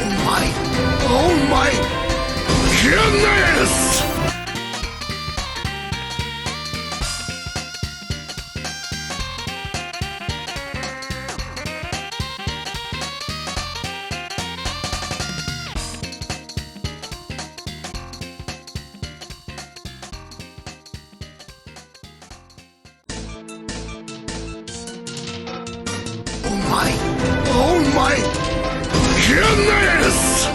My, oh my goodness! Oh my goodness!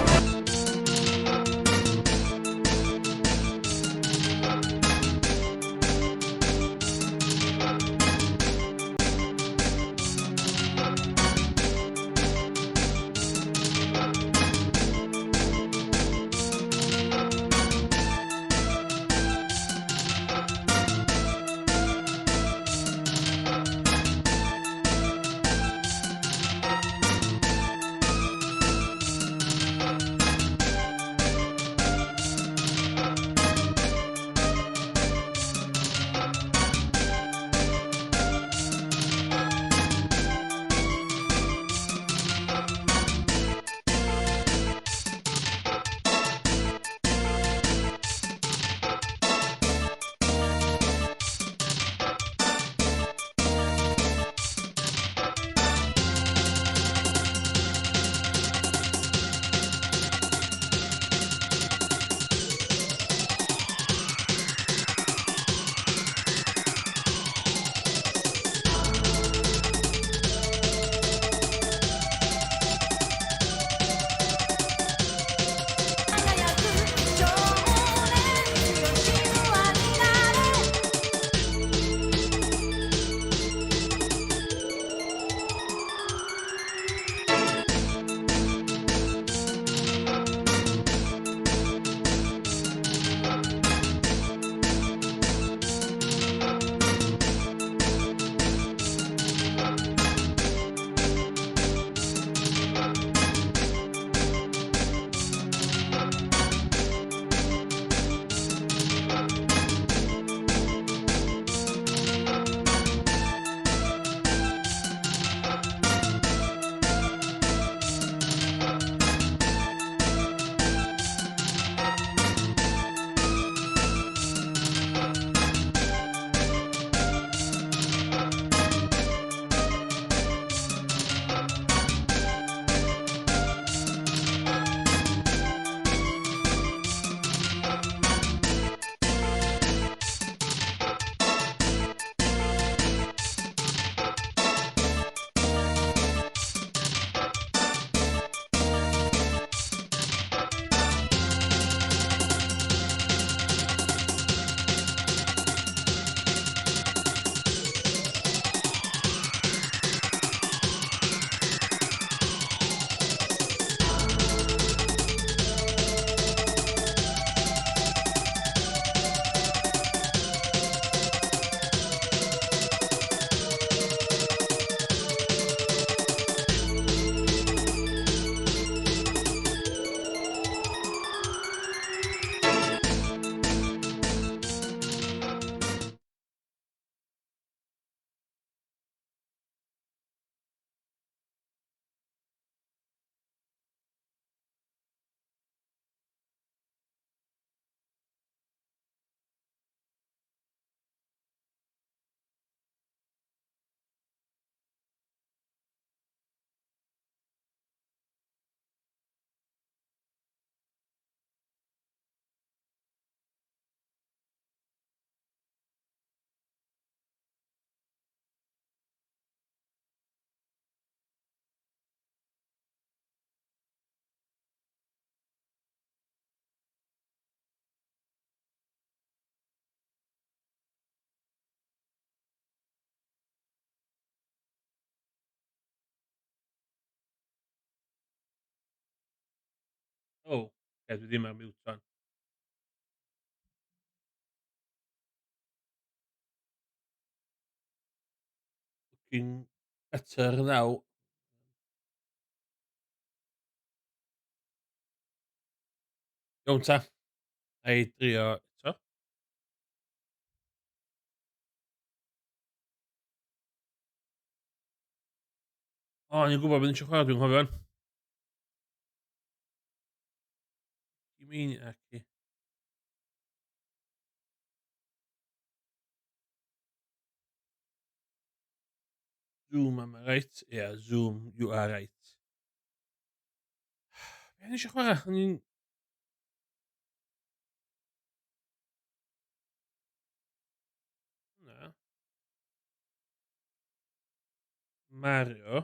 Oh, kijk, doe die maar mute staan. Fucking better now. Jonsa, hai 3 co? O, o'n i'n gwbod bydd i'n siwchio dwi'n cofio 'wan. Miniaki. Zoom, am I right? Yeah, Zoom, you are right. Be' o'n i isio chwara? O'n i'n na, Mario,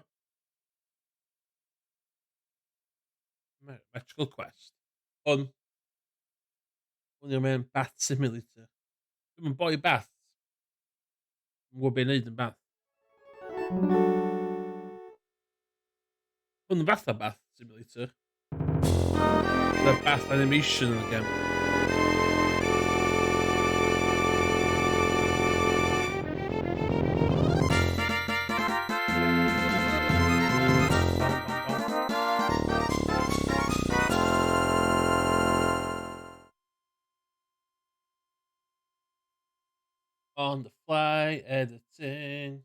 Magical Quest. Hwn, hwn yw'r main Bath Simulator. Dwi'm yn boi baths, dwi'm yn gwbo be' i neud yn bath. Hwn yn fatha Bath Simulator. The bath animation yn y gem. On the fly editing.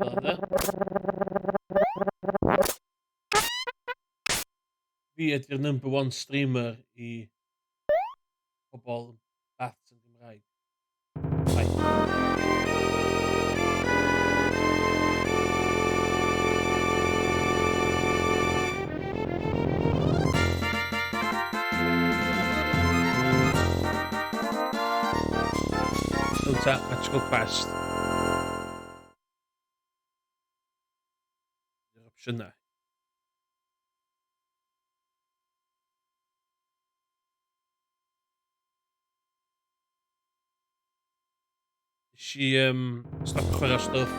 Fel yna. Fi ydi'r number one streamer i pobl baths yn Gymraeg. Bye. Filta Magical Quest. Yr opsiynau. Nes i stopio chwarae stwff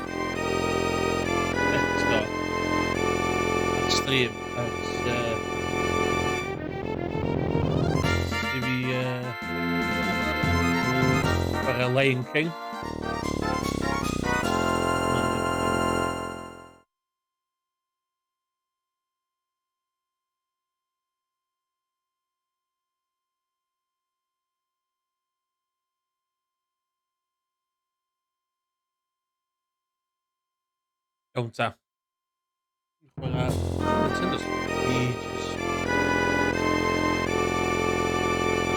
eto ar stream ers i fi chwarae Lion King. Iawn ta. Chwarae Nintendo ages.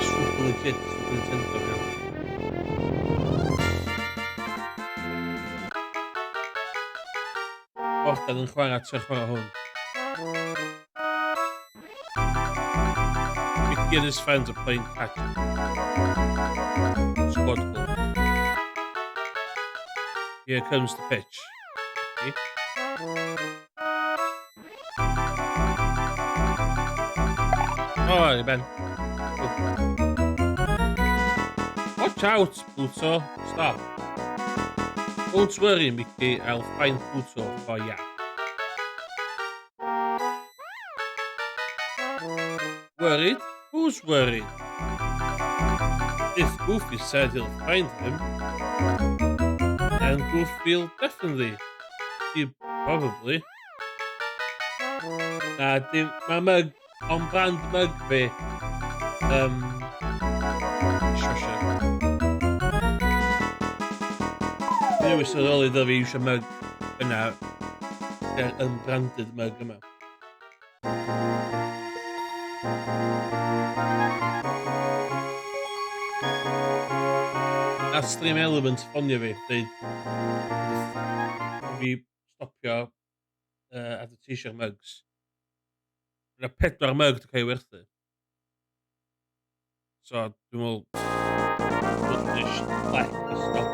Super legit Super Nintendo iawn. Ordan yn chwarae tra chwarae hwn. Mickey and his friends are playing catch. Squad goal. Here comes the pitch. Okay. Oh, Ben. Watch out, Pluto. Stop. Don't worry, Mickey. I'll find Pluto for ya. Worried? Who's worried? If Goofy said he'll find him, then Goofy'll definitely. He probably. Nah, my mug, on brand mug fi. Shusha. Dwi'n wis ar ôl iddo fi iwsio mug yna, unbranded mug yma. A Stream Element ffonio fi, dweud fi stopio advertisio'r mugs. Yna 4 mug dwi'n cael ei werthu. So, dwi'n meddwl just left to stop.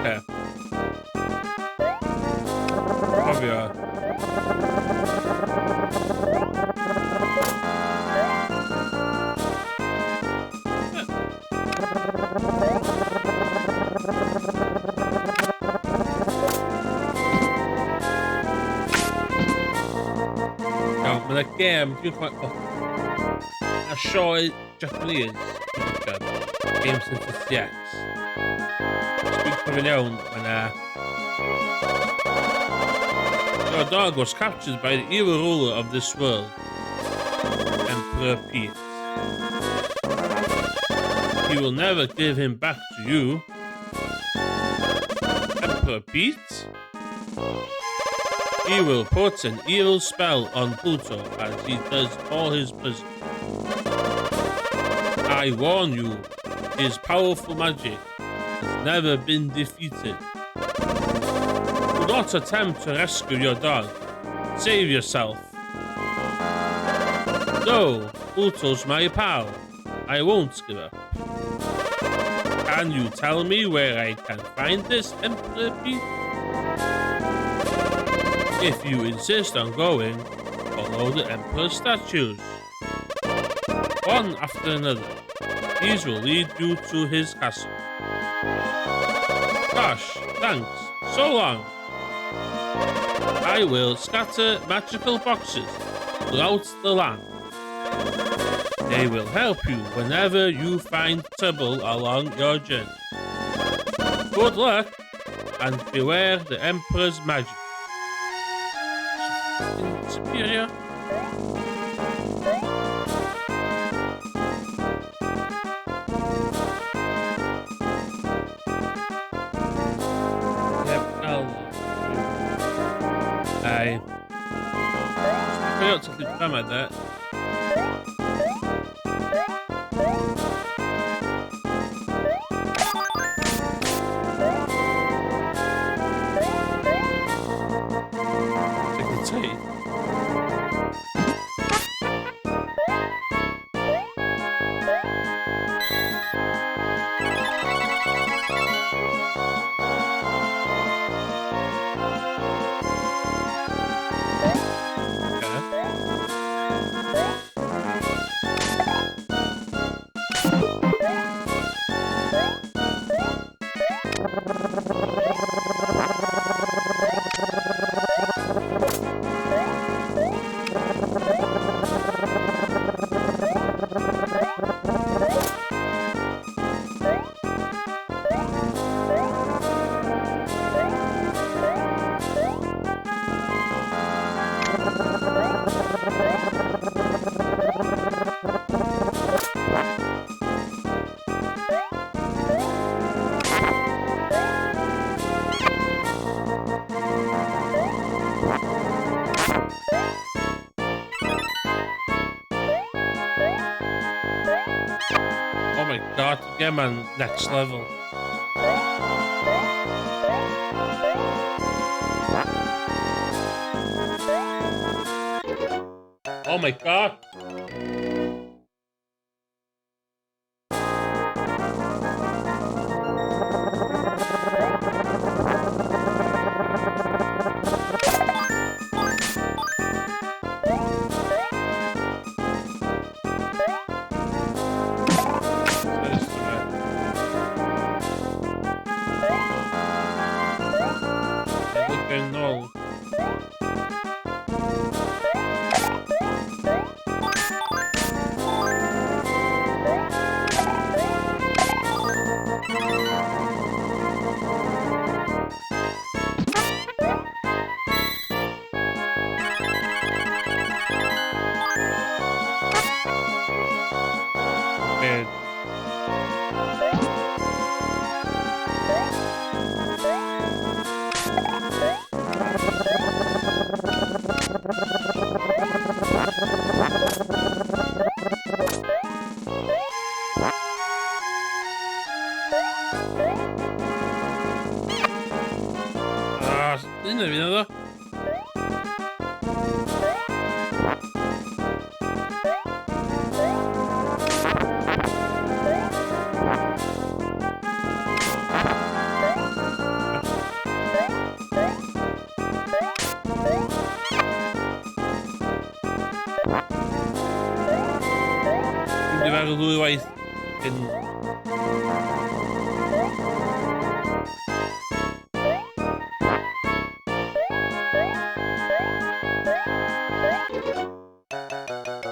Okay. Cofio. Iawn, ma' 'na gêm dwi'n chwa- o, 'na sioe Japanese dwi'n licio. Game Center CX. Dwi'n cofio'n iawn, your dog was captured by the evil ruler of this world, Emperor Pete. He will never give him back to you. Emperor Pete? He will put an evil spell on Pluto as he does all his business. I warn you, his powerful magic has never been defeated. Do not attempt to rescue your dog. Save yourself. Though Pluto's my pal, I won't give up. Can you tell me where I can find this Emperor Pete? If you insist on going, follow the Emperor's statues. One after another. These will lead you to his castle. Gosh, thanks. So long. I will scatter magical boxes throughout the land. They will help you whenever you find trouble along your journey. Good luck, and beware the Emperor's magic. Superior. I forgot to click them at that. Oh my god, get man next level. Oh my god. No. Okay. Yine bir daha. Şimdi ben Louis in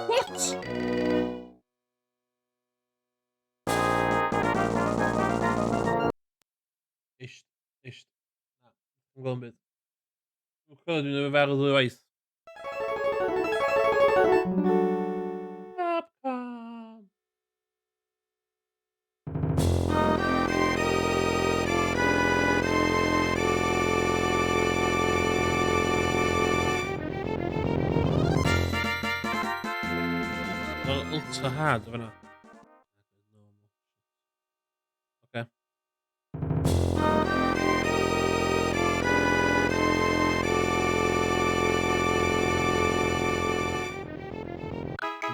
What? Isto, isto. Não, não vou medo. O que eu não vai resolver isso. Capcom. Ultra hard, or not? Okay.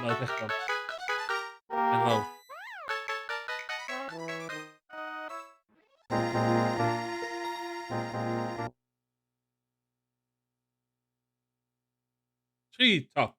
Mal Capcom. Hello. Tree top.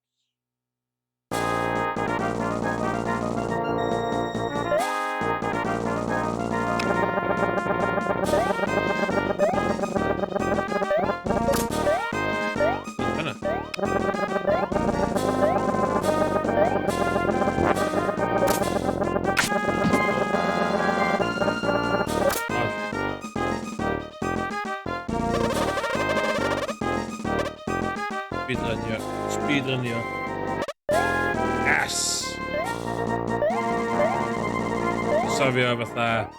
Speedrun, ja. Speedrun, ja. Yes! Sorry over there.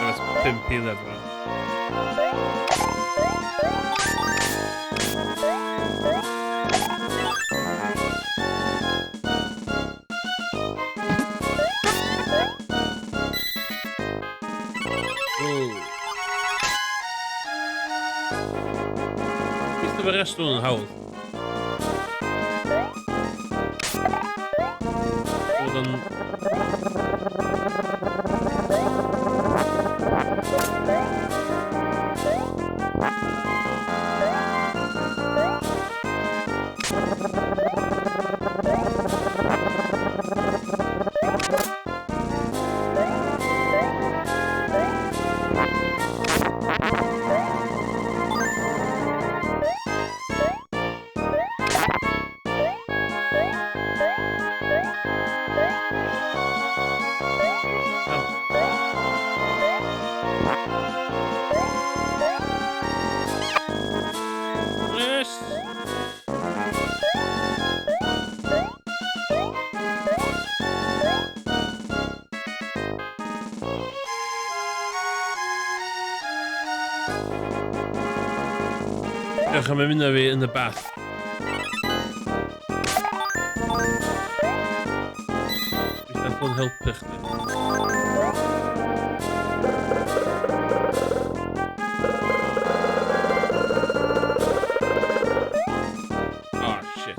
Dat was pimpy level. Is er de rest doen hout? Voor dan. Dan gaan we minder weer in de baas. Dus dat gewoon heel prachtig. Ah, shit.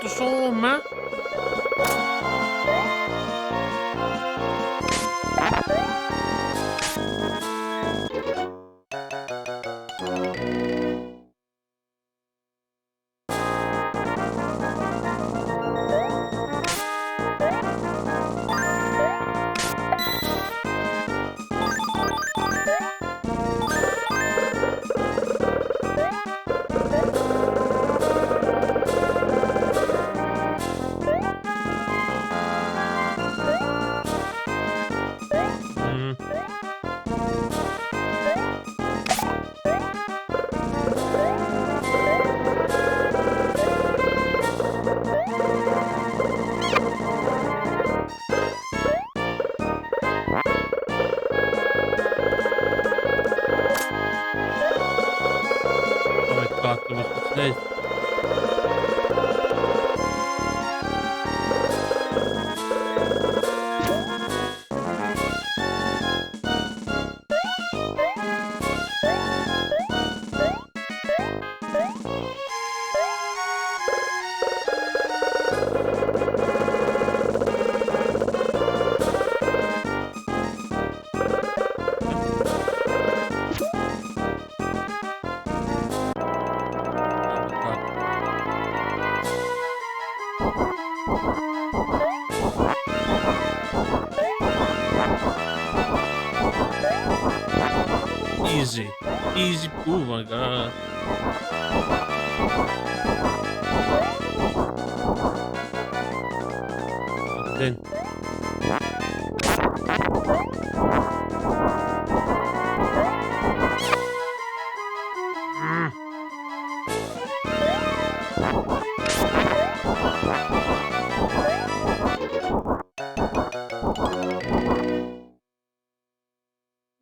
Insomma. Dat was nog steeds. Easy. Easy. Oh my god. Then. Mm.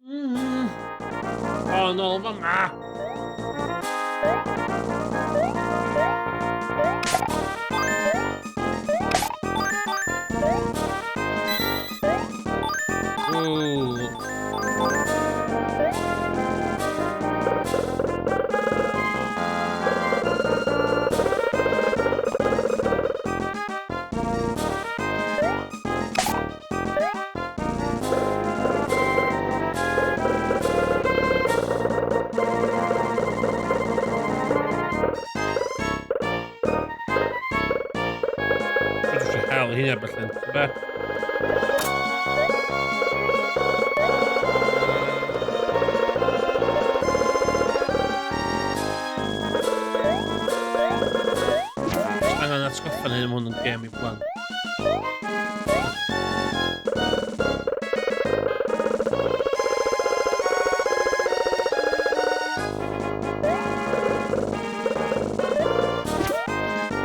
Mm. Oh no, mamma. Oh. Should just hell here, but then. Angan atgoffa ni am hwn yn gêm i blant.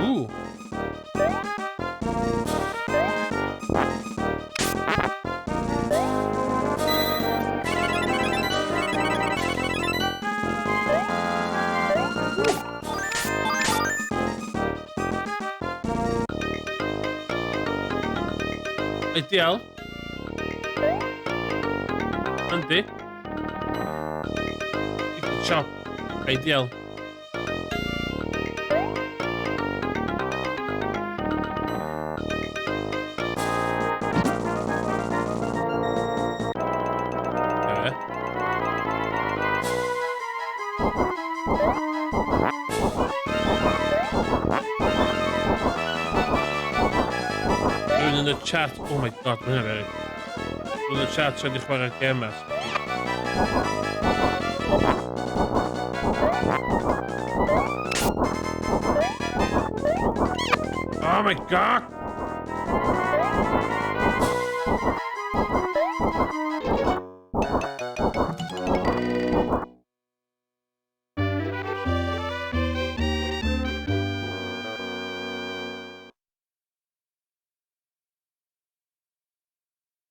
Ooh. Ideal. Andy. Chicken chop. Ideal. Okay. Rhywun yn y chat. Oh my god, mae'n rhaid. Rhywun yn y chat sy'n di chwarae gemas. Oh my god!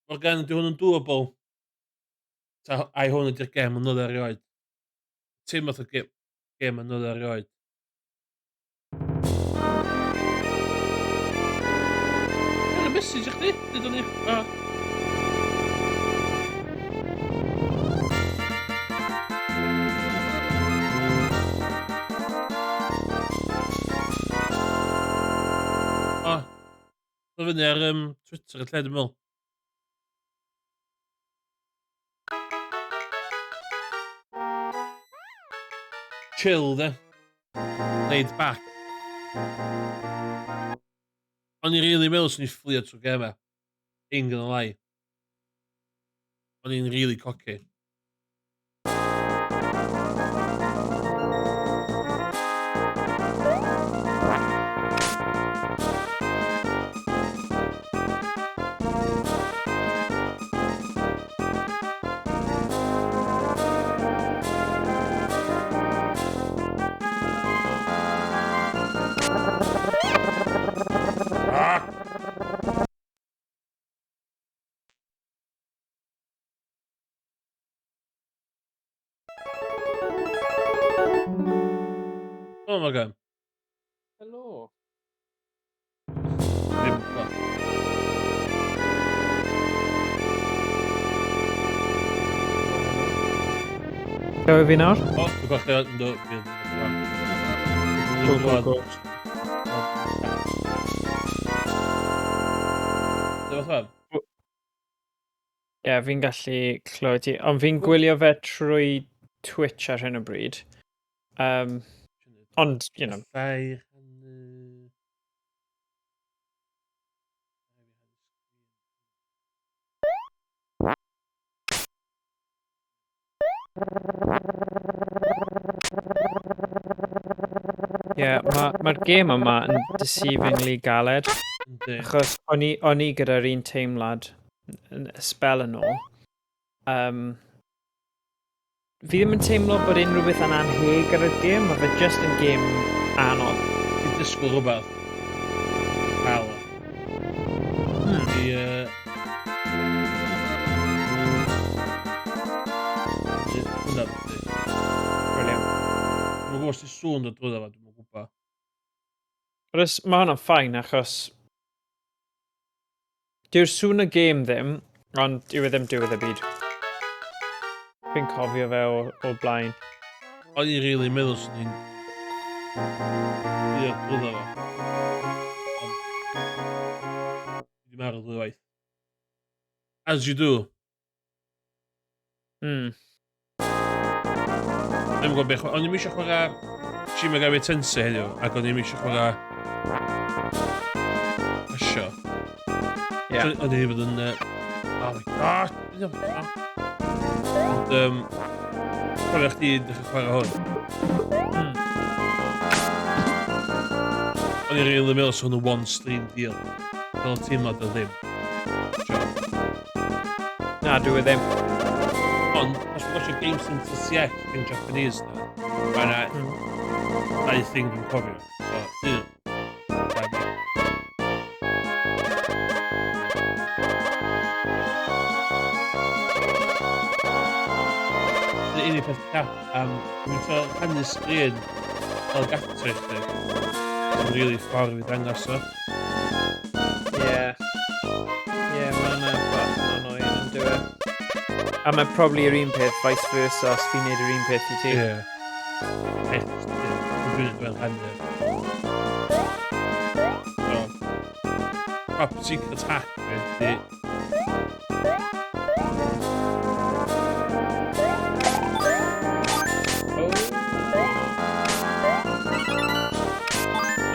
Morgan, ydy hwn yn doable? Ai hwn ydy'r gem yn nôl erioed? Teimlo fatha gem yn nôl erioed. Yr message i chdi? Dydw ni... O. Dod fyny ar Twitter y lle dwi'n meddwl. Chill, de. Laid back. O'n i'n really meddwl sy'n i fflio trwy gema. Ain't gonna lie. O'n i'n really cocky. Oh my god. Helo. Ddim gwybod. Gael fi nawr? O, dwi'n gweld chi yn dod. Go. Dwi'n gweld. Ie, fi'n gallu clywed ti, ond fi'n gwylio fe trwy Twitch ar hyn o bryd. Ond, you know. Ffair. Mae'r gêm yma yn deceivingly galed. Yndi. Achos o'n i gyda'r un teimlad y spel yn ôl. Fi ddim yn teimlo bod unrhyw beth yn anheg ar y gêm, mae fe just yn gêm anodd. Ti'n disgwyl rhywbeth? Cael o. Hwna beth. Brilliant. Dwi'n gwybod os ti sŵn dod drwy dda, dwi'n gwybod. Mae hwnna'n ffain achos dyw'r sŵn y gêm ddim, ond dyw e ddim diwedd y byd. Fi'n cofio fe o blaen. O'n i'n rili meddwl sy'n ni'n... Ie, drwy dda fo. Dwi'n marw ddwy waith. As you do. Dwi'n gwybod beth, o'n i'n eisiau chwarae Cymraeg tense heddiw, ac o'n i'n eisiau chwarae Asio. O'n i'n bod yn... Oh my god! Ond, cofio chdi dechrau chwarae hwn. O'n i'n rili meddwl sy'n one stream deal. Fel teimlad o ddim. Na, dwi ddim. Ond, os dwi'n gwachio games yn TCX yn Japanese na, mae yna dau thing dwi'n cofio. So, un. Dyna unig peth cap am dwi'n tro rhannu sgrin fel gatre chdi. Sy'n rili ffordd i ddangos o. Mae yna bach yn annoying yn dweud. A mae probably yr un peth vice versa os fi'n neud yr un peth i ti. Dwi'n dweud rhannu. So, top secret hack fi.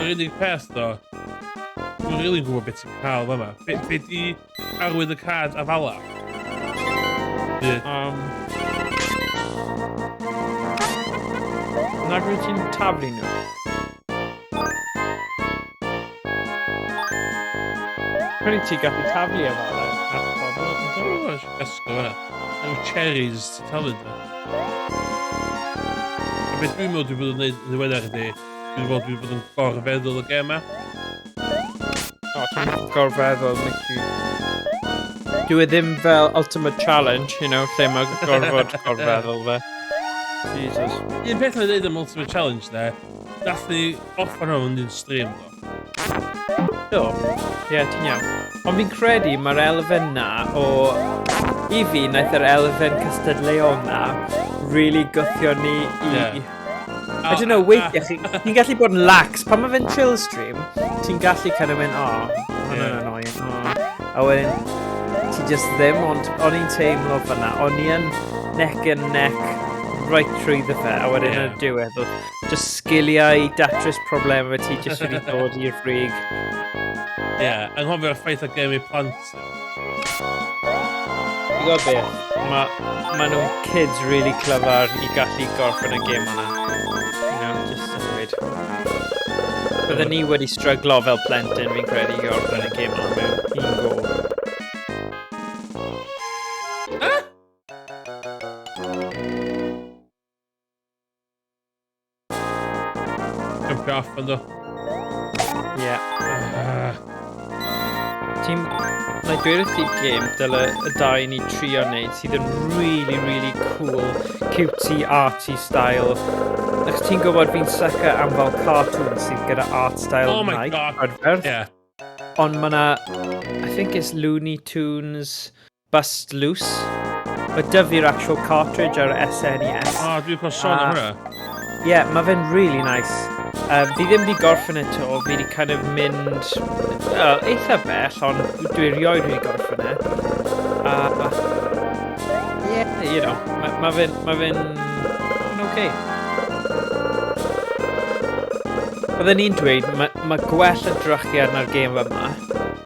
Yr unig peth do, dwi'n rili'n gwybod beth ti'n cael fama. Be di arwydd y card a fala? Nag wyt ti'n taflu nhw? Rwy'n ti gallu taflu efo fe? Dwi'n gwybod gasgo fyna. Efo cherries ti'n talu da. A beth dwi'n meddwl dwi'n bod yn gwneud yn ddiweddar ydi, dwi'n bod yn gorfeddwl y gem yma. Ti'n gorfeddwl, Mickey. Dwi ddim fel Ultimate Challenge, you know, lle mae gorfeddwl fe. Jesus. Un peth mae'n dweud am Ultimate Challenge there, nath ni off and on yn stream do. Ti'n iawn. Ond fi'n credu mae'r elfen na o... I fi, naeth yr elfen cystadleuol na really gythio ni i... I don't know, weithiau, ti'n gallu bod yn lax. Pan mae fe'n chill stream, ti'n gallu kind of mynd, hwnna'n annoying. A wedyn, ti just ddim, ond o'n i'n teimlo fyna. O'n i yn neck and neck right trwy the fe, a wedyn yn y diwedd, just sgiliau datrys problemau ti just wedi dod i'r ffrig. Anghofio'r ffaith o gem i plant. Ti'n gwybod beth? Ma nhw'n kids really clyfar i gallu gorffen y gêm yna. You know, just yn dweud. Byddwn ni wedi stryglo fel plentyn fi'n credu i gorffen y gêm yna mewn un go. Jump off ynddo. Na i dweud wrth i'r gêm dyle y dau ni trio wneud sydd yn really, really cool, cutesy, arty style. Ych ti'n gwybod fi'n syca am fel cartoon sydd gyda art style Nike adverth? Ond ma'na, I think it's Looney Tunes Bust Loose. Mae dyfu'r actual cartridge ar SNES. Dwi'n cael son am hwnna. Mae fe'n really nice. Fi ddim wedi gorffen eto, fi wedi kind of mynd eitha bell, ond dwi rioed wedi gorffen e. You know, mae fe'n okay. Oedden ni'n dweud, mae gwell edrychiad na'r gêm yma,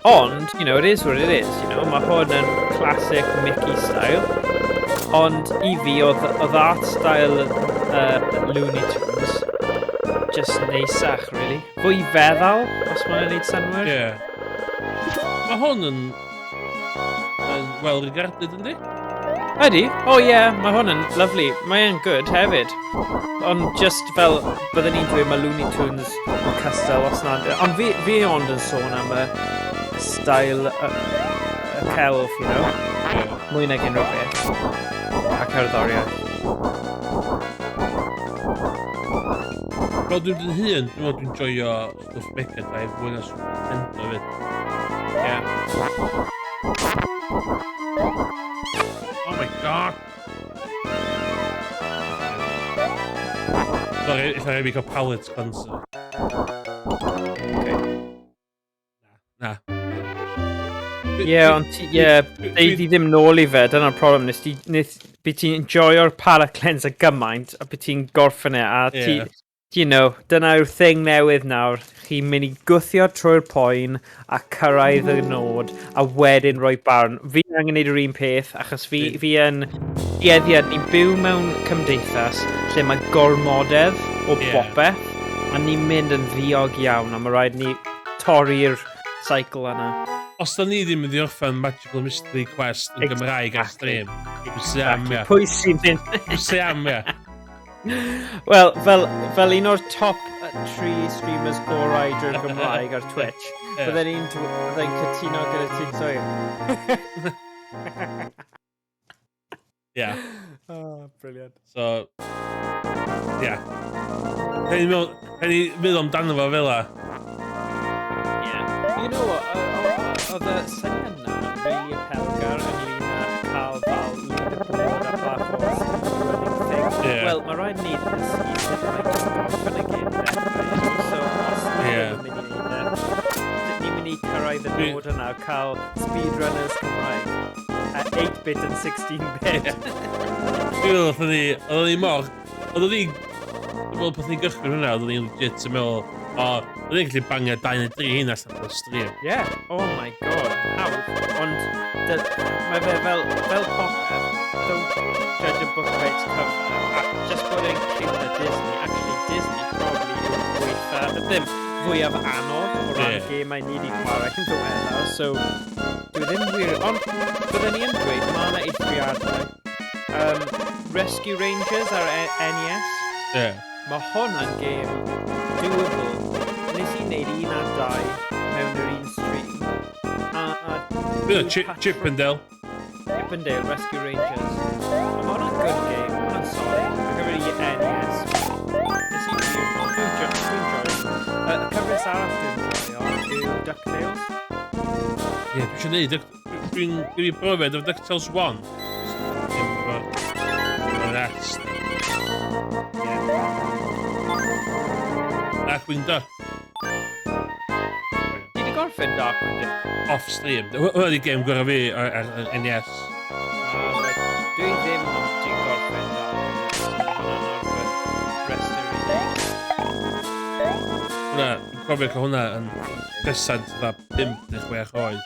ond, you know, it is what it is, you know, mae hwn yn classic Mickey style. Ond i fi, oedd art style Looney Tunes just neisach, really. Fwy feddal, os mae'n gwneud synwyr. Ie. Mae hwn yn well regarded, yndi? Ydy? O ie, mae hwn yn lyflu. Mae'n good hefyd. Ond just fel byddwn ni'n dweud mae Looney Tunes yn cystal os nad... Ond fi ond yn sôn am y style y celf, you know? Mwy nag unrhyw beth. A cerddoriaeth. Fel dwi'n hun, dwi'n joio stwff Mega Drive fwy na stwff Nintendo fyd. Ie. Oh my god! Sorry, if I maybe got pallets cleanser. Okay. Na. Ie, ond deud i ddim nôl i fe, dyna'r problem. By ti'n enjoyo'r palette cleanser gymaint, a by ti'n gorffen e, a you know, dyna yw'r thing newydd nawr. Chi'n mynd i gwthio trwy'r poen a cyrraedd y nod, a wedyn rhoi barn. Fi angen gwneud yr un peth, achos fi yn dueddiad, ni'n byw mewn cymdeithas lle mae gormodedd o bopeth, a ni'n mynd yn ddiog iawn, a mae rhaid ni torri'r cycle yna. Os da ni ddim yn ddiorffan Magical Mystery Quest yn Gymraeg ar stream, Pwy sy'n mynd? Pwy am, ia. Wel, fel un o'r top 3 streamers gorau drwy'r Gymraeg ar Twitch, bydden ni'n cytuno gyda ti, sorry. Ia. Oh, brilliant. So, ia. Hyn i meddwl amdano fo fel a. You know what, oedd y syniad na really apelgar ynglyn â cael fel leaderboard a bach o running thing. Wel, mae rhaid ni ddysgu sut mae'n gorffen y gêm dechrau. So, os ni'n mynd i cyrraedd y nod yna, cael speedrunners Cymraeg a 8-bit and 16-bit. Dwi'n meddwl, oedd ni mor... Oedd ni... Dwi'n meddwl bod ni'n gychwyn hwnna, oedd ni'n legit yn meddwl... Oedd ni'n gallu bangio 2 neu 3 hyn allan o'r stream. Yeah, oh my god, hawdd. Ond mae fe fel popeth, don't judge a book by its cover. Just bod e'n cute a Disney, actually Disney probably yw'r gweitha, ddim fwyaf anodd o ran gemau ni wedi chwarae yn ddiweddar, so dwi ddim wir, ond byddwn ni yn dweud, mae yna eithriadau. Rescue Rangers ar NES, mae hwn yn gêm doable. Nes i wneud 1 a 2 mewn yr un stream. Chippendale. Chippendale, Rescue Rangers. Mae hwnna'n good game, mae hwnna'n solid. Mae gyfer i NES. Nes i dwi'n joio. Y cyfres arall dwi'n joio yw DuckTales. Ie, dwi eisiau neud. Dwi'n brofiad o DuckTales 1. Next. Darkwing Duck. Ti wedi gorffen Darkwing Duck? Off stream. Hwna di game gwrdd fi ar NES. Dwi ddim yn ti'n gorffen Darkwing Duck. Hwna'n orfod rester i ddeud. Hwna, dwi'n cofio cael hwnna yn cysant fatha 5 neu 6 oed.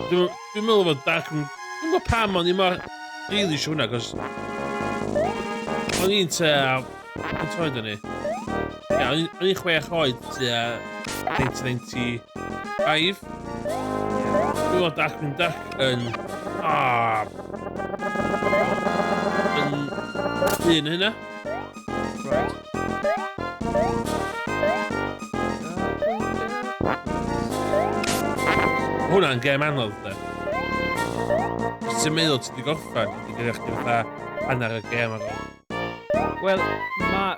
Dwi'n meddwl fod Darkwing... Dwi'n meddwl pam o'n i mor rili isio hwnna, cos... O'n i'n Yn toed o'n i? Ia, o'n i'n 6 oed 1995. Dwi'n meddwl Darkwing Duck yn... yn un hynna. Right. Hwna'n gêm anodd, da. Os ti'n meddwl ti wedi gorffen, ti'n gyda chdi fatha hanner y gêm ar ôl. Wel, mae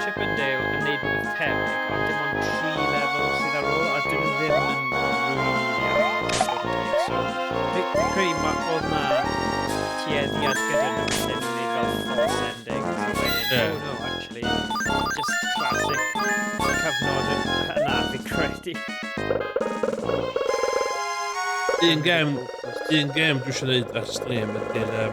Chippendale yn neud rhywbeth tebyg, ond dim ond 3 levels sydd ar ôl, a dyn nhw ddim yn really iawn. So, fi'n credu oedd na tueddiad gyda nhw, lle nhw'n neud fel false endings. No, actually, just classic cyfnod yna, fi'n credu. Un gêm dwi eisiau gwneud ar stream ydy'r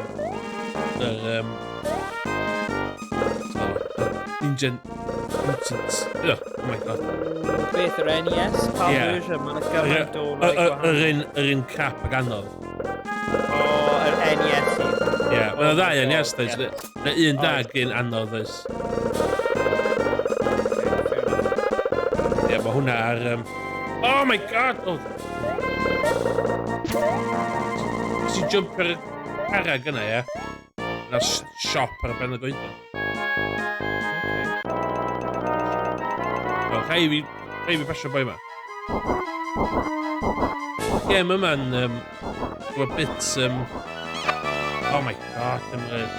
mutants. Oh my god. Beth yr NES? Pal version? Mae'n gymaint o Yr un crap ag anodd. O, yr NES i. Ie, mae'n ddau NES does. Na un da ag un anodd does. Ie, mae hwnna ar... Oh my god! Nes i jump ar y carreg yna, ie? Yna siop ar y ben y goedwig. Rhai fi basio boi yma. Gêm yma'n... a bit... oh my god, Cymraeg.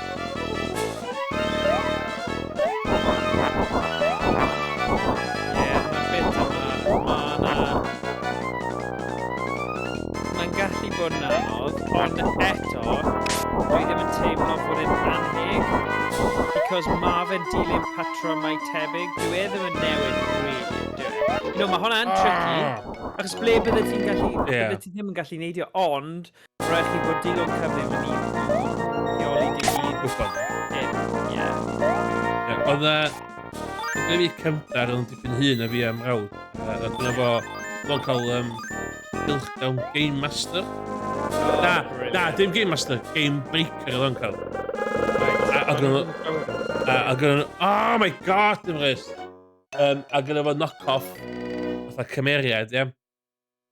Mae'n gallu bod yn anodd, ond eto, dwi ddim yn teimlo bod yn anheg, because ma fe'n dilyn patrymau tebyg, dwi e ddim yn newid really, dwi. Mae hwnna'n tricky, achos ble bydde ti'n gallu, bydde ti ddim yn gallu neidio, ond rhaid chi bod dilyn cyfnod yn lleoli dy hun. Gwybod. Ie. Oedd gyda fi cymdar yn dipyn hun a fi am rawd. Dyna fo, dwi'n cael gylch gawn Game Master. Na, dim Game Master, Game Breaker oedd o'n cael. A gyda oh my god, dim rhys. A gyda fo knock-off, fatha cymeriad, ie.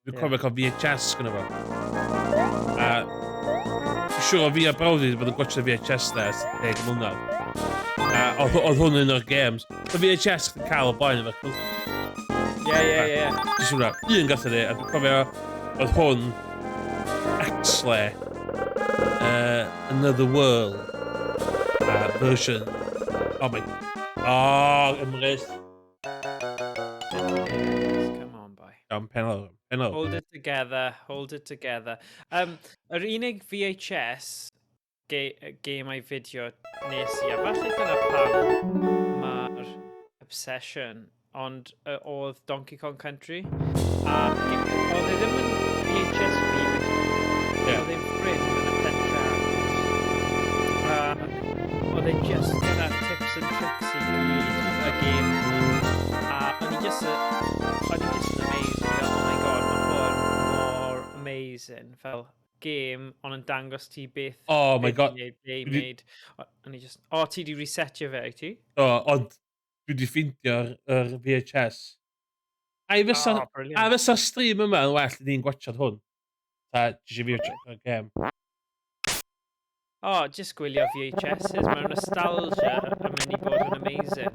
Dwi'n cofio cael VHS gyda fo. A dwi'n siŵr o fi a brawd i bod yn gwachio VHS na, 10 mlynedd. Oedd hwn un o'r games. Oedd VHS yn cael o blaen efo cylch. Ie. Jyst hwnna, un gatho ni, a dwi'n cofio oedd hwn actually Another World version. Oh my... Oh, ymrys. Come on, boy. Penol. Hold it together. Yr unig VHS game fideo nes i, a falle dyna pam mae'r obsession, ond oedd Donkey Kong Country. A oedd e ddim yn VHS video, oedd e'n ffrind yn y pentra. Oedd e just gyda tips and tricks i gyd y game. A o'n i just amazed, oh my god, mae hwn mor amazing, fel game, ond yn dangos ti beth... Oh my god. They made. And he just... Oh, ti di resetio fe, ti? Ond dwi di ffeindio'r VHS. A fysa stream yma yn well ni'n gwachod hwn. Ta, jyst i fi o'r game. Oh, just gwylio VHS's. Mae'r nostalgia yn mynd i bod yn amazing.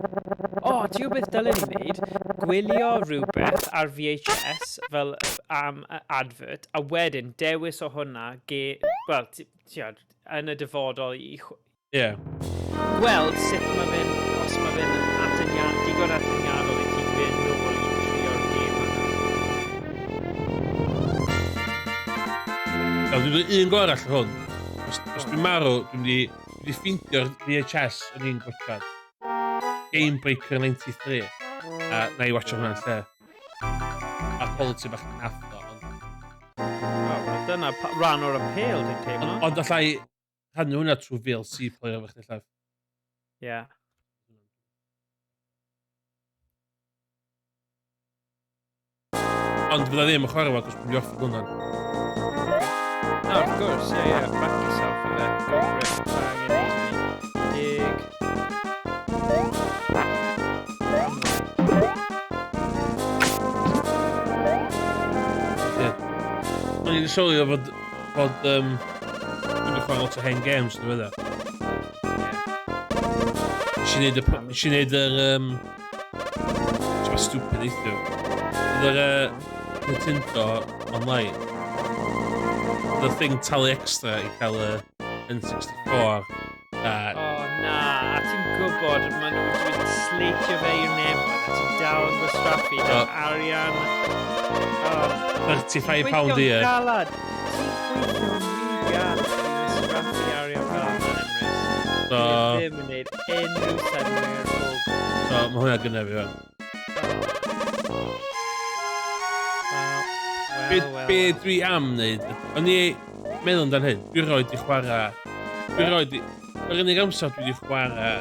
Oh, ti'n gwybod beth dylen ni wneud? Gwylio rhywbeth ar VHS fel advert, a wedyn dewis o hwnna, wel, yn y dyfodol i... gweld sut mae fe'n, os mae fe'n digon atyniadol i ti fynd nôl i trio'r game yna. Dwi'n un go arall hwn. Os dwi'n marw, dwi'n di ffeindio'r VHS o'n i'n gwachod. Game Breaker 93. A na i watcho hwnna'n lle. A quality bach yn affo. Dyna rhan o'r appeal, dwi'n teimlo. Ond allai rhannu hwnna trwy VLC player fach neu llaf. Ie. Ond fydda ddim yn chwarae fo, cos dwi'n offer hwnna'n. No, of course, yeah. Back yourself with that. Go for it. Bang it easy. Dig. O'n i'n sylwi fod dwi'n chwarae lot o hen games, dwi'n fydda. Nes i neud yr... Ti'n stupid eithio. Yr Nintendo online. The thing talu extra i cael y N64. Oh na, a ti'n gwybod, maen nhw'n dwi'n sleitio fe i'r nefod, a ti'n dal yn gwastraffu dan arian. £35 i'r. Ti'n galad. Ti'n gweithio'n rili galad i gwastraffu arian fel yna, Emrys. Dwi'n ddim yn neud unrhyw senwyr o gwbl. So, mae hwnna gynna fi fan. Be dwi am wneud, o'n i meddwl amdano hyn, dwi'n rhoi di chwarae, yr unig amser dwi wedi chwarae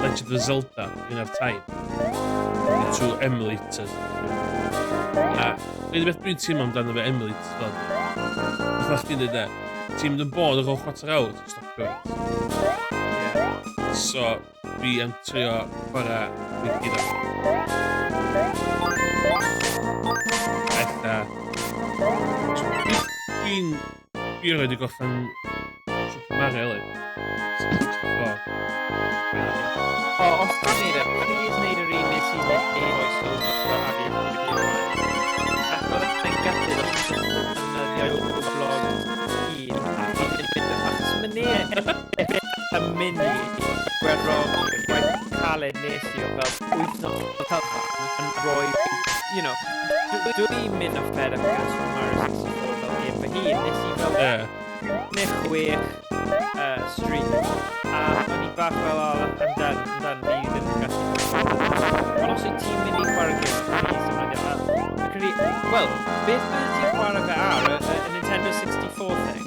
Legend of Zelda, un o'r time. Trwy emulators. A rhaid i beth dwi'n teimlo amdano fe emulators fel ydy. Fatha chdi'n dweud e, ti'n mynd yn bod ar ôl chwarter awr, ti'n stopio it. So, fi am trio chwarae fi'n gyda. Ella. Dwi'n rhaid i goffan Super Mario, eli. O, os dwi'n neud e, please neud yr un nes i neud voice-over ar un video yma. Ac oedd e'n gutted os ydych chi'n defnyddio blog 1 a fi'n mynd achos mae'n neud y mini gwerthfawrogi yn gwaith caled nes i o fel wythnos o cyfan yn rhoi, you know, dwi'n mynd o fed up gas from Mario 64 fel game fy hun, nes i fel stream a o'n i bach fel amdan fi ddim yn gallu. Ond os wyt ti'n mynd i chwarae game, please defnyddio wel, beth bydde ti'n chwarae fe ar y Nintendo 64 thing?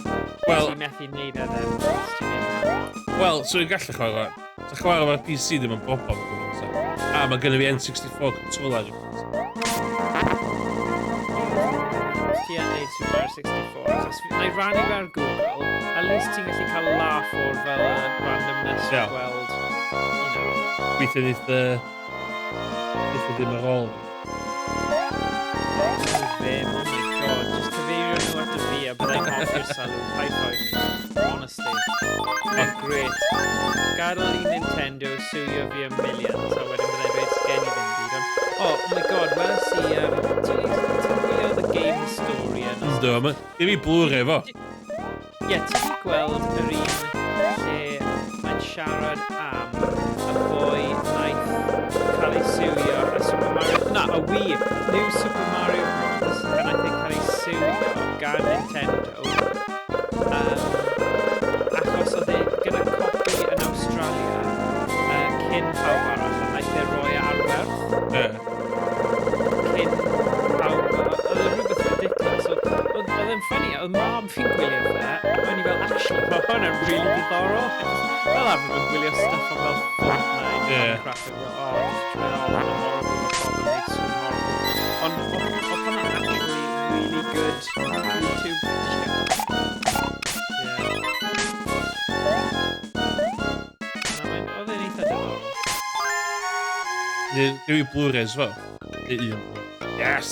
Wel, ti'n methu neud e then? Wel, so i'n gallu chwarae. Sa chwarae fo'r PC ddim yn bob am gwybod. A mae gynnu fi N64 controller. Ti yn neud Super Mario 64. Os na i rannu fe ar Google, at least ti'n gallu cael laugh o'r fel randomness o gweld, you know. Gweithio neith ddim ar ôl. Ddim, oh my god, just cyfeirio nhw at y fi a byddai'n hoffi'r salw, high five, honestly. Mae'n great. Gadael i Nintendo suio fi a millions, a wedyn byddai'n dweud sgen i ddim byd, ond... Oh my god, weles i, ti'n gwylio The Game Story yn... Ynddo, ddim i Blu-ray efo. Ie, ti'n gweld yr un lle mae'n siarad am y boi naeth cael ei siwio a Super Mario... Na, a Wii, New Super Mario Bros. A naeth ei cael ei siwio gan Nintendo. Achos oedd e gyda copi yn Australia cyn pawb arall a naeth e roi ar werth. Cyn pawb... Oedd e rhywbeth ridiculous. Oedd e'n ffynnu, oedd mam fi'n gwylio fe, o'n i fel, actually, mae hwnna'n really diddorol. Fel arfer fi'n gwylio stuff am fel Fortnite, and crap, and go, oh, just try it on, horrible, the problem makes it horrible. Ond oedd hwnna'n actually really good YouTube video. Oedd e'n eitha diddorol. Dwi Blu-rays fo. Yes!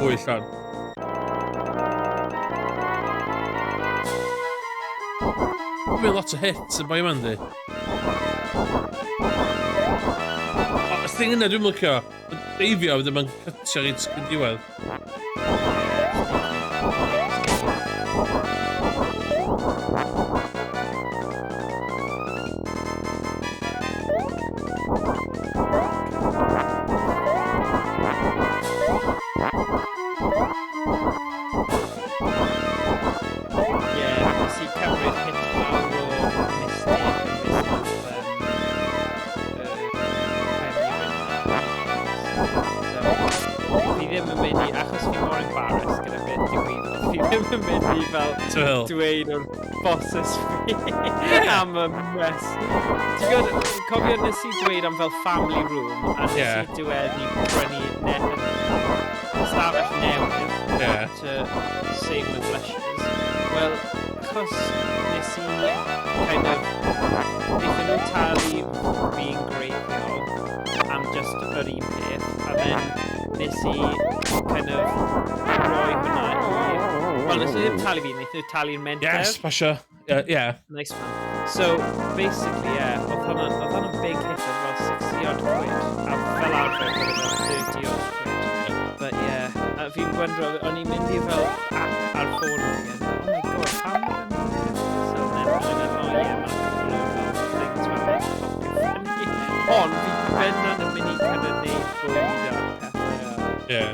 Hwy llan. Mae'n lot o hits y boi yma'n di. Y thing yna dwi'n lycio, y deifio fydd yma'n cytio reit sgyn diwedd. Yn mynd i fel dweud o'r bosses fi am y mess. Ti'n gwybod, cofio nes i dweud am fel family room a nes i dweud i prynu stafell newydd to save my blushes. Wel, achos nes i kind of wnaethon nhw talu fi'n greithiol am just yr un peth a then nes i kind of roi hwnna i well, nes i ddim talu fi, nes i talu'r mentor. Yes, pasio. Yeah. Nice one. So, basically, oedd hwnna'n big hit of about 60 odd quid. A fel arfer, oedd about 30 odd quid. But yeah, fi'n gwendro, o'n i'n mynd i fel ar ffôn fi. Oh my god, pam oedd yn mynd? So then, o'n i'n meddwl, oh yeah, mae'n couple of things fel that. Ond, fi bendant yn mynd i kind of neud bwyd a pethau. Yeah.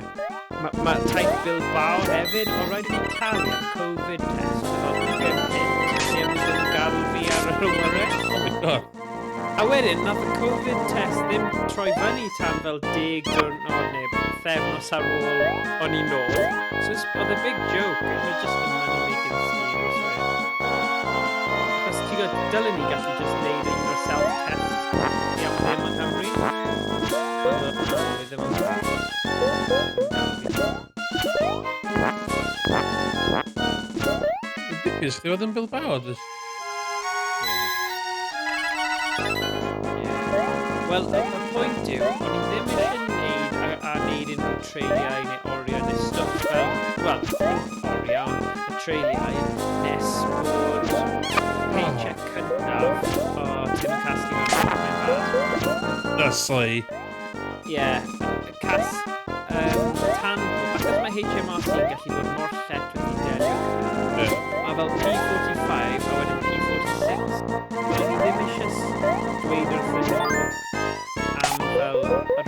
Mae taith Bilbao hefyd, o rhaid i talu am Covid test, oedd yn gen hyn, lle am ddim gadael fi ar yr awyren. Oh my god. A wedyn, nath y Covid test ddim troi fyny tan fel 10 diwrnod neu bythefnos ar ôl o'n i nôl. So oedd a big joke. It was just a money-making scheme. Achos ti'n gwybod, dylen ni gallu just neud un o'r self-test iawn ddim yng Nghymru. Ond oedd ddim yn dda. Dipus, chdi fod yn Bilbao, dys? Wel, y pwynt yw, o'n i ddim eisiau neud a neud unrhyw treuliau neu oriau neu stwff fel, wel, oriau, ond y treuliau nes bod paycheck cyntaf o Tim yn casglu mewn mae'n bad. That's like... Ie, cas, tan, achos mae HMRC yn gallu bod mor llet wedi delio gyda, a fel P45 a wedyn P46, wel, ni ddim eisiau dweud wrthyn nhw am fel y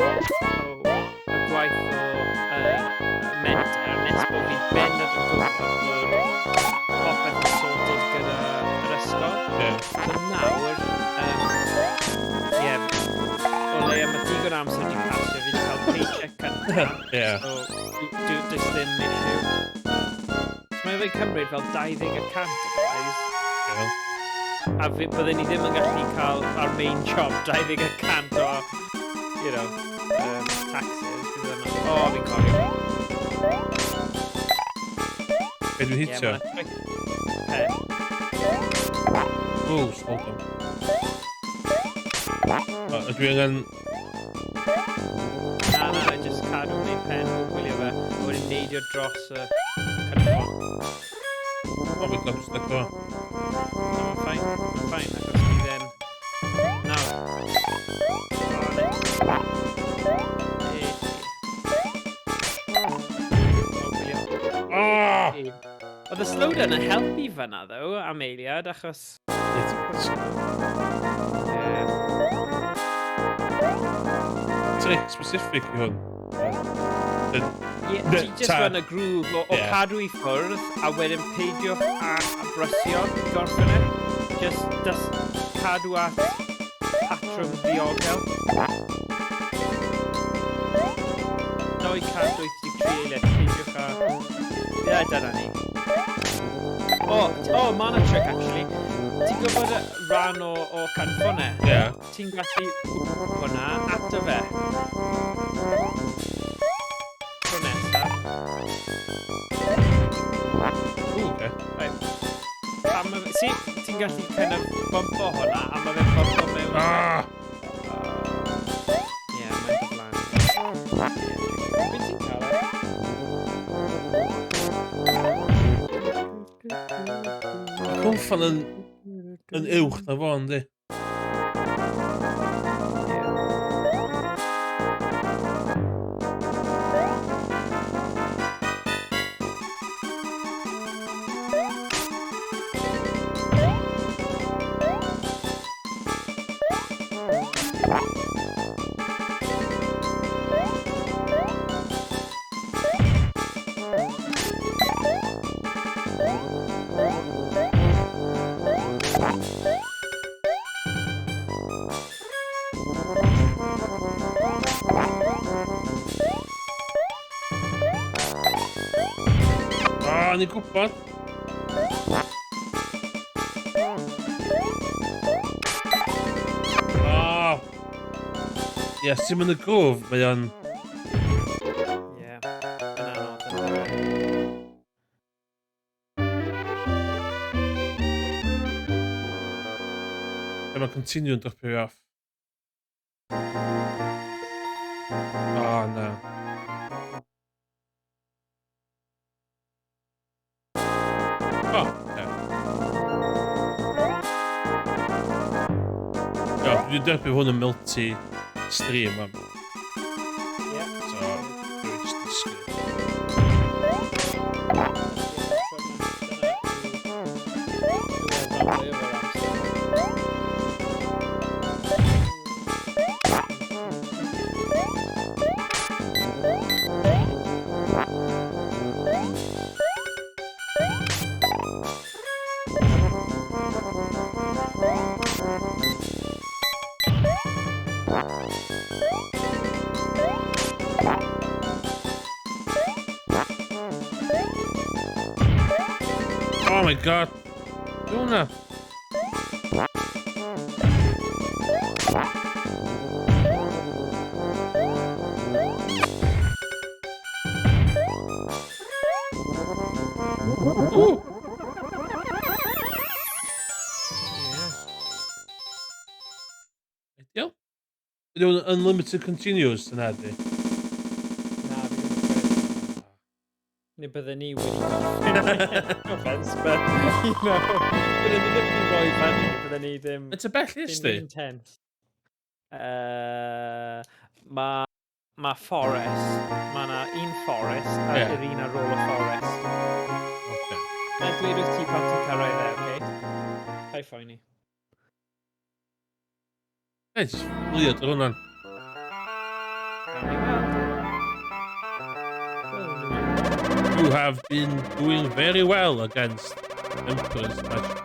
gwaith o menter nes bod fi ben at y gwybod bod popeth yn sorted gyda yr ysgol. So nawr, o le am y digon amser wedi pasio, fi wedi cael paycheck cyntaf. So, does ddim issue. So mae fe'n cymryd fel 20% o bys. A byddwn ni ddim yn gallu cael our main job 20% o, you know, taxes. O, fi'n cofio. Be dwi'n hitio? Pen. O, hold on. Ydw i angen... Na, just cadw mewn pen o gwylio fe. Wedyn neidio dros y cynffon. O, fi'n cael just like that. Mae'n ffain, achos fi then... Nawr. Oedd y slowdown yn helpu fyna, ddo, am eiliad, achos... Trick specific i hwn. Ti just fan y grŵp o cadw i ffwrdd, a wedyn peidio a brysio gorffen e. Just cadw at patrwm ddiogel. 983 eiliad, peidiwch a... Ie, dyna ni. O, ma' 'na trick, actually. Ti'n gwybod y rhan o canffonnau? Ie. Ti'n gallu hwnna ato fe. Tro nesa. Okay. Right. See, ti'n gallu kind of bumpo hwnna, a mae fe'n bumpo mewn. Ie, mae'n dod lan. Be ti'n cael e? Mae cwmffan yn uwch na fo, yndi? Ni'n gwybod. Ie, sy'n mynd y gwf, mae o'n... Ie, yn anodd yn dweud. Mae'n continue yn dropio fi off. Na. Dwi'n derbyn hwn yn multi-stream am. Ie. So, dwi'n just disgwyl. Oh my god. Jonah. Ooh. Ideal. Yun unlimited continuous yn hadu. Na, fi ddim yn credu. Neu bydden ni wedi gorffen. No offence, but, you know, bydden ni ddim wedi rhoi fyny, bydden ni ddim... It's a bell is di? Intense. Ma forest, ma na un forest a Ie. yr un ar ôl y forest. Okay. Na dweud wrth ti pan ti'n cyrraedd e, okay? Hai ffoi ni. Hey, just weird ar hwnna'n. Gawn ni weld. You have been doing very well against Emperor's Magic.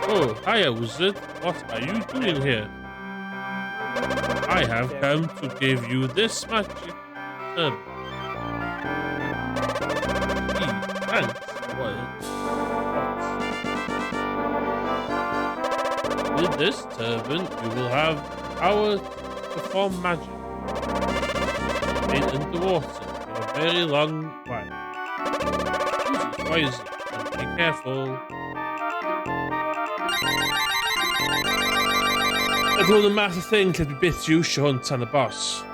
Oh, hiya, wizard. What are you doing here? I have come to give you this magic turban. Thanks. With this turban, you will have power to perform magic in underwater for a very long while. Use it wisely and be careful. Ydy hwn yn math o thing lle dwi byth iwsio hwn tan y boss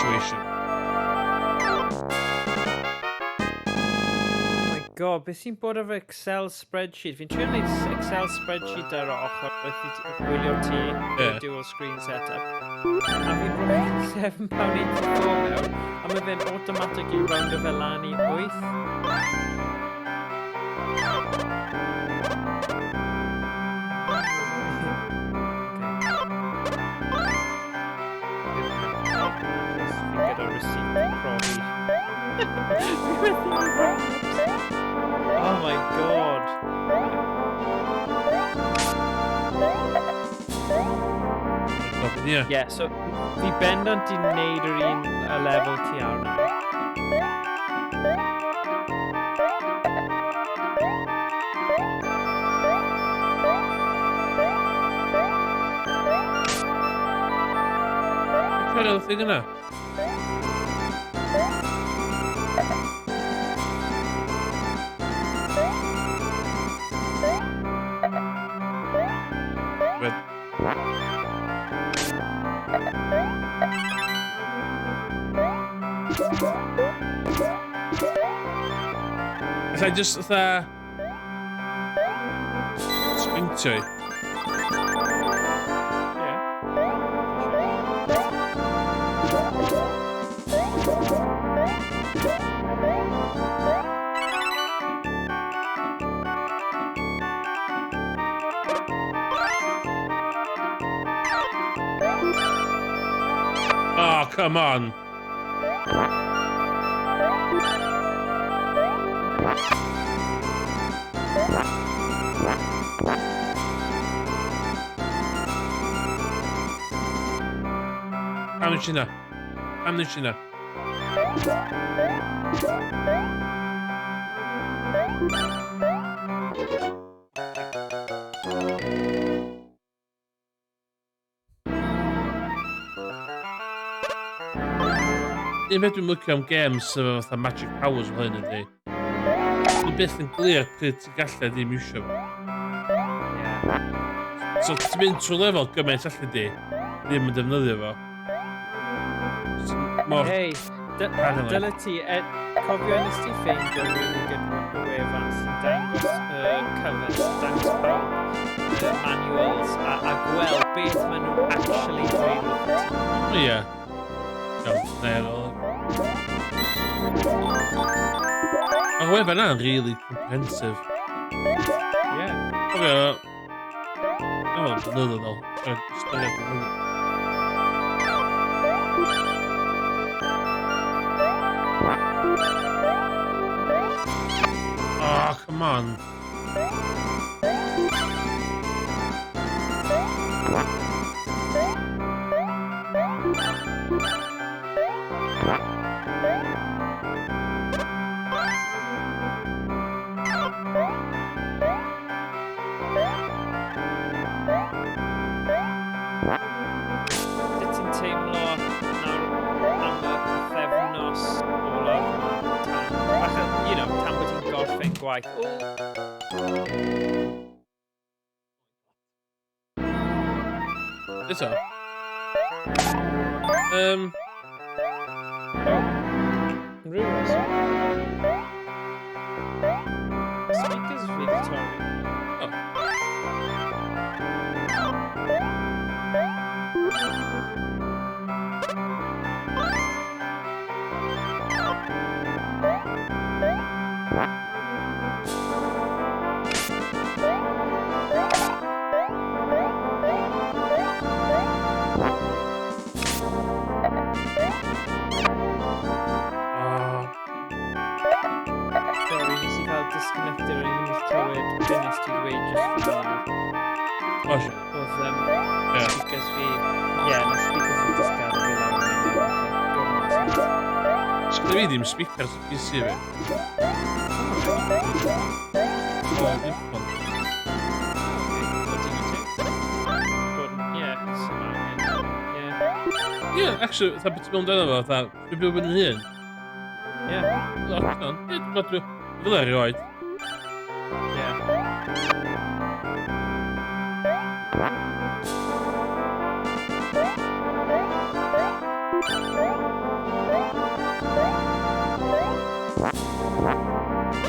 situation. Oh my god, beth sy'n bod efo Excel spreadsheet? Fi'n trio gwneud Excel spreadsheet ar ochr wrth gwylio ti dual screen setup. A fi'n rhoi £7.84 mewn, a mae fe'n automatically round o fel lan i 8. Oh my god. Yeah. So fi bendant i wneud yr un y level ti ar nawr. Cyrraedd y thing yna? Alla I just fatha sbintio i? Oh, come on. Pam nes i na? Pam nes i na? Un beth dwi'n mwcio am games efo fatha magic powers fel hyn ydi. Dwi'n byth yn glir pryd ti'n gallu ddim iwsio fo. So ti'n mynd trwy lefel gymaint allu di, ddim yn defnyddio fo. Hei, dyle ti, cofio nes ti ffeindio really good wefan sy'n dangos covers, dangos pawb manuals a gweld beth maen nhw'n actually dweud wrth ti. O ie. Iawn, na i ar ôl. Mae'r wefan yna'n really comprehensive. Ie. Cofio... O, blynyddoedd ôl. Ystyried blynyddoedd. Oh, come on. gwaith. It's up. Rules. Speakers Victoria. Sorry, nes I cael disconnected o'n i'n clywed beth ti dweud just fan'na. Oh, shit. Oedd Yeah. speakers fi... Ie, na speakers fi disgad fi lawr yn ei Sgwni fi ddim speakers i si fi. Ie, actually, fatha beth mewn dyna fo, fatha, dwi'n byw yn hyn. Ie. Lockdown. Ie, dwi'n fel erioed. Ie.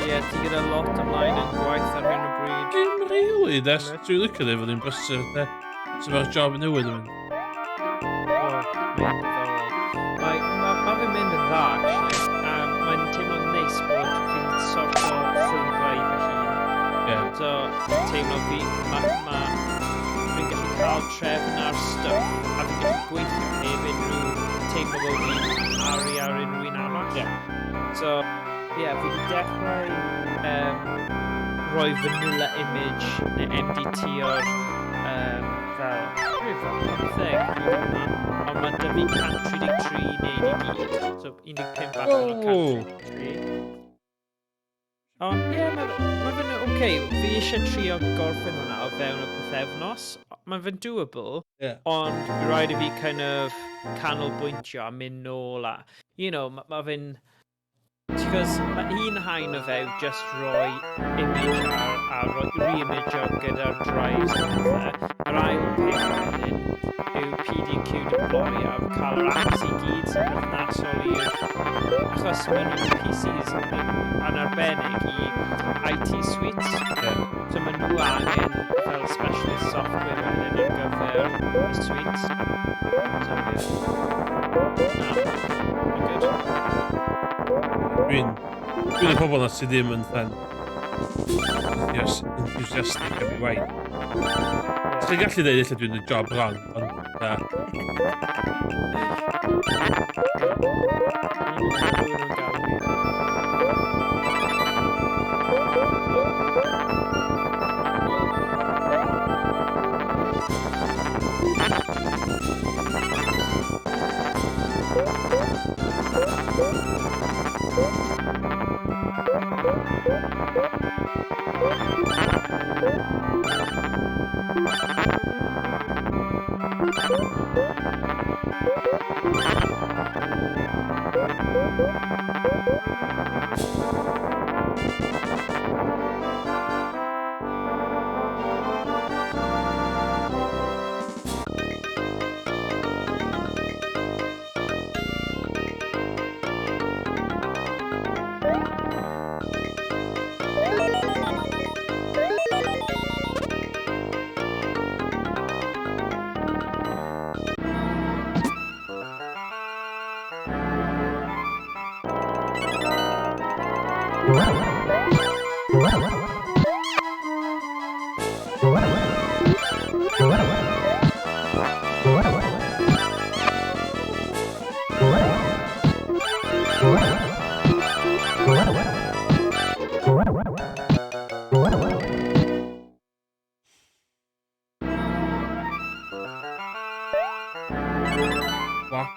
Ie, ti gyda lot ymlaen yn gwaith ar hyn o bryd. Dim really, des. Dwi'n licio ddi fod yn brysur, de. Sy'n fawr job yn newydd yn mynd. Mae fe'n mynd yn dda, actually. Mae'n teimlo'n neis bod fi'n sort o llwyddo i fy hun. Ie. So, teimlo fi, fi'n gallu cael trefn ar stuff, a fi'n gallu gweithio heb unrhyw teimlo bod fi'n aru ar unrhyw un arall. Ie. So, fi wedi dechrau rhoi vanilla image neu MDT o'r fel 15 ond mae 'da fi 133 neud i gyd, so 15 allan o 133. Ond ie, mae fe'n oce. Fi eisiau trio gorffen hwnna o fewn y pythefnos. Mae fe'n doable, ond bydd rhaid i fi kind of canolbwyntio a mynd nôl a, mae fe'n... Because mae un haen o fe yw just rhoi image a re-image o gyda'r drives a pethau. Yr ail peth wedyn yw PDQ deploy a cael yr apps i gyd sy'n perthnasol i'r... Achos maen nhw'n PCs yn arbennig i IT suites. So maen nhw angen fel specialist software wedyn ar gyfer y suites. So yeah. Mae'n good. Dwi'n y pobl na sydd ddim yn fan enthusiastic am ei waith. Ti'n gallu dweud illa dwi'n y job wrong, ond da. What?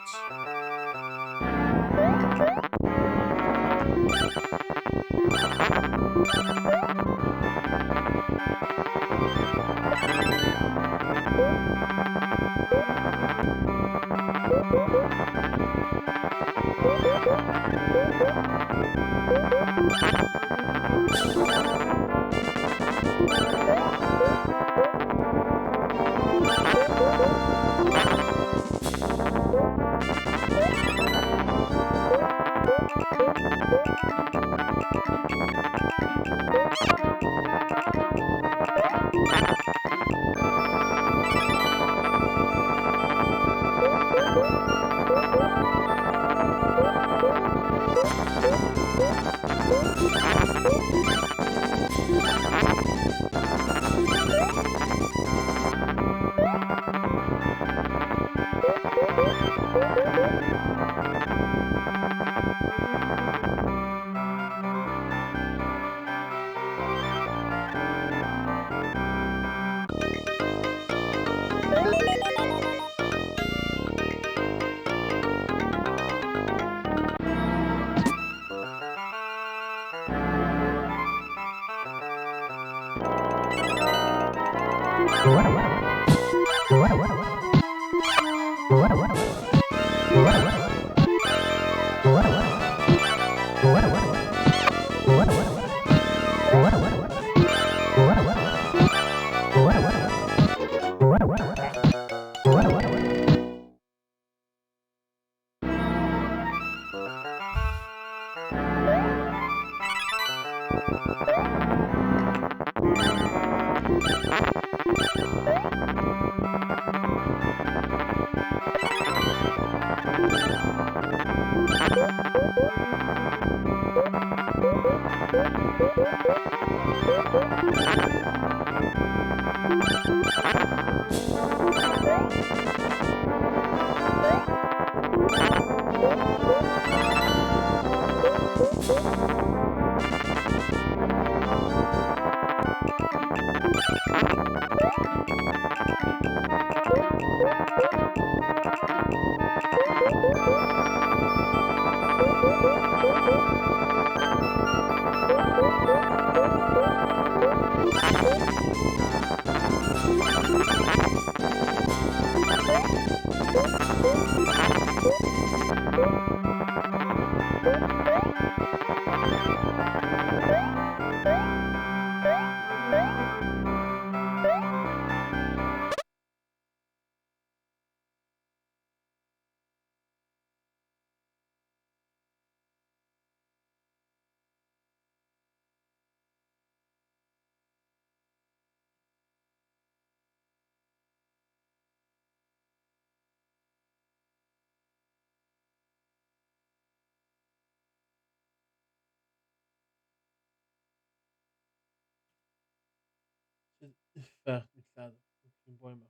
Inferno, fucking Bäume.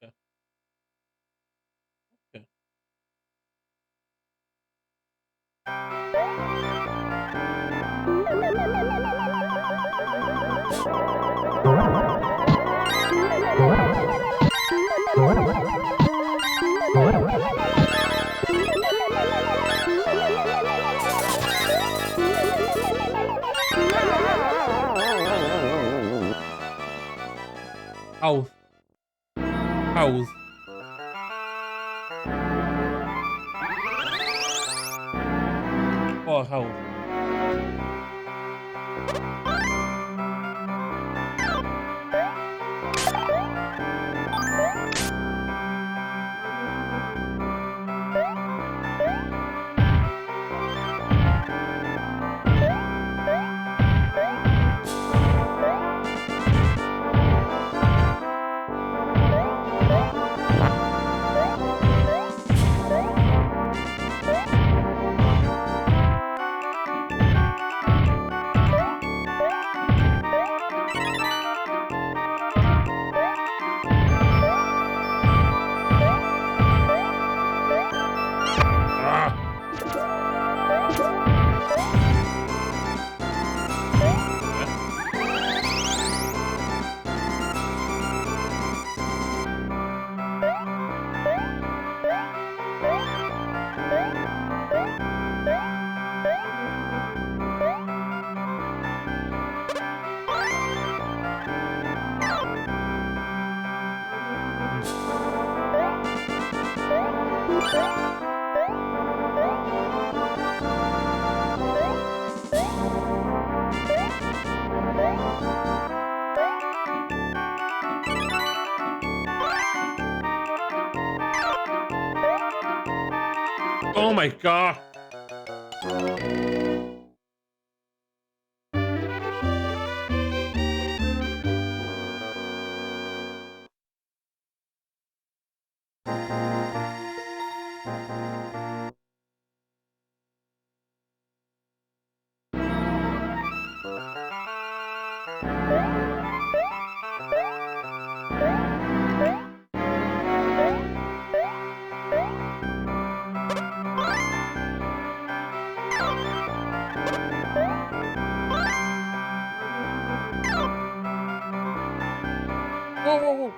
Okay. Okay. Hawdd. Hawdd. Oh, hawdd. Oh my god. Whoa, whoa, whoa.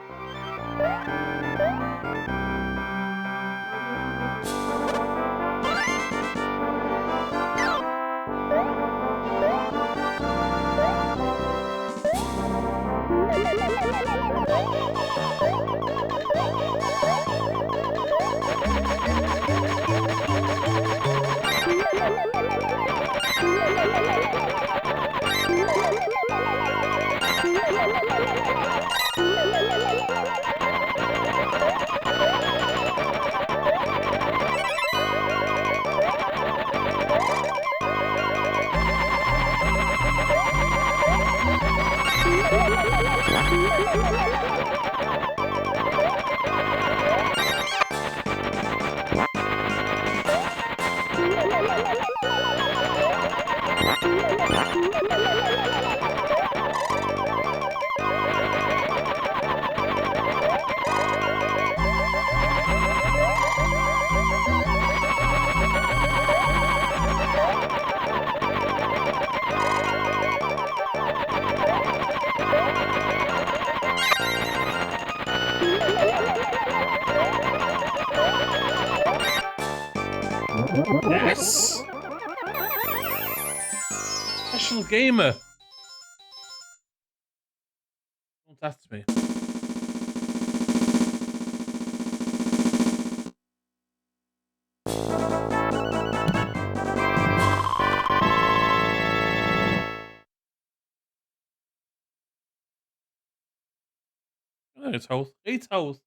Yes! Special gamer. Don't ask me. It's house. It's house.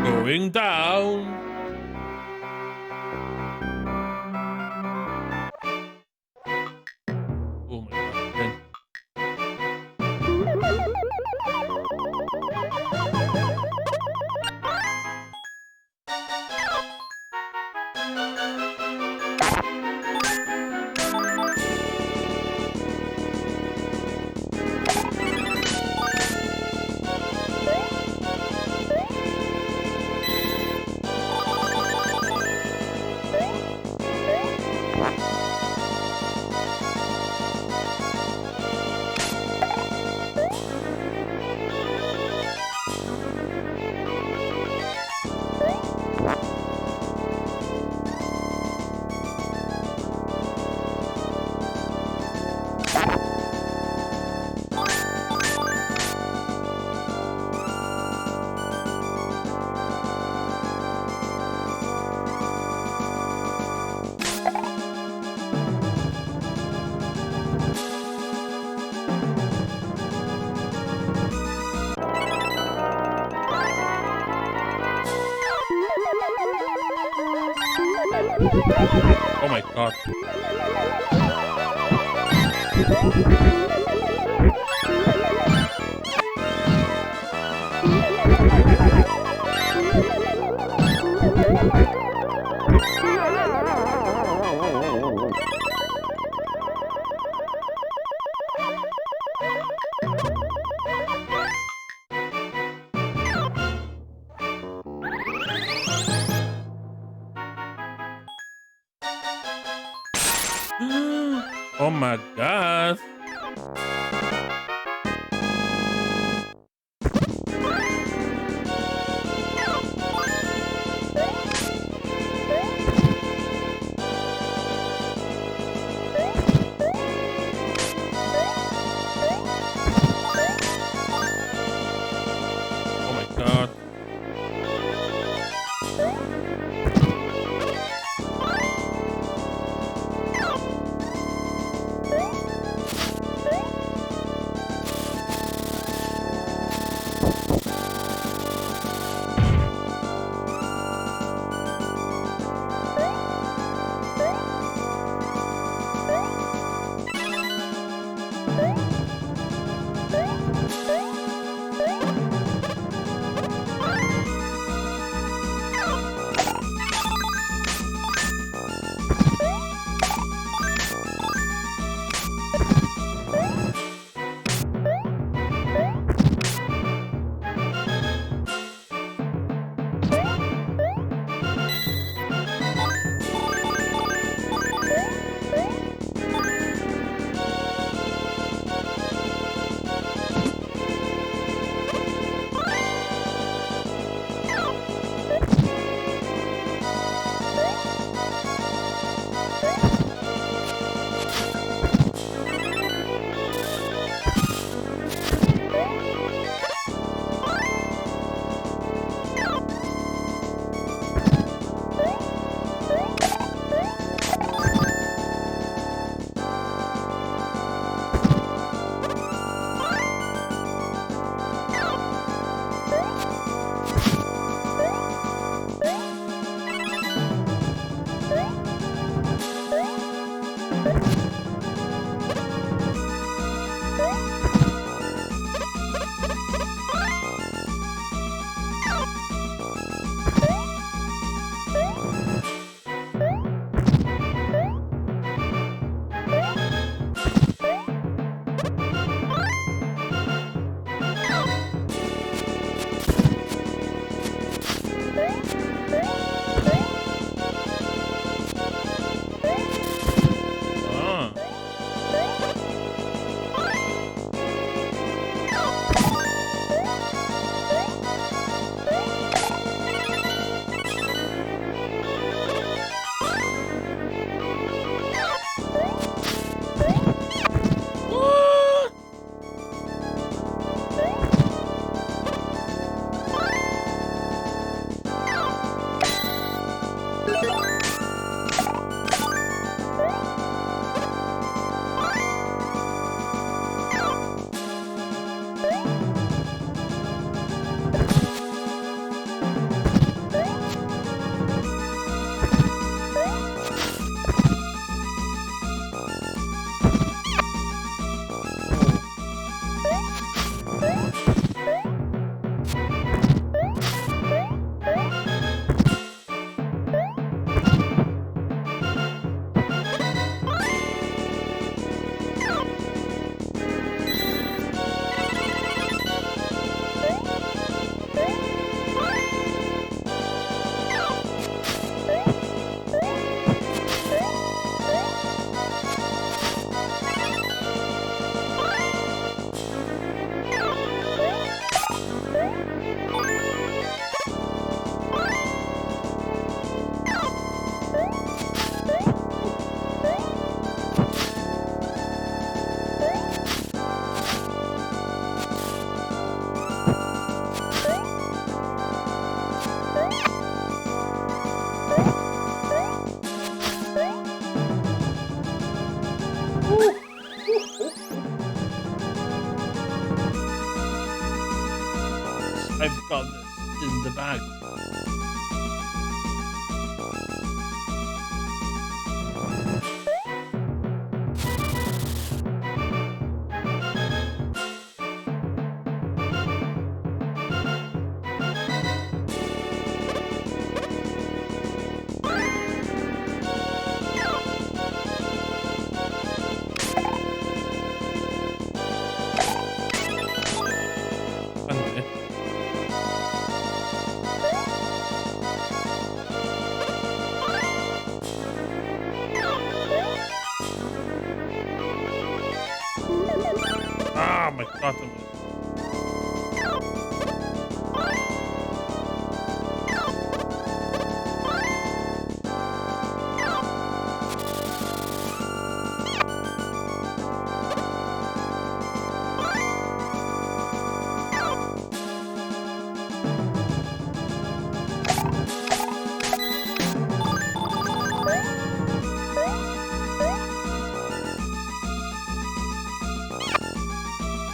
Going down. Oh my god. Oh my god. Oh my god. Oh my god. I've got this in the bag. Ah, my cotton.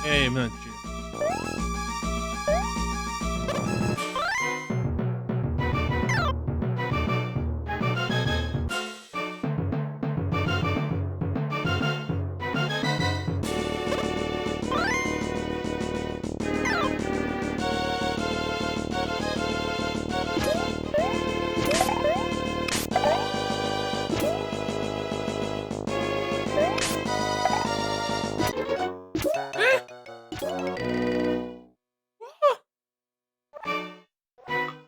Hey, I'm not you.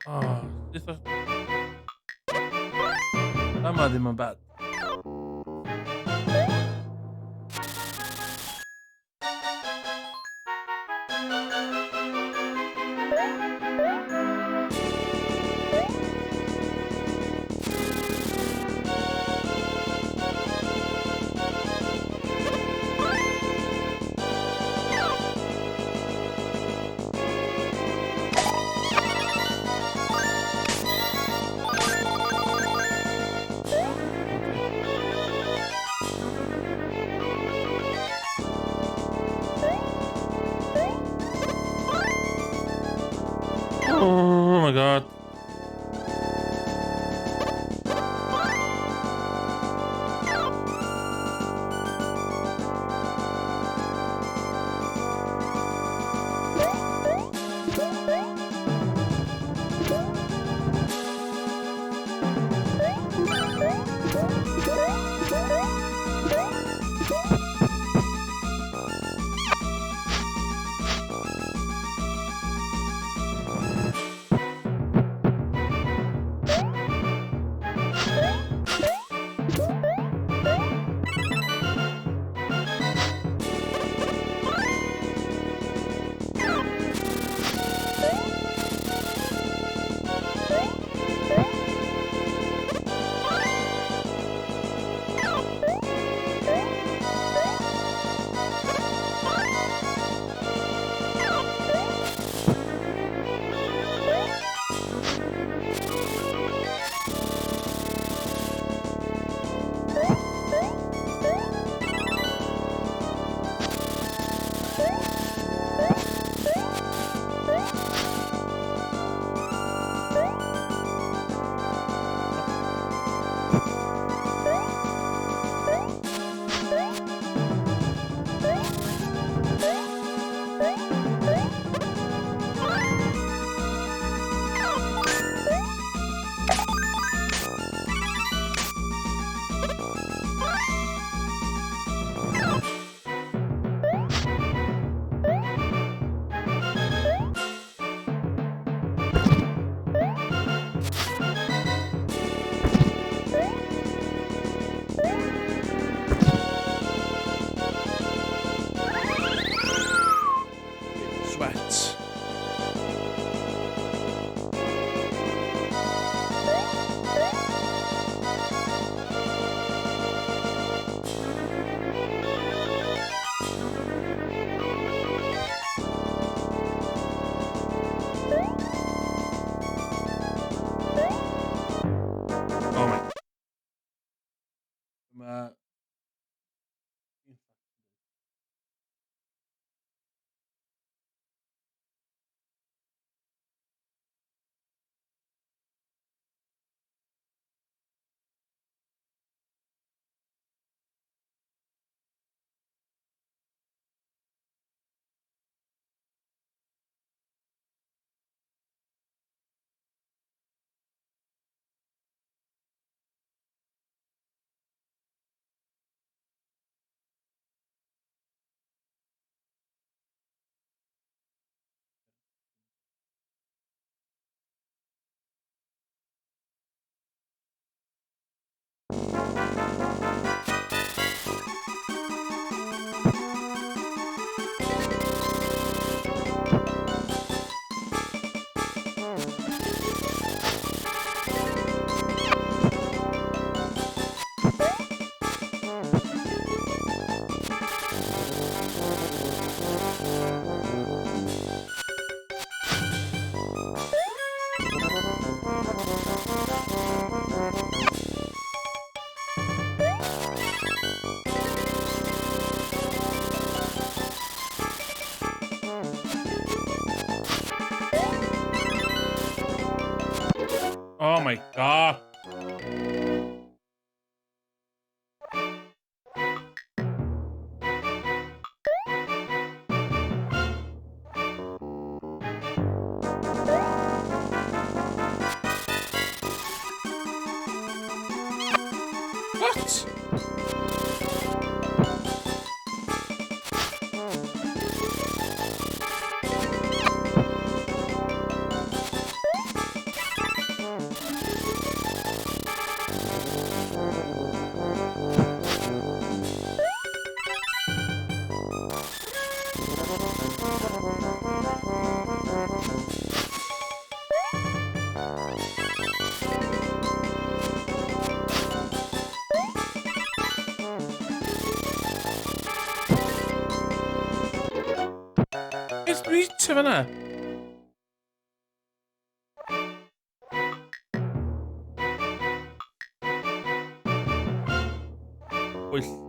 Ah, dito. Tama din mabat. Oh my god. What? It's bwyta fan'na. Wyll.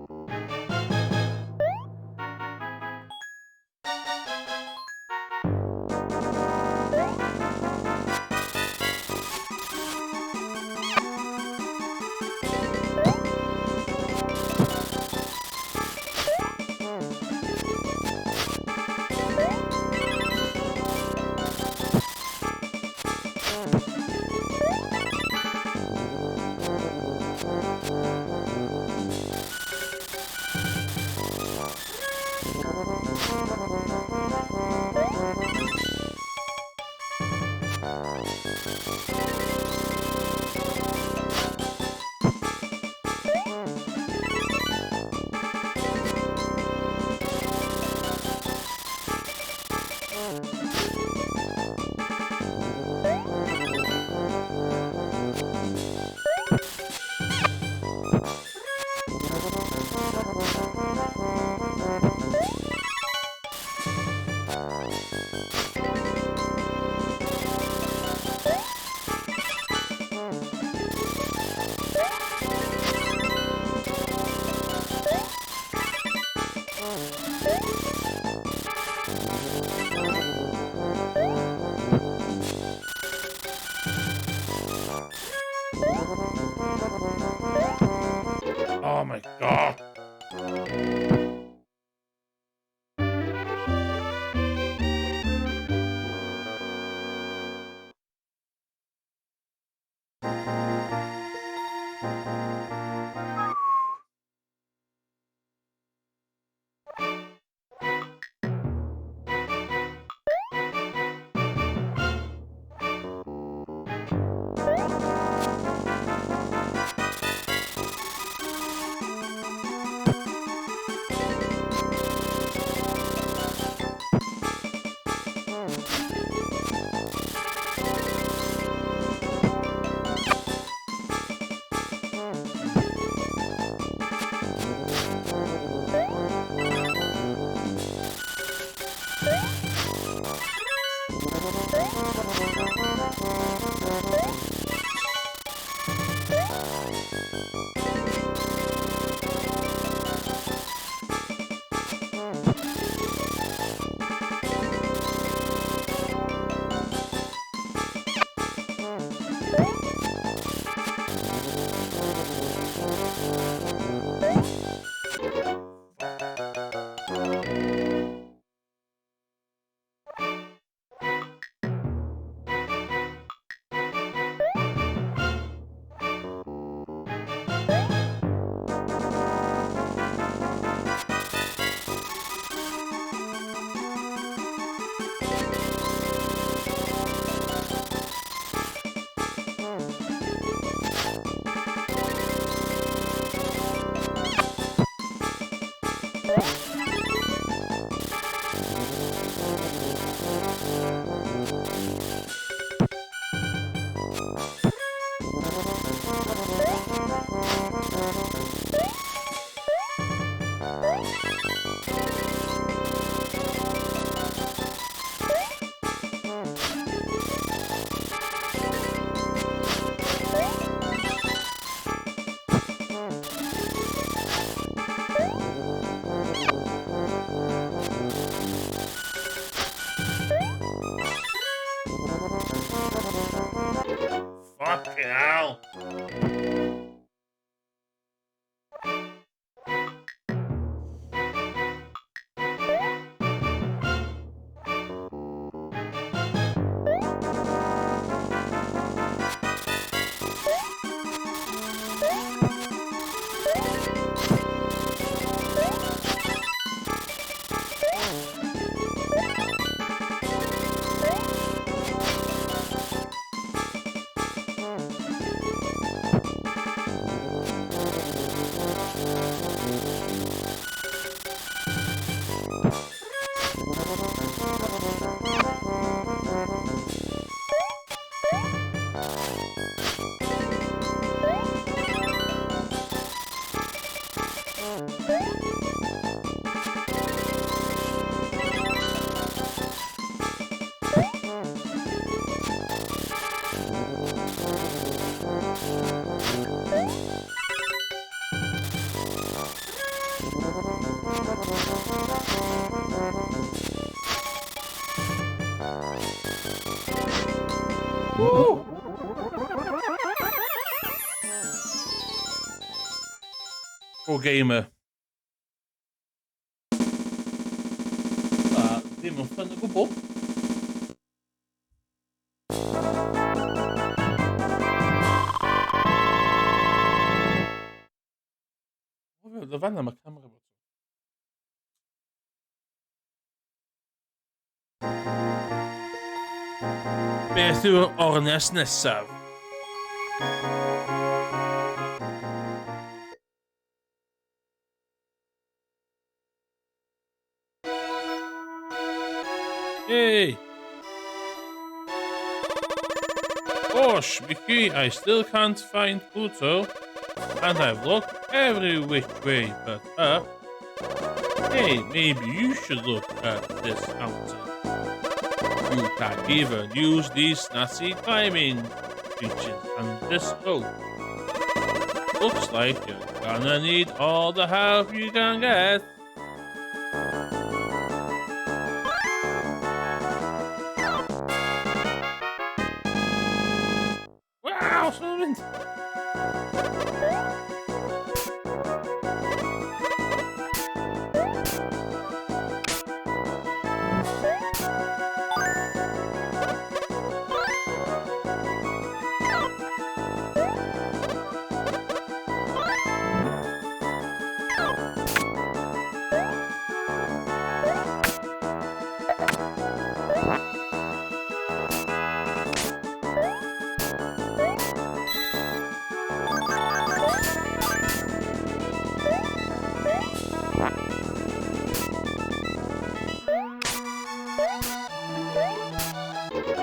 Oh my god. Fucking hell. Woo! Poor gamer. Ddim yn ffyn o gwbl. Dy fan am y camera bod. Beth yw'r ornes nesaf? Yay! Gosh, Mickey, I still can't find Pluto, and I've looked every which way but up. Hey, maybe you should look at this mountain. You can even use these snazzy climbing features and this rope. Looks like you're gonna need all the help you can get. Wow, something.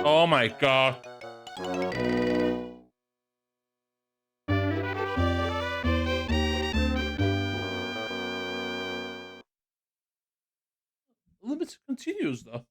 Oh my god. Limit continues though.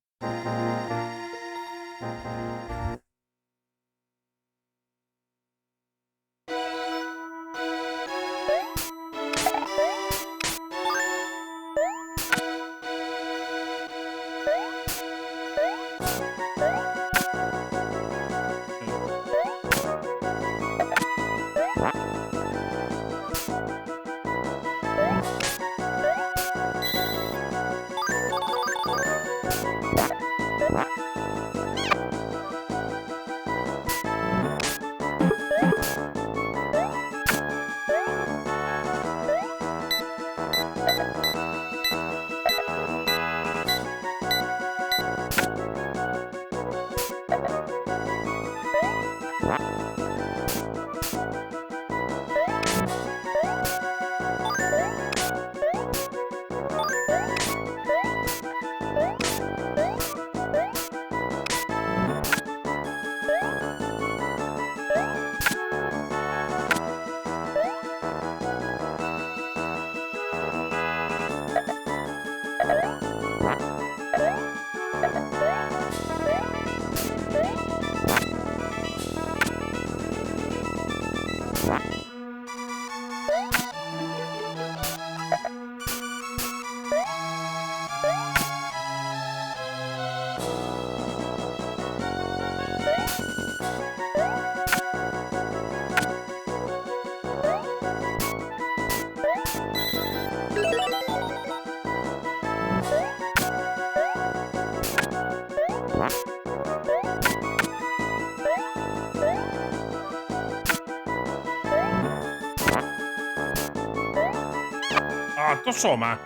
To so ma.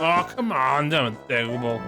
Oh, come on, damn it, terrible.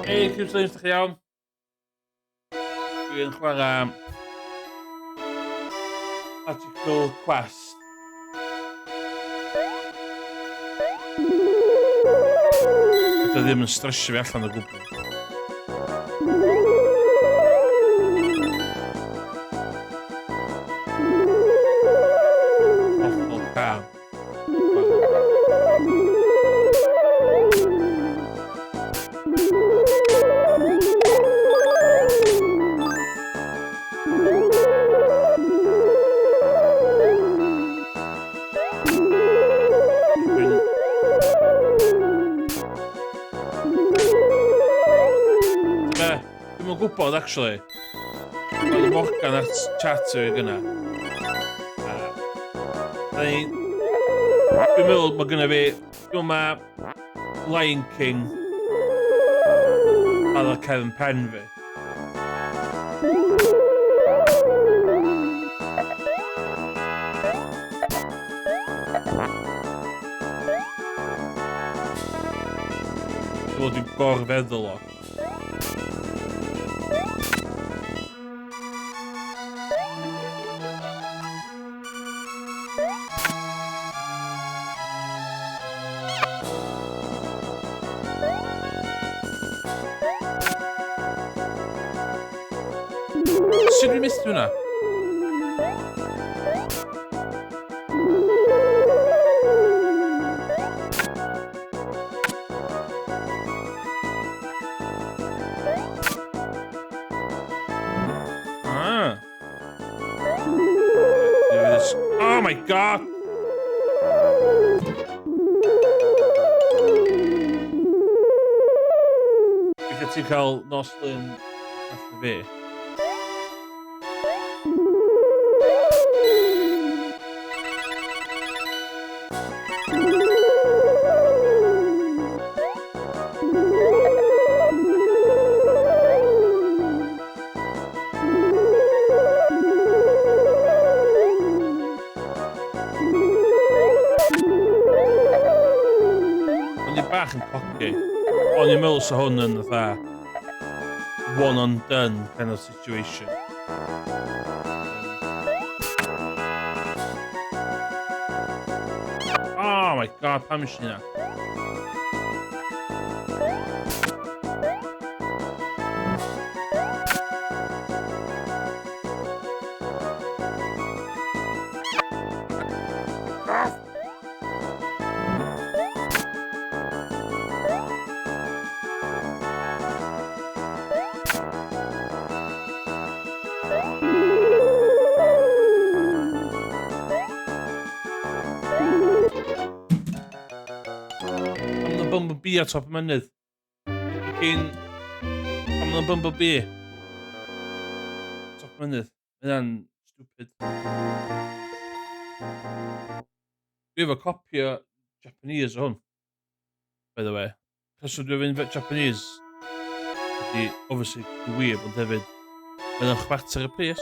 Hey, Cymraeg, ydych chi iawn? Dwi'n chwarae Magical Quest. Ydw ddim yn stresio fi allan o gwbl. Awful calm. Dwi'n gwybod, actually. Oedd y Morgan ar chatter gyna. Dwi'n meddwl mae gynna fi... Dwi'n ma Lion King a dda Kevin Penn fi. Dwi'n gorfeddwl o. Sut dwi'n missed hwnna? Oh my god! Bych ti'n cael noslyn allan fi? Bach yn cocky. O'n i'n meddwl sa hwn yn fatha one and done kind of situation. Oh my god, pam ys hynna? Bumblebee ar top y mynydd. Am na Bumblebee. Top y mynydd. Mae'n stupid. Dwi efo copi o Japanese o hwn. By the way. Cos dwi'n fynd Japanese. Ydy, obviously, wir, ond hefyd. Mae'n chwarter y pris.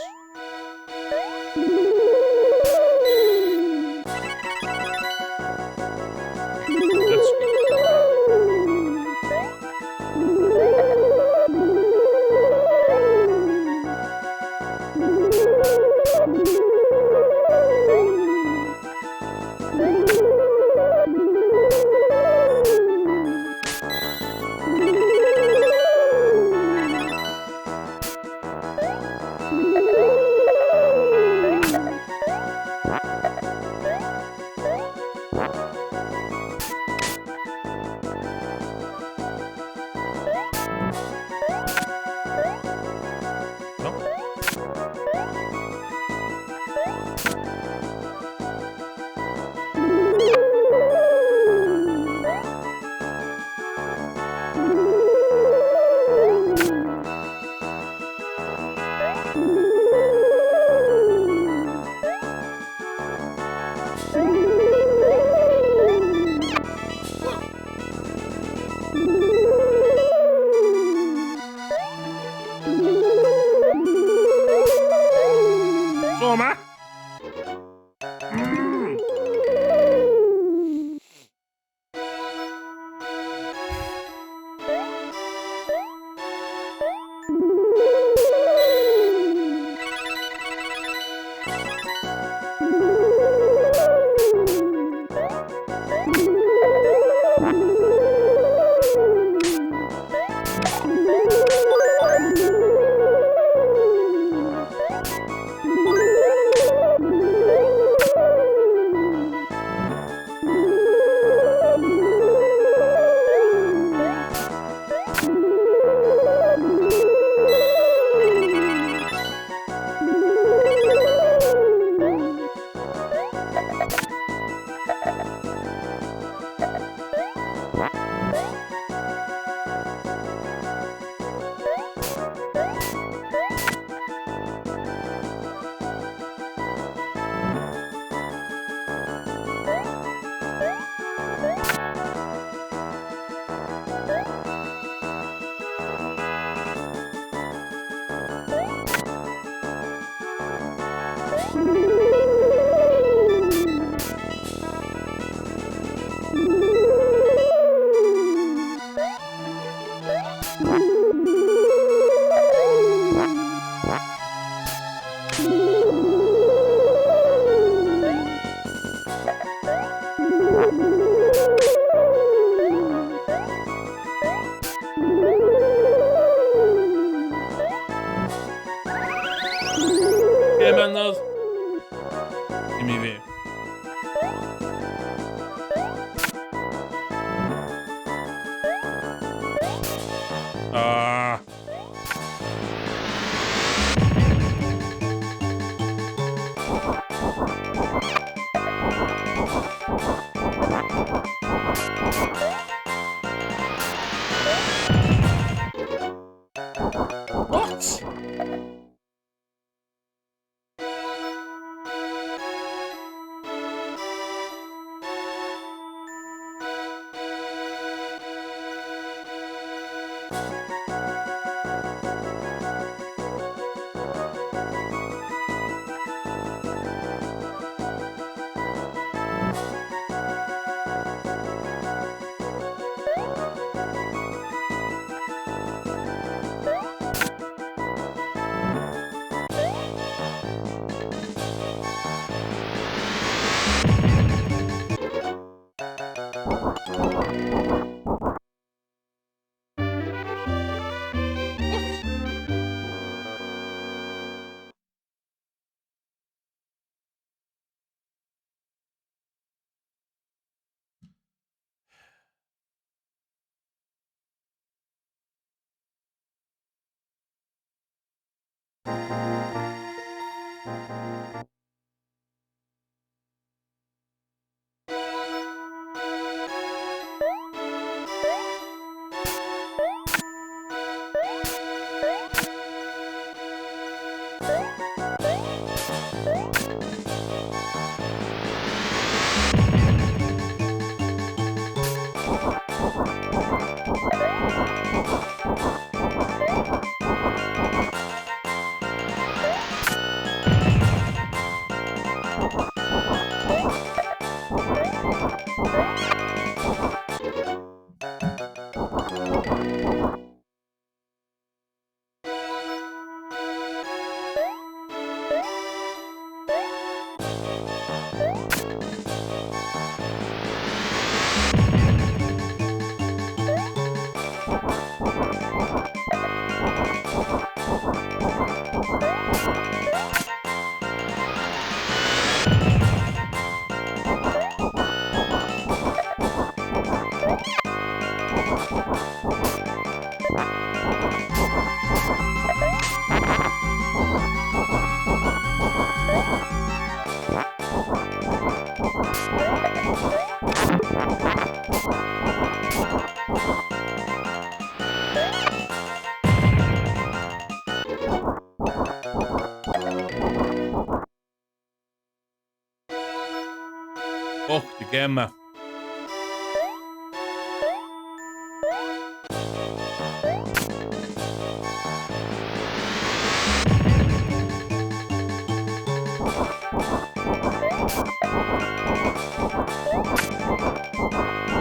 Och, die gemma.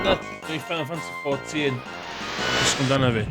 Dat is Final Fantasy 14. Dus kom dan naar weer.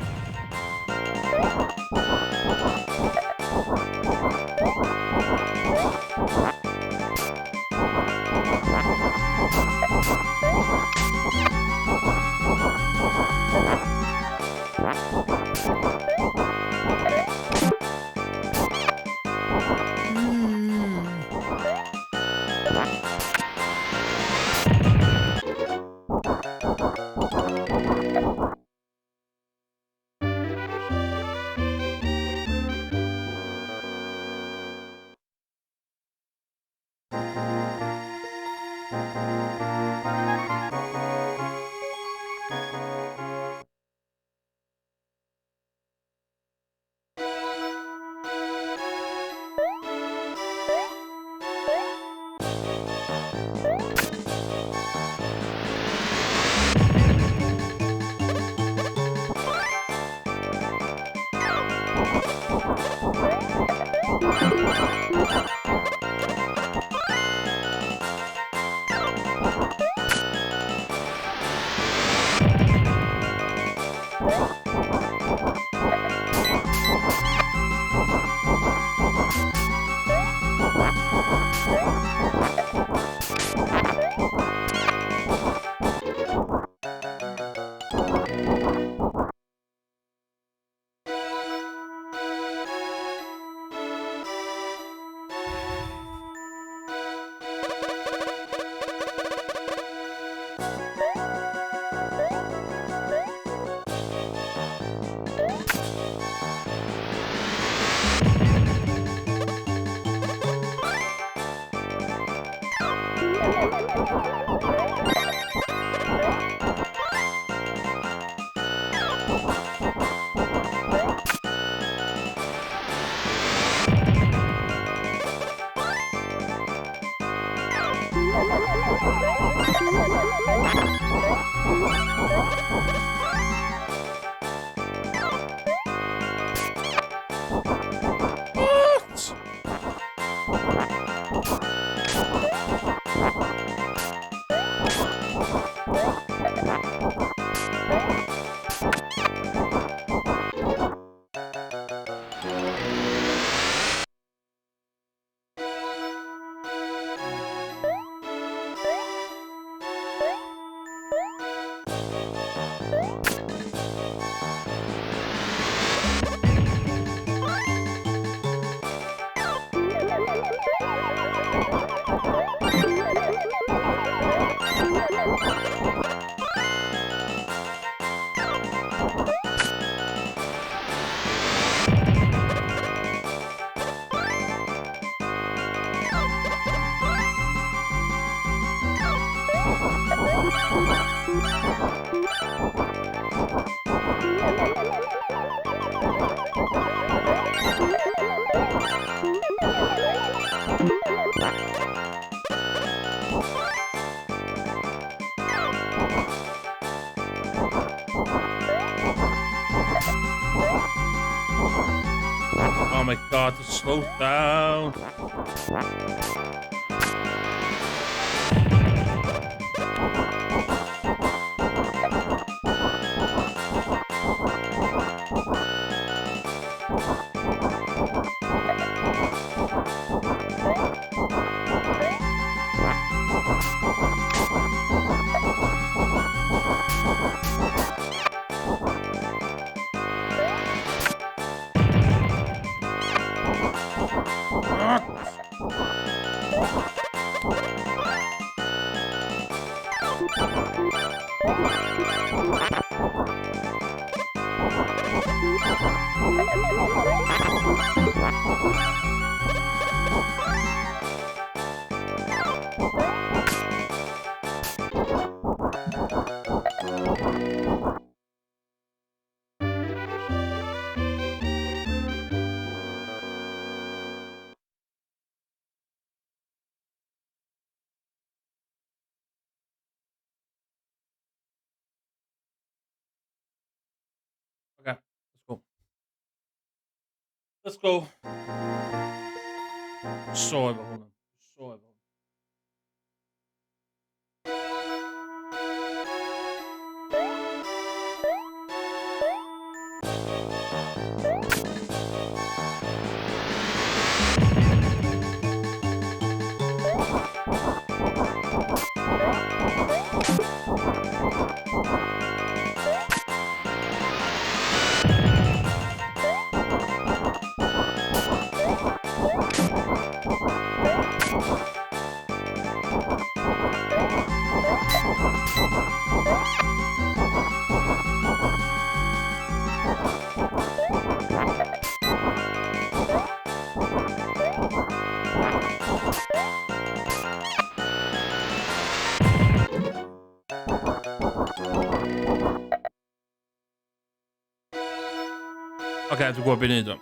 Oh my god, slow down. Okay, let's go. Let's go. So efo hwnna. So efo hwnna. Okay, dwi'n gwybod beth i wneud o.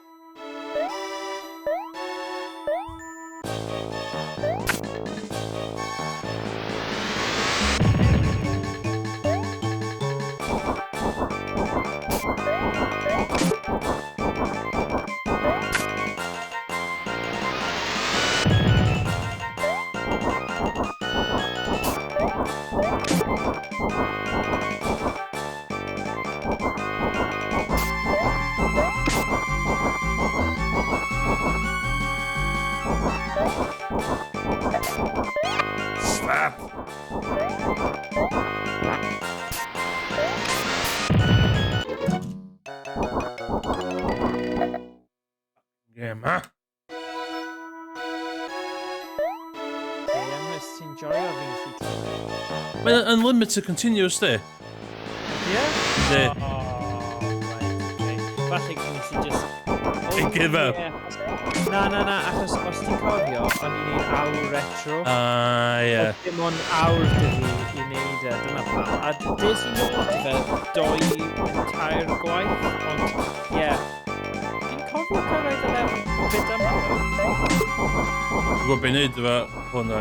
Slap! Game, ha? Ti'n joio fi'n gallu clywed. Mae'n unlimited continuous, di? Ie? Yndi. Falle gen i just... Hey, give up. Na, achos os ti'n cofio, o'n i'n neud awr retro. Ie. Oedd dim ond awr dy fi i neud e, dyna pam. A des i'n nôl fe 2 entire gwaith, ond ie. Ti'n cofio cyrraedd y lefel byd yma? Dwi'n gwybod beth i wneud efo hwnna.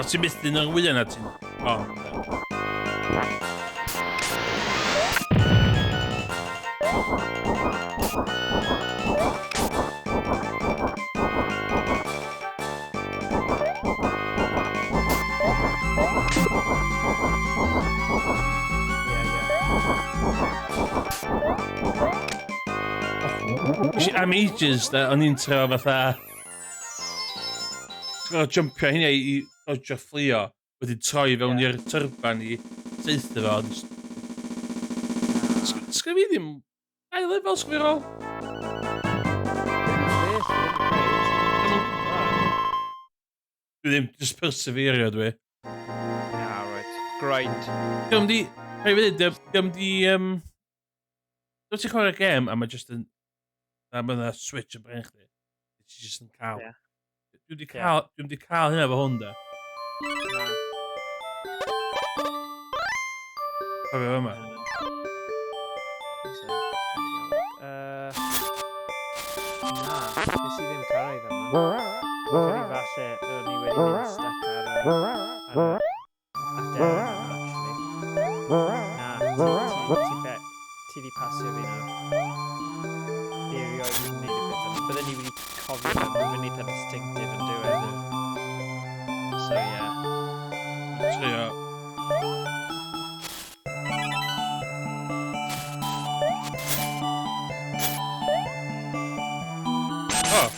Ti'n bythyn yn wyliau na ti'n... O, am ages, o'n i'n treo fatha... Ti'n jumpio hynny i dodjo fflio, wedi troi fewn i'r turban i seithio fo. Sgwyd fi ddim... Ai lefel sgwyd fi rôl? Dwi ddim, just perseverio dwi. Right. Grind. Diolch di... Rhaid fi ddweud, diolch di... Dwi'n ti'n chwarae'r gêm, a mae just yn... A mae yna switch yn bren chdi. Ti just yn cael. Dwi'n di cael hynna fo hwn da. Cofio yma. Na, nes i ddim cyrraedd yma. Credu falle o'n i wedi mynd stuck ar y ader yma, actually. Na, ti di pasio fi nawr. Erioed wedi gwneud y bit yma. Byddwn ni wedi cofio fe, byddwn ni eitha distinctive yn diwedd. So, yeah. Trio. Oh.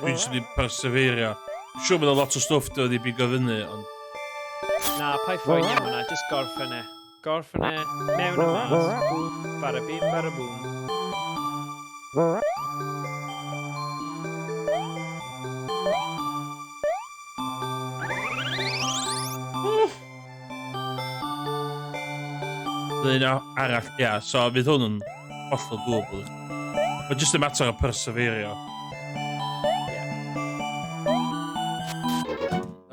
Dwi'n jyst wedi perseverio. Dwi'n siŵr bod lot o stwff dod i bigo fyny, ond... Na, pa i ffoeni am hwnna, just gorffen e. Gorffen e, mewn y mas, boom, bara bim, bara boom. Un arall, ia, so fydd hwn yn hollol doable. Mae'n just a matter o perseverio.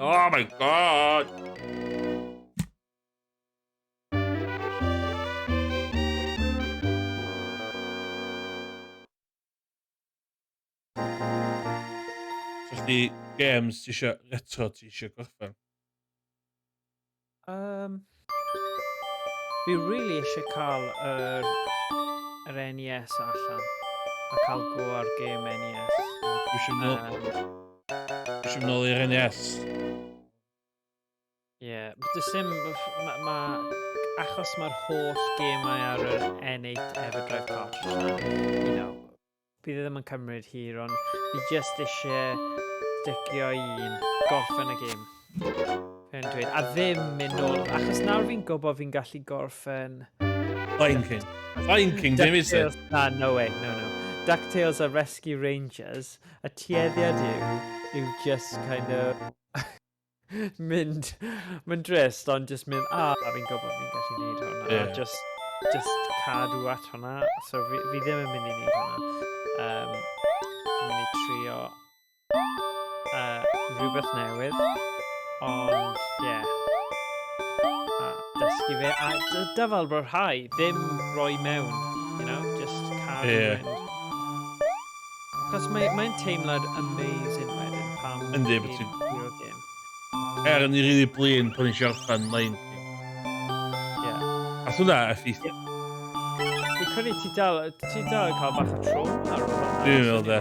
Oh my god! So chdi games ti isio retro ti isio gorffen? Fi really eisiau cael yr NES allan a cael go ar game NES. Dwi isio mynd nôl i'r NES. Ie, but dim, achos mae'r holl gemau ar yr N8 Everdrive cartridge na, bydd ddim yn cymryd hir, ond fi just eisiau sticio un, gorffen y gêm. A ddim mynd nôl, achos nawr fi'n gwybod fi'n gallu gorffen... Lion King. Lion King, dim is it? Na, no way, no. DuckTales a Rescue Rangers, y tueddiad yw just kind of mynd drist, ond just mynd, fi'n gwybod fi'n gallu neud hwnna. Yeah. Just cadw at hwnna, so fi ddim yn mynd i neud hwnna. Fi'n mynd i trio rhywbeth newydd, ond, dysgu fe, a dyfal brorhau, ddim roi mewn, just cadw mynd. Cos mae'n teimlad amazing wedyn pam Yndi, ti'n hero game. Yn i rili blin pan eisiau orffen Lion King. A hwnna effeithio. Fi'n credu ti dal yn cael bach o tro ar ôl hwnna. Dwi'n meddwl de.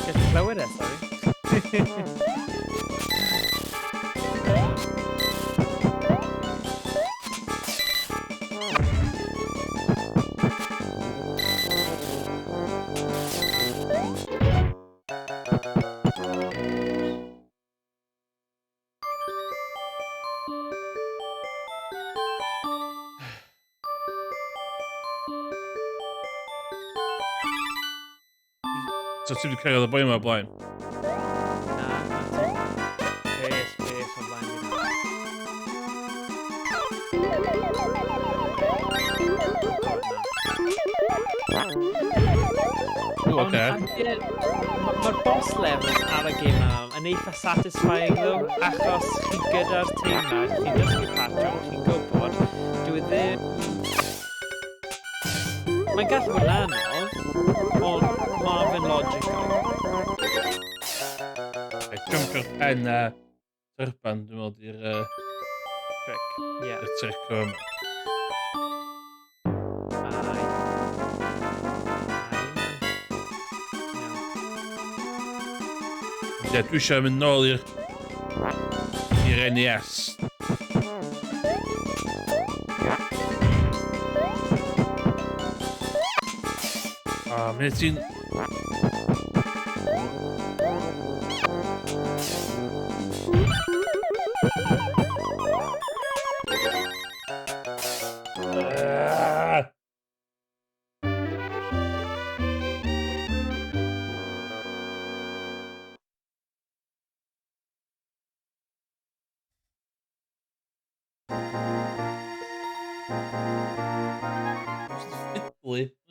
Get clywed e, sorry. So ti wedi cael y boi yma o blaen? Na, Beth o blaen fi Mae'r boss levels ar y game yma yn eitha satisfying though, achos chi gyda'r teimlad, chi'n dysgu patrwm, chi'n gwybod, dwi ddim... Mae'n gallu bod yn anodd, ond mae fe'n logical. Jumpio'r pen a tyrban, dwi'n meddwl, di'r Trick, ie. trick o yma. Ie, dwi eisiau mynd nôl i'r NES. Mae'n ti'n...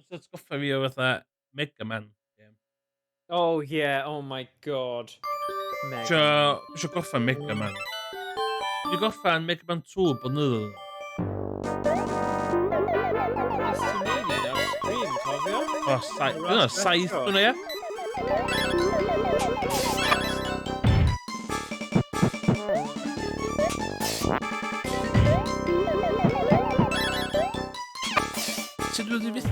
Jyst atgoffa fi o fatha Mega Man gêm. Oh yeah, oh my god. Isio Mega Man. isio gorffen Mega Man. Dwi 'di gorffen Mega Man 2 blynyddoedd yn ôl. Nes ti neud un ar stream, cofio? O, saith hwnna, ie? Sut wedi fyth...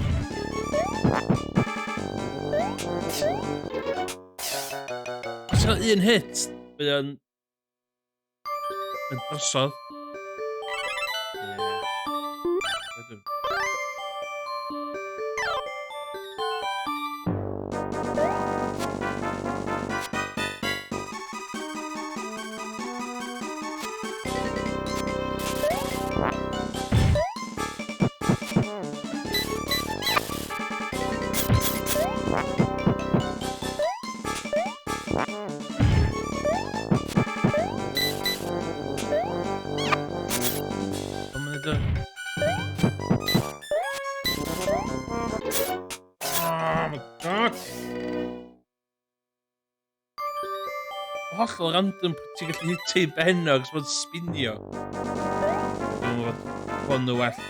Os yna un hit, bydd yn... yn drosodd. Ie. Oh my god! Hollol random ti'n gallu hitio i ben o, cos mae'n sbinio. Dwi'n meddwl bod hwn yn well.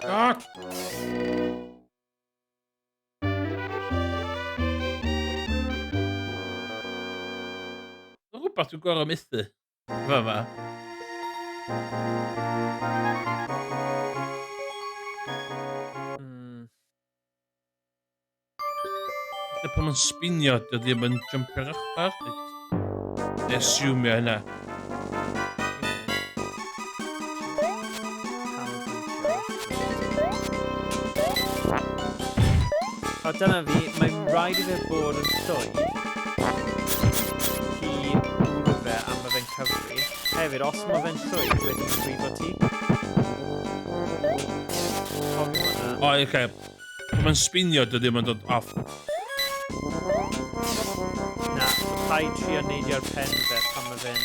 God! Mae'n rhywbeth dwi'n gorau methu. Fa. Lle pan mae'n sbinio, dy ddim yn jumpio'r ochr. Neu asiwmio hynna. O, dyna fi, mae'n rhaid i fe bod yn llwy i bwrw fe am mae fe'n cyfri. Hefyd, os mae fe'n llwy, dwi wedi yn brifo ti. Cofio hwnna. O, oce. Pan mae'n sbinio, dy ddim yn dod off. Na, rhaid trio neidio'r pen fe pan mae fe'n...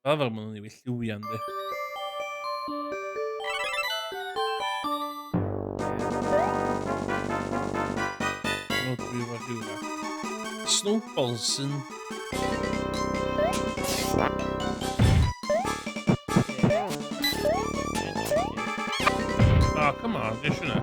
Fel ma'n nhw'n ei llwia, yndi. O, dwi efo rhywbeth. Snowballs yn... Oh, come on, ges hwnna.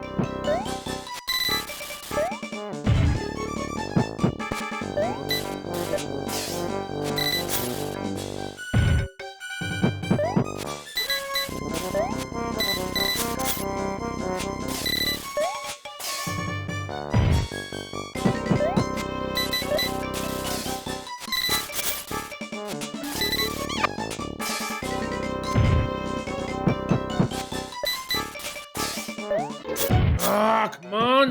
Ah, come on!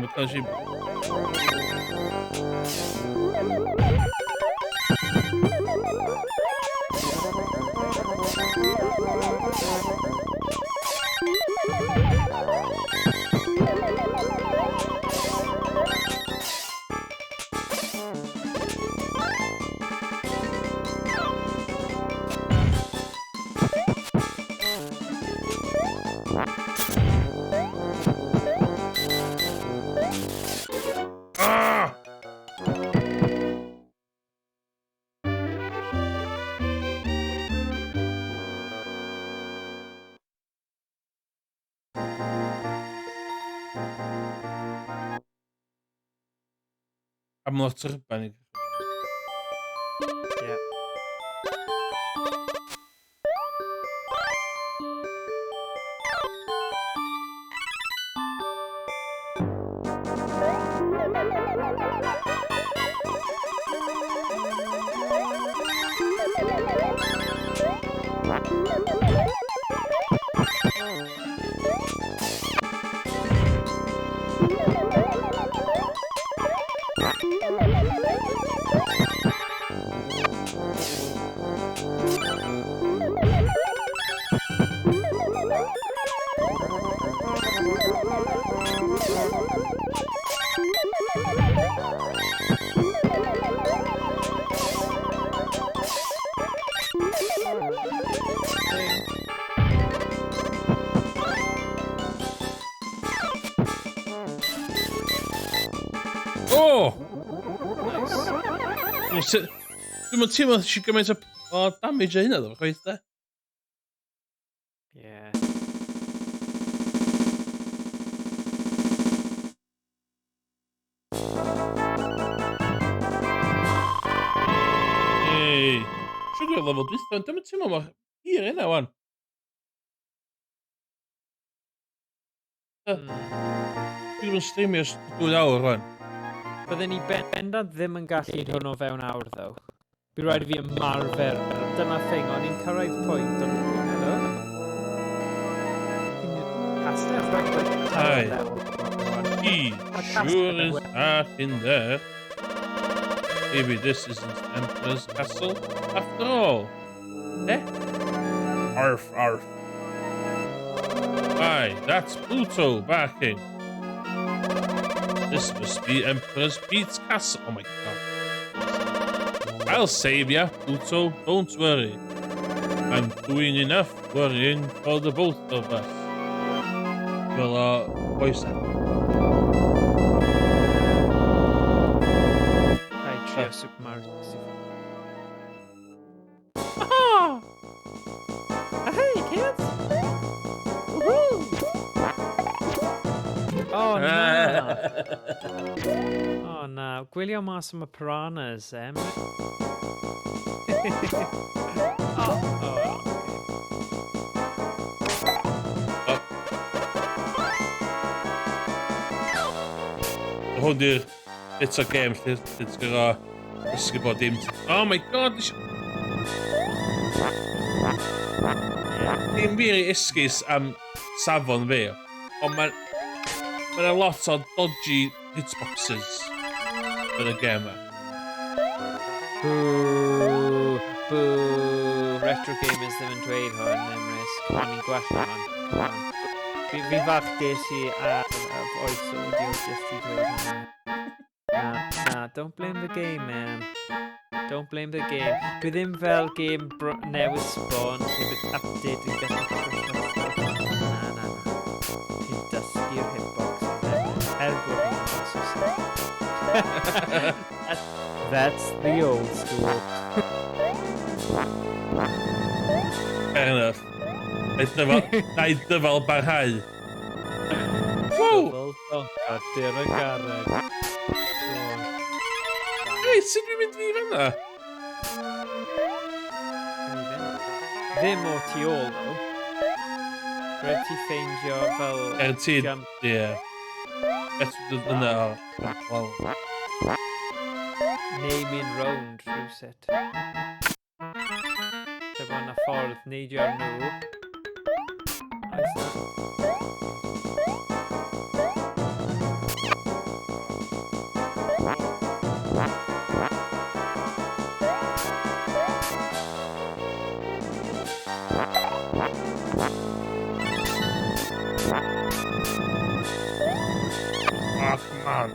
Because you... Ah! am nog terug ben ik. Ja. Oh! Nice. Dwi'n mynd teimlo eisiau gymaint o damage a hynna ddo, chweith da? Yeah. Ei. Siwgr lefel dwi'n mynd teimlo mor hir hynna, wan. Dwi'n mynd streamio 2 awr, wan. Bydden ni bendant ddim yn gallu hwnnw fewn awr, ddo. Bydd rhaid i fi ymarfer. Dyna thing, o'n i'n cyrraedd pwynt o'n helo. Castell, Hi. He sure is dark in there. Maybe this isn't Emperor's castle after all. Eh? Arf, arf. Aye, that's Pluto barking. This must be Emperor's Pete's castle. Oh my god. I'll save ya, Pluto. Don't worry. I'm doing enough worrying for the both of us. Well, voice actor. Hai trio Super Mario 64. Ah! Hey, kids! Woohoo! Oh, no! Oh, no. Gwylio mas am y piranhas, Hwn di'r It's a game lle ti'n gyda ysgu bod dim... Oh my god! Dim fi i esgus am safon fi, ond mae'n lot o dodgy hitboxes yn y gêm yma. Boo! Boo! Retro gamers ddim yn dweud hwn, Emrys. O'n i'n gwella hwn. Fi fach des i ar oes audio just i dweud hwn. Nah, don't blame the game, man. Don't blame the game. Dwi ddim fel game newydd spawn, lle bydd update yn gallu Na. Ti'n dysgu'r hitboxes, bod ni'n masos. That's the old school. Fair enough. Na i dyfal barhau. Wow! Double doncadir y garreg. Hei, sut dwi'n mynd i fanna? Ddim o tu ôl, ddo. Rhaid ti ffeindio fel... Guaranteed, jump. ie. Yna, wel. Neu mynd rownd rhywsut. Sef yna ffordd neidio ar nhw. Oes na. Oh, come on.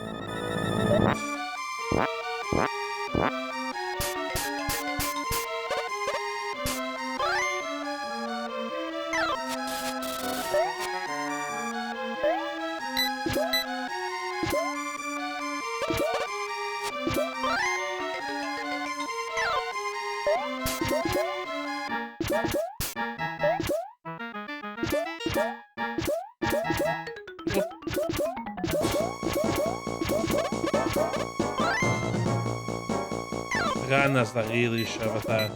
ganas na rili isio fatha...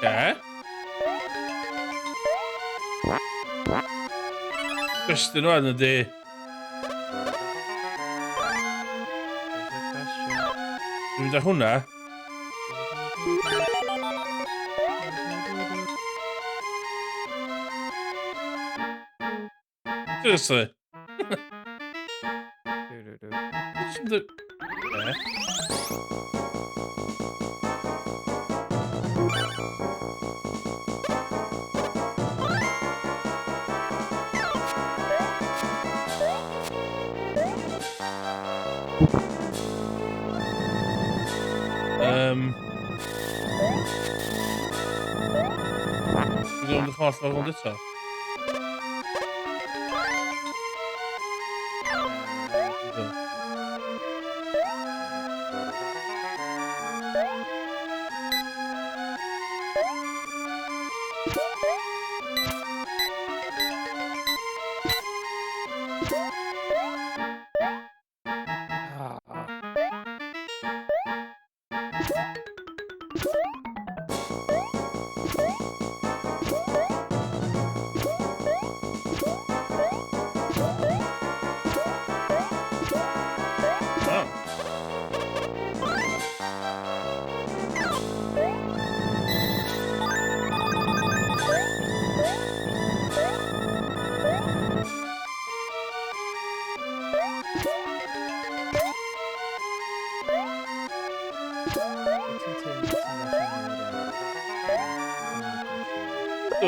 Ie? Cwestiwn o'n ydy... Dwi'n mynd â hwnna. Seriously? Dwi'n mynd holl fel hwn eto.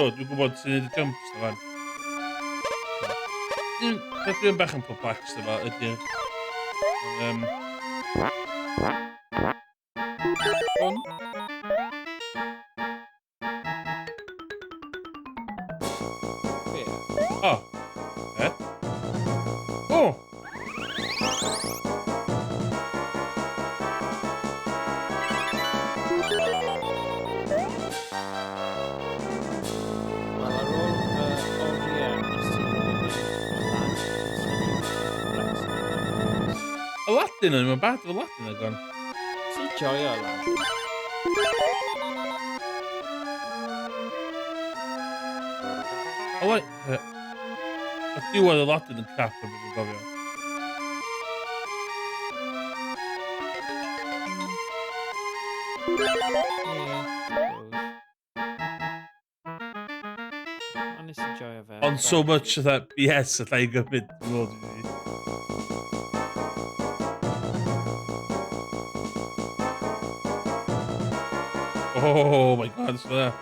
Dwi'n gwybod sy'n neud y jumps na fan. Dwi'n bach yn perplexed efo ydy'r... Hwn? O! O! Y Latin yn, mae'n bad efo Latin yn gwan. Si joio lan. Y diwedd y Latin yn crap yn mynd i'n gofio. Ond nes i joio fe. Ond so much of that BS y llai gymryd yn ôl i fi. Oh my god, it's there.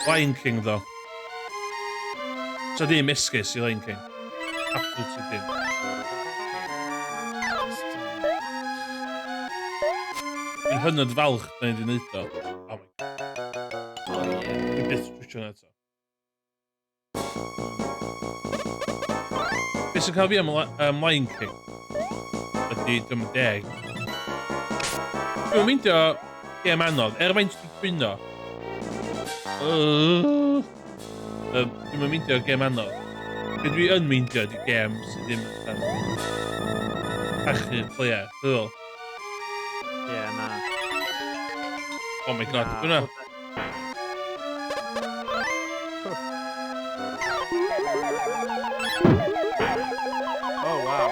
Lion King, though. So ddim esgus i Lion King. Absolutely ddim. Dwi'n hynod falch na i wedi wneud o. Oh my god. Dwi'n byth trwysio hwnna eto. Be sy'n cael fi am Lion King ydy dim yn deg. Dwi'n meindio gêm anodd, faint dwi'n gwyno. Dwi'n meindio gêm anodd. Be dwi yn meindio ydy gêm sydd ddim yn cachu'r player, ddwl. Ie, na. Oh my god, dwi'n hwnna. Oh, wow.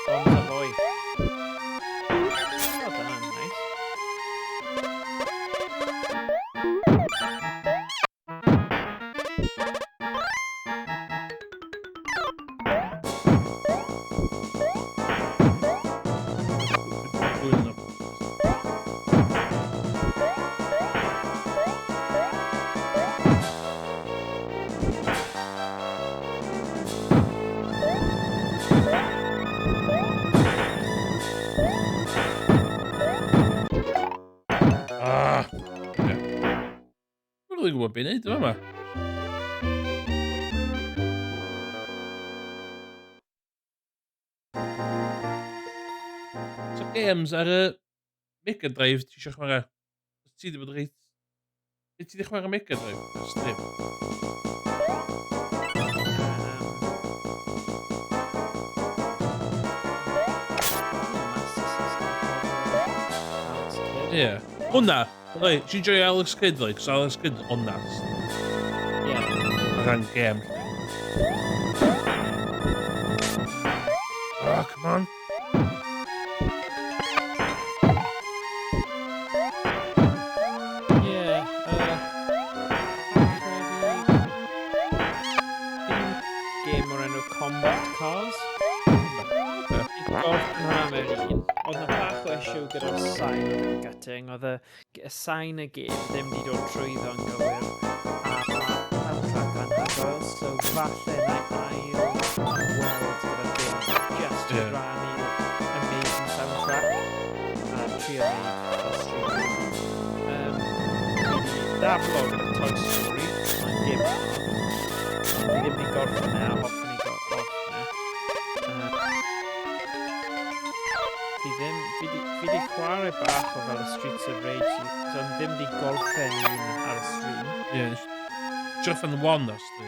Bombs ahoy. Oh, dyna'n nice. Dwi'n gwybod beth i wneud yma. So games ar y Mega Drive ti eisiau chwarae? Ti wedi bod reit... Be ti wedi chwarae Mega Drive? Strip. Ie. Hwna. Oi, ti'n joio Alex Kidd, like, so Alex Kidd onnas. Ie. Rhan gem. Oh, come on. Ie. Game o'r enw Combat Cars. Gorffen hwnna mewn un. Oedd na bach o issue gyda'r sain o'r gutting. Oedd y sain y gêm ddim wedi dod trwyddo'n gywir. A mae soundtrack anhygoel, so falle na ail ymweld gyda'r gêm just to rannu amazing soundtrack a trio neud fel streaming. Fi ddaflo gyda Toy Story, mae'n gêm hwnna. Fi ddim wedi gorffen e, a hoffwn i gorffen e. Fi di chwarae bach o fel y Streets of Rage, so I'm ddim di gorffen un ar y stream. Ie, just yn one os di.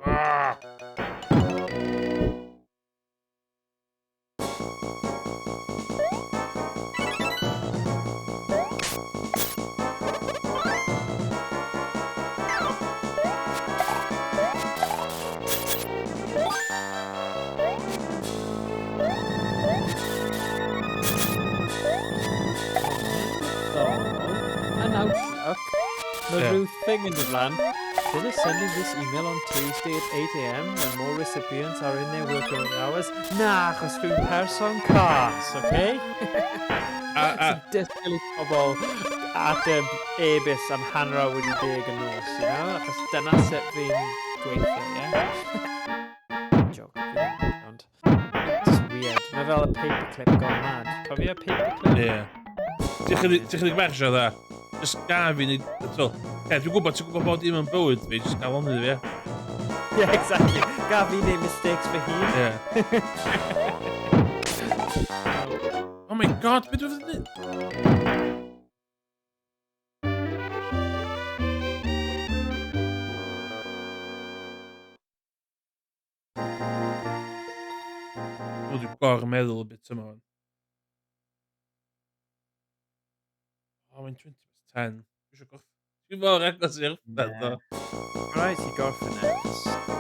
Ah! An Outlook, the Ruth thing in the plan. Finish sending this email on Tuesday at 8 a.m. when more recipients are in their working hours. Na, achos dwi'n person cas, okay? Disgwyl i pobl at e-bus am hanner awr wedi 10 y nos, you know? Achos dyna sut fi'n gweithio, yeah? Joke, ond it's weird. Mae fel y paperclip gone mad. Cofio paperclip? Ie. Ti'n chydig mersio dda? Just gaf i ni... Dwi'n gwybod bod dim yn bywyd fi, just gael ond iddi fi, ie? Yeah, exactly. Gaf i neud mistakes fy hun. Ie. Oh my god, beth dwi'n fyddi? Dwi'n gormeddwl y bit yma. Oh, mae'n 20 past 10. Dwi'n fawr agos i'r ffed o. Right, i gorffen e.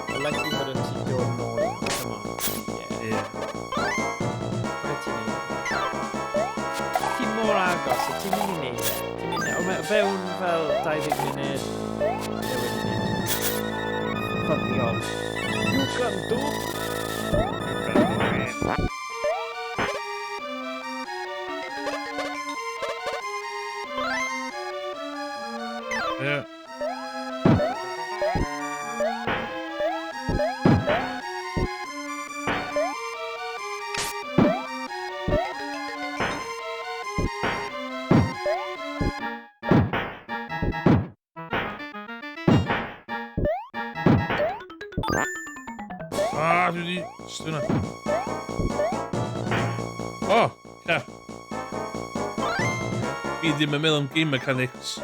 The likelihood of ti dod nôl. Come on. Yeah. Right, ti'n neud. Ti mor agos, a ti'n mynd i neud e. Ti'n mynd i... O fewn fel 20 munud. Ie, wedi neud. Ffyddiol. You can do. Yeah. Ah, dwi di... Stwna. O, yeah. Fi ddim yn meddwl am game mechanics.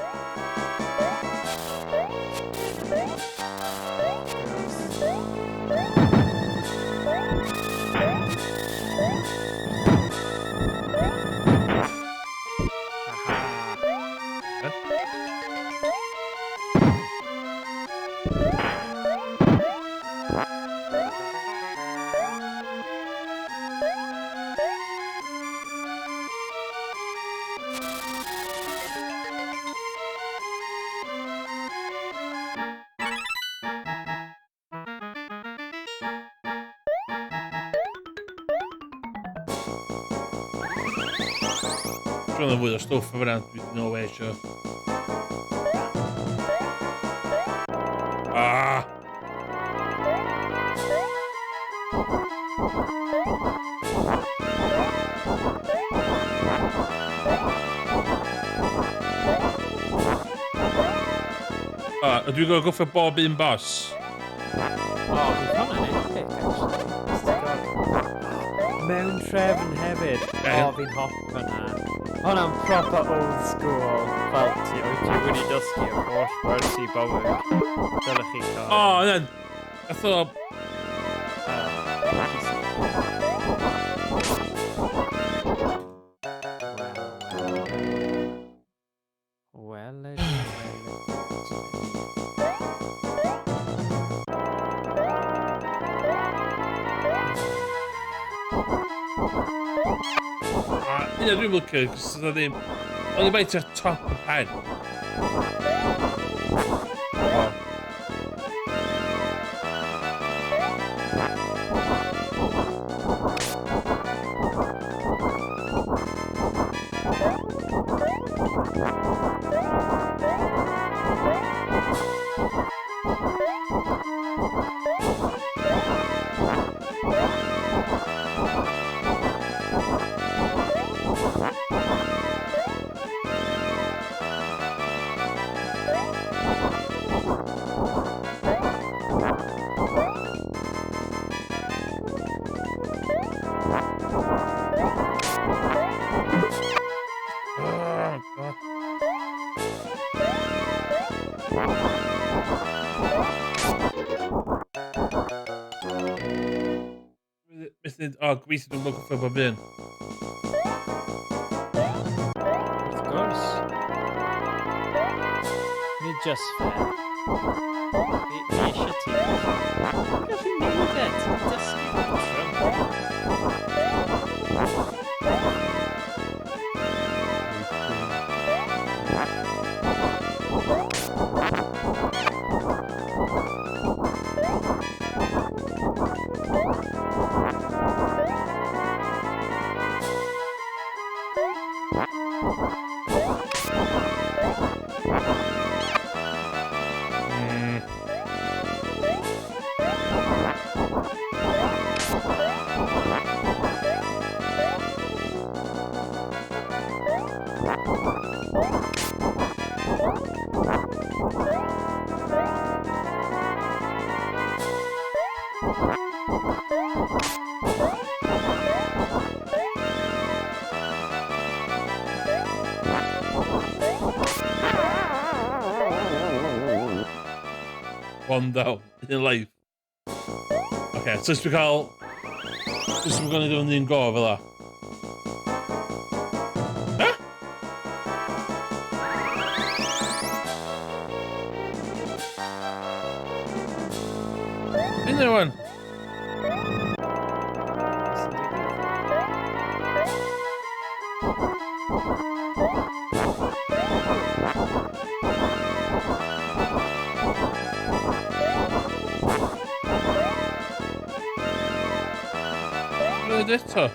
Dwi'n yn fwy o stwff o fyna, dwi no way eisiau. Ah! Ydw i'n go for bob un boss? O, bydd hwnna'n epic, actually. Mewn trefn hefyd. O, fi'n hop yna. Hwnna'n proper old school. Fel ti wedi dysgu o holl words i bywyd. Dylech chi cael. O, yna. Gath o... Well. Dwi'n lwcio, cos yna ddim... O'n i bai ti'r top y pen. Oh, God. O, gobeithio dwi'n mwyn goffo bob un. Of course. Nid just fair. Fi eisiau ti. Fi'n gallu neud e. Ti'n dysgu. One down in life. Okay, so dwi'n cael... Dwi'n gwneud o'n un go fel la. In there one. Gwneud eto.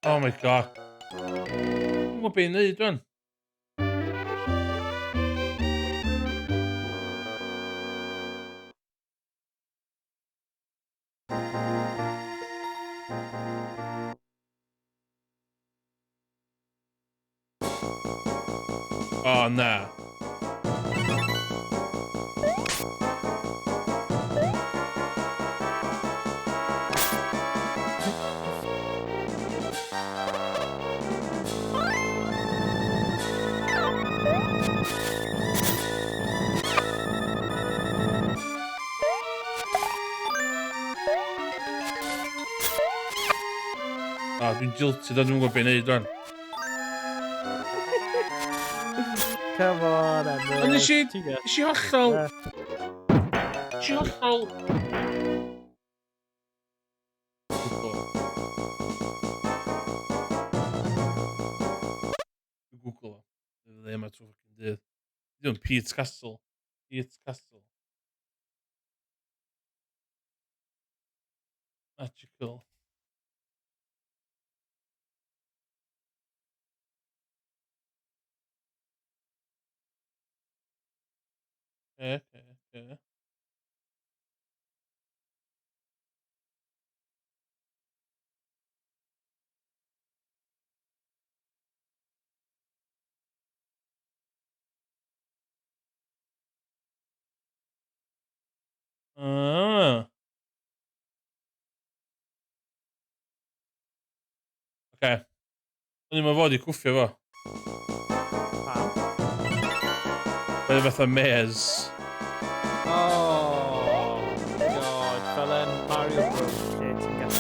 Oh my god. Dwi'n gwybod beth i wneud dwi'n. Oh, nah. Dwi'n jilted a dwi'n gwybod beth i wneud rwan. Come on, Emma. Ond nes i hollol... Nes i hollol... Google o. Dde yma trwy ffocin dydd. Dwi'n Pete's Castle. Pete's Castle. Magical. Okay. Okay. O'n i'n fod i cwffio fo. Mae'n fath o maze. Oh, God. Fel yn Mario Bros. Lle ti'n gallu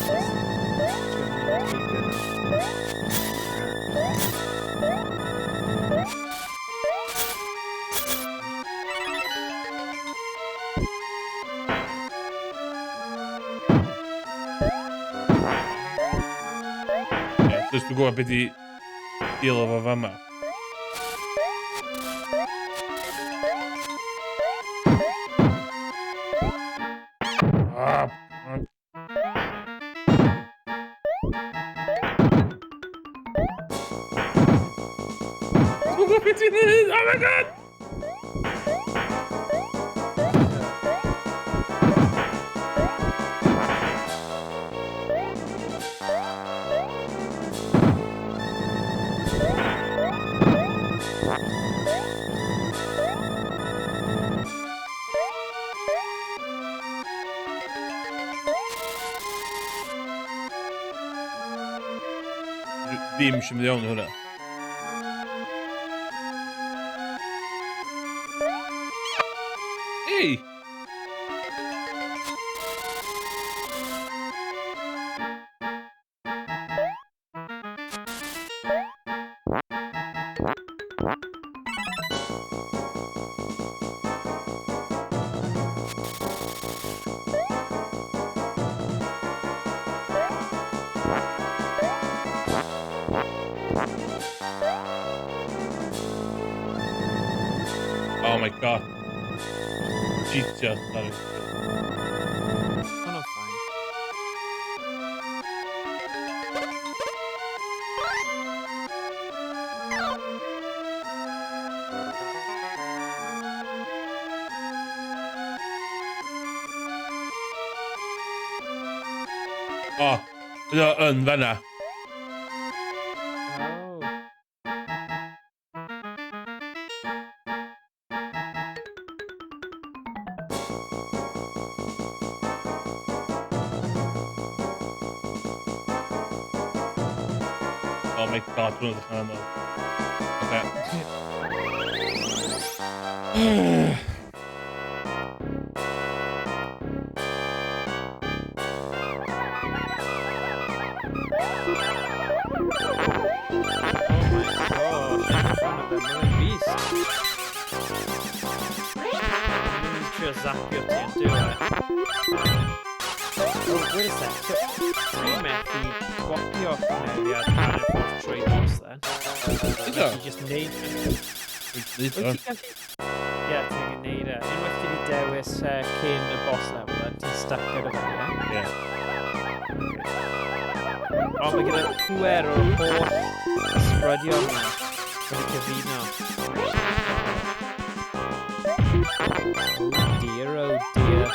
Dwi'n gwybod beth i deal efo fama. Dwi'n gwybod beth i'n neud! Oh my god! Ddim eisiau mynd i iawn i hwnna. Ei! Oh my god. Cheatio, sorry. Hwnnw'n fine. Oh, yna yn fanna. Oh my god, dwi'n edrych yn anodd. Okay. Zapio ti yn dyw e. Oh, wait a sec. So, ti'n methu gwopio cymeriad ar y ffordd trwy boss then? Ydw? Ti'n just neud yn... Wyt ti'n gallu? Ie, ti'n gallu neud e. Unwaith ti wedi dewis cyn y boss level, ti'n stuck ar y fan, ie? O, mae gyda pwer o'r holl ysbrydion yma wedi cyfuno. Oh dear, oh dear.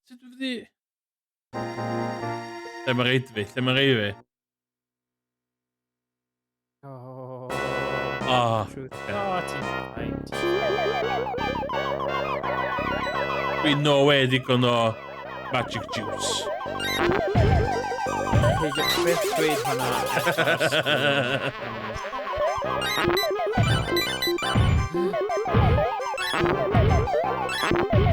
Sut fyddi... Lle mae'n reid fi? Lle mae'n reid fi? Oh. Oh, Truth. okay. Oh, ti'n fine. Dwi no way digon o magic juice. Peidio beth dweud hwnna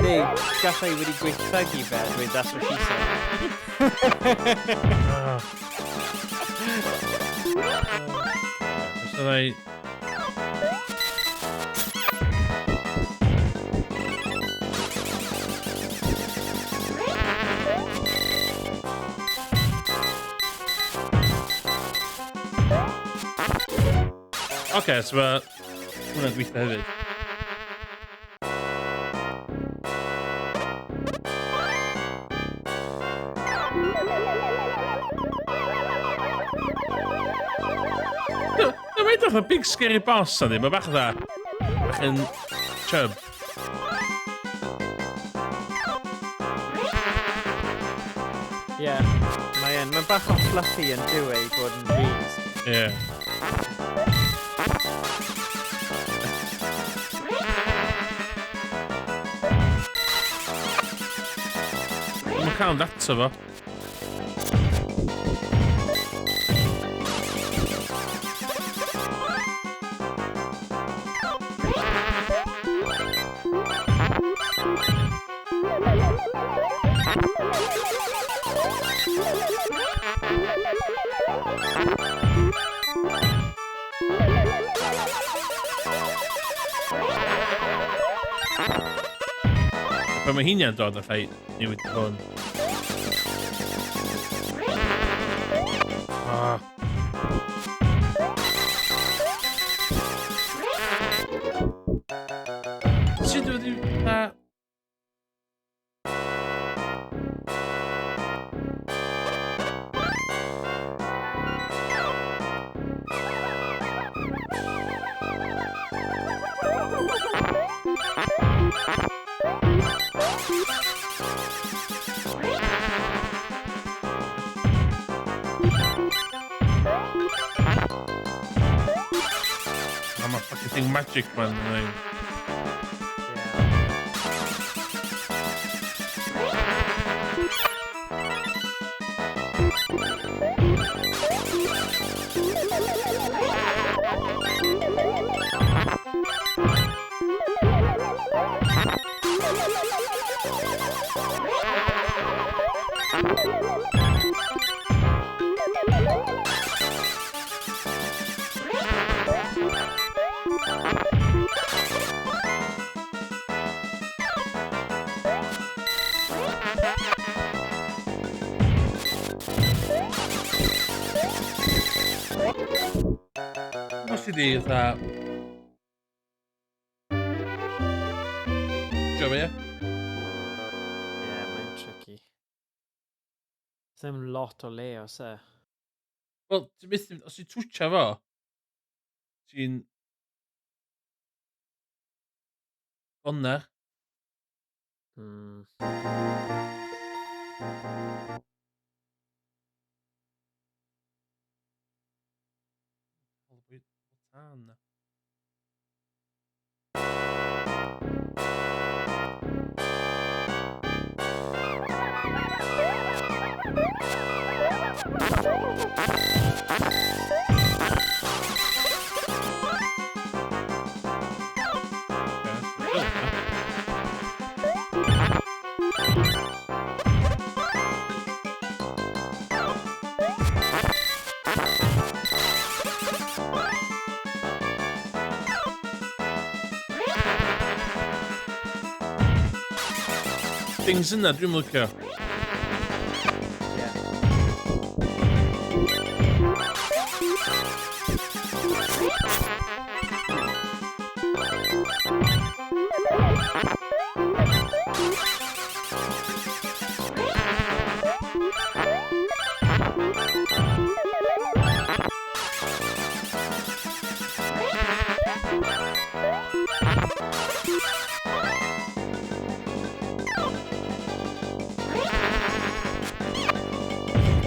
Neu, gallai wedi gweithredu fe, dweud that's what she said. So I... Okay, so hwnna'n gweithio hefyd. Mae'n dod o big scary boss ydi, mae bach dda. Bach yn chub. Ie, mae'n bach o fluffy yn dywe i bod yn dreams. Ie. Mae'n cael data fo. Pan mae hynna'n dod a ffeit newid hwn. Sut wedi... I'm a fucking thing magic man. What's the deal with that? Joe, yeah? Ie, mae'n tricky. Ddim lot o le os e. Wel, ti'n byth, os ti'n twtio fo, ti'n... Onna. Tan. Things yna dwi'n licio.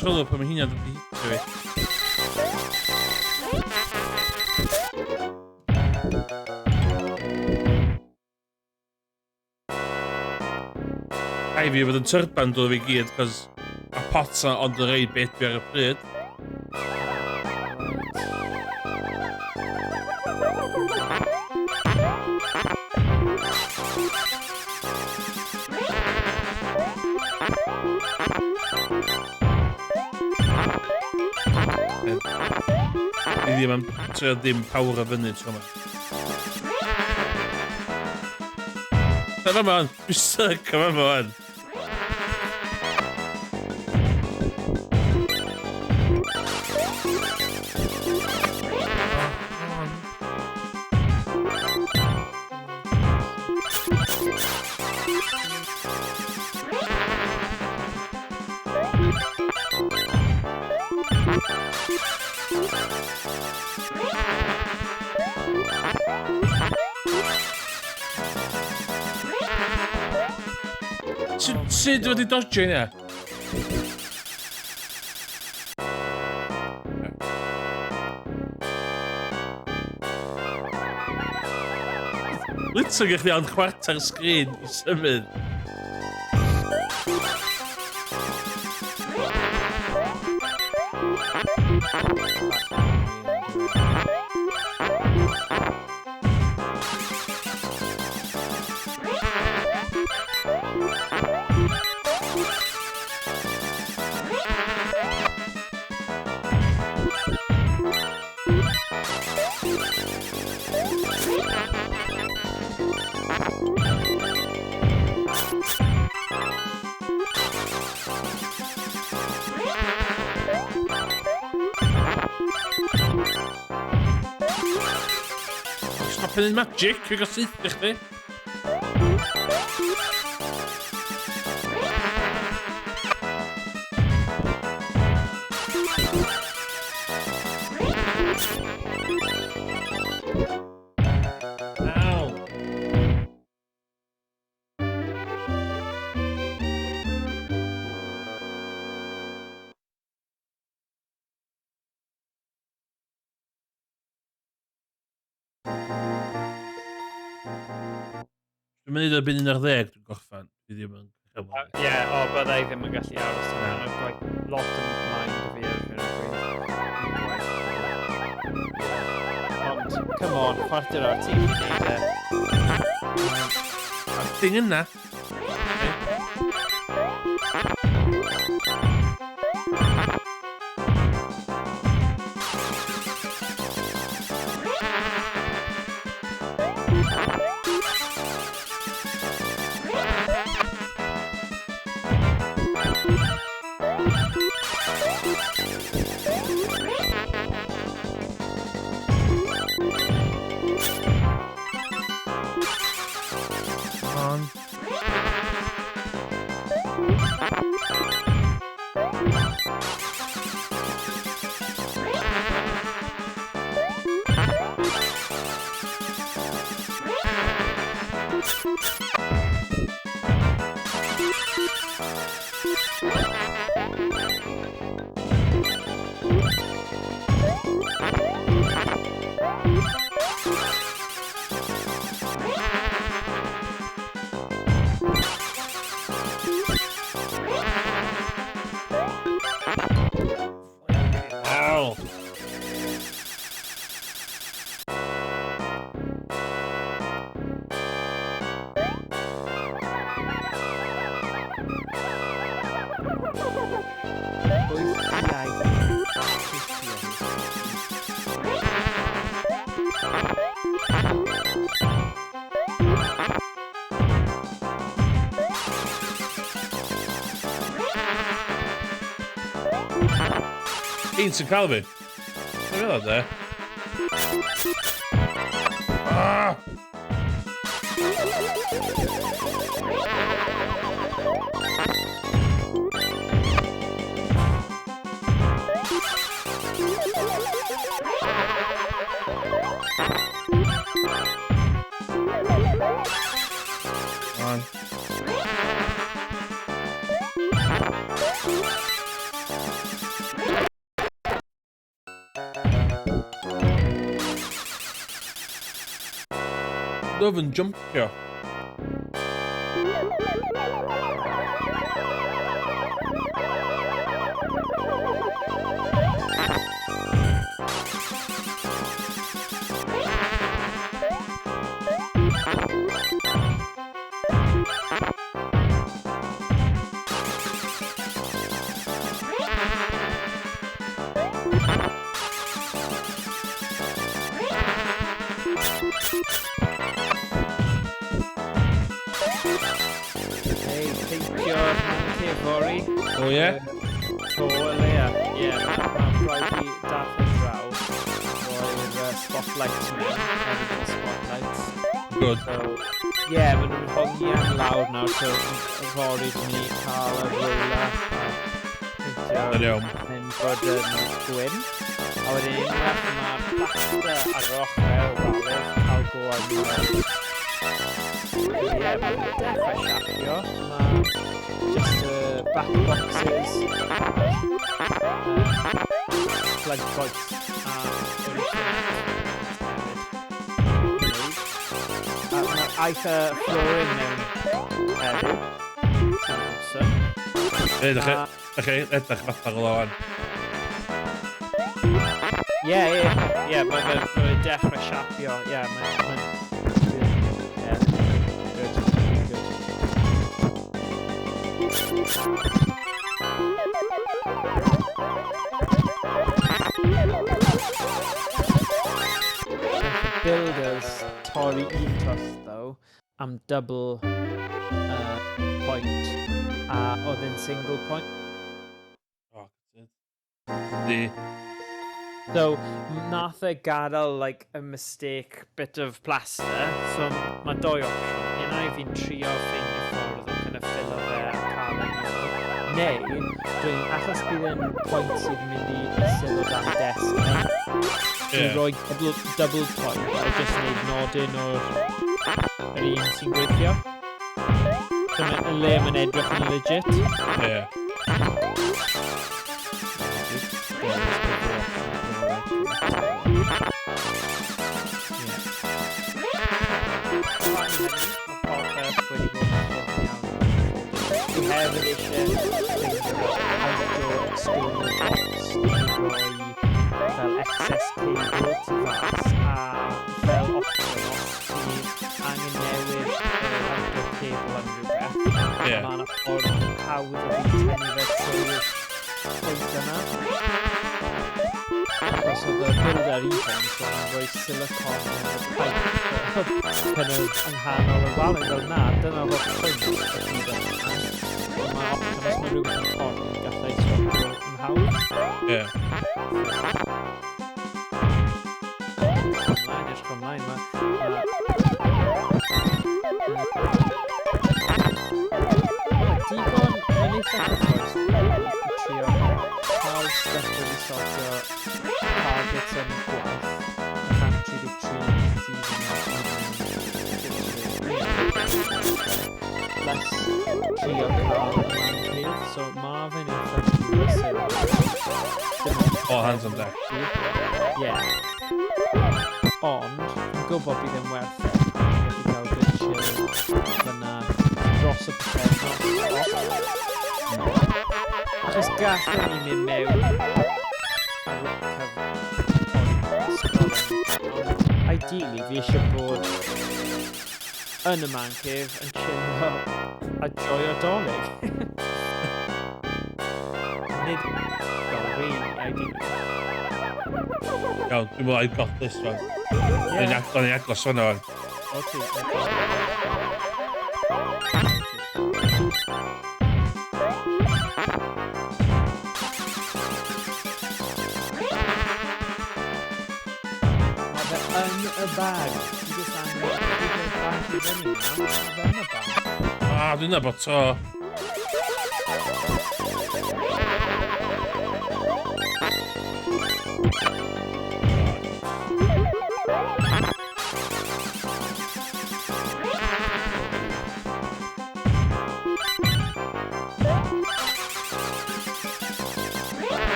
controlo pan mae hynna'n dod i hitio fi. Hai fi fod yn tyrban dod fi gyd, cos a pots ond yn reid beth fi ar y pryd. Fi ddim yn trio ddim power o fyny tro yma. Dyma man, dwi'n stuck yma man. Sut wedi dodgio hynna? Literally gych chi ond chwarter sgrin i symud. Stopin yn magic, fi gael syth i chdi. Dwi'n mynd i ddod byd 11 dwi'n gorffan. Fi ddim yn cael. Ie, o, bydda i ddim yn gallu aros yna. Mae'n gwaith lot yn mind fi ar hyn o bryd. Ond, come on, chwarter o'r ti'n gwneud e. A'r thing yna. Un sy'n cael fi. Dwi'n meddwl de. Come on. Love and jump here. Oh yeah? Mae'n rhaid i dath yn draw o'r spotlights mewn, medical spotlights. Good. So, maen nhw'n hongi am lawr nawr, so y fory dwi'n mynd i cael y roller Yn iawn. yn bod yn gwyn. A wedyn unwaith mae'r plaster ar yr ochr walydd cael go am mae'n dechrau siapio. Mae just back boxes, plug points, mae eitha flooring mewn heddiw, sy'n awesome. Edrych fatha o lawan. Mae'n dechrau siapio, mae'n builders torri un tos though am double point a oedd yn single point. Oh, good. So nath e gadael like a mistake bit of plaster, so mae doi opsiwn. Un ai fi'n trio ffeindio ffordd o kind of ffilo fe a cael ei nôl. Neu, achos bydd yn point sydd yn mynd i sylw dan desk. Dwi'n rhoi double point a jyst wneud nodyn o'r un sy'n gweithio. So yn le mae'n edrych yn legit. Dwi hefyd eisiau outdoor external box i roi fel excess cable tu fas a fel option os ti angen newid outdoor cable am rhywbeth. Mae yna ffordd hawdd o fi tynnu fe trwy'r pwynt yna. Os oedd y builder even, so yn rhoi silicon yn y pipe kind of yng nghanol y wal yn fel na, dyna fod pwynt y byd yna. Mae option os mae rhywbeth yn torri gallai stopio yn hawdd. Edrych ymlaen, digon yn eitha cyffroes i trio cael stuff wedi sortio targets yn gwaith yn 33 less trio cael y man cave, so mae fe'n eitha All hands on deck. Ond, yn gwybod bydd yn werth e, wedi cael good chill fyna dros y pythefnos. Achos gallwn ni mynd mewn ideally fi eisiau bod yn y man cave yn chillo a joio dolyg. Nid really ideally. Iawn, dwi'n meddwl I got this one. Do'n i agos hwnna fan. Yn y bag. Ti jyst angen y bag i fyny nawr. Yn y bag. Dwi'n nabod to.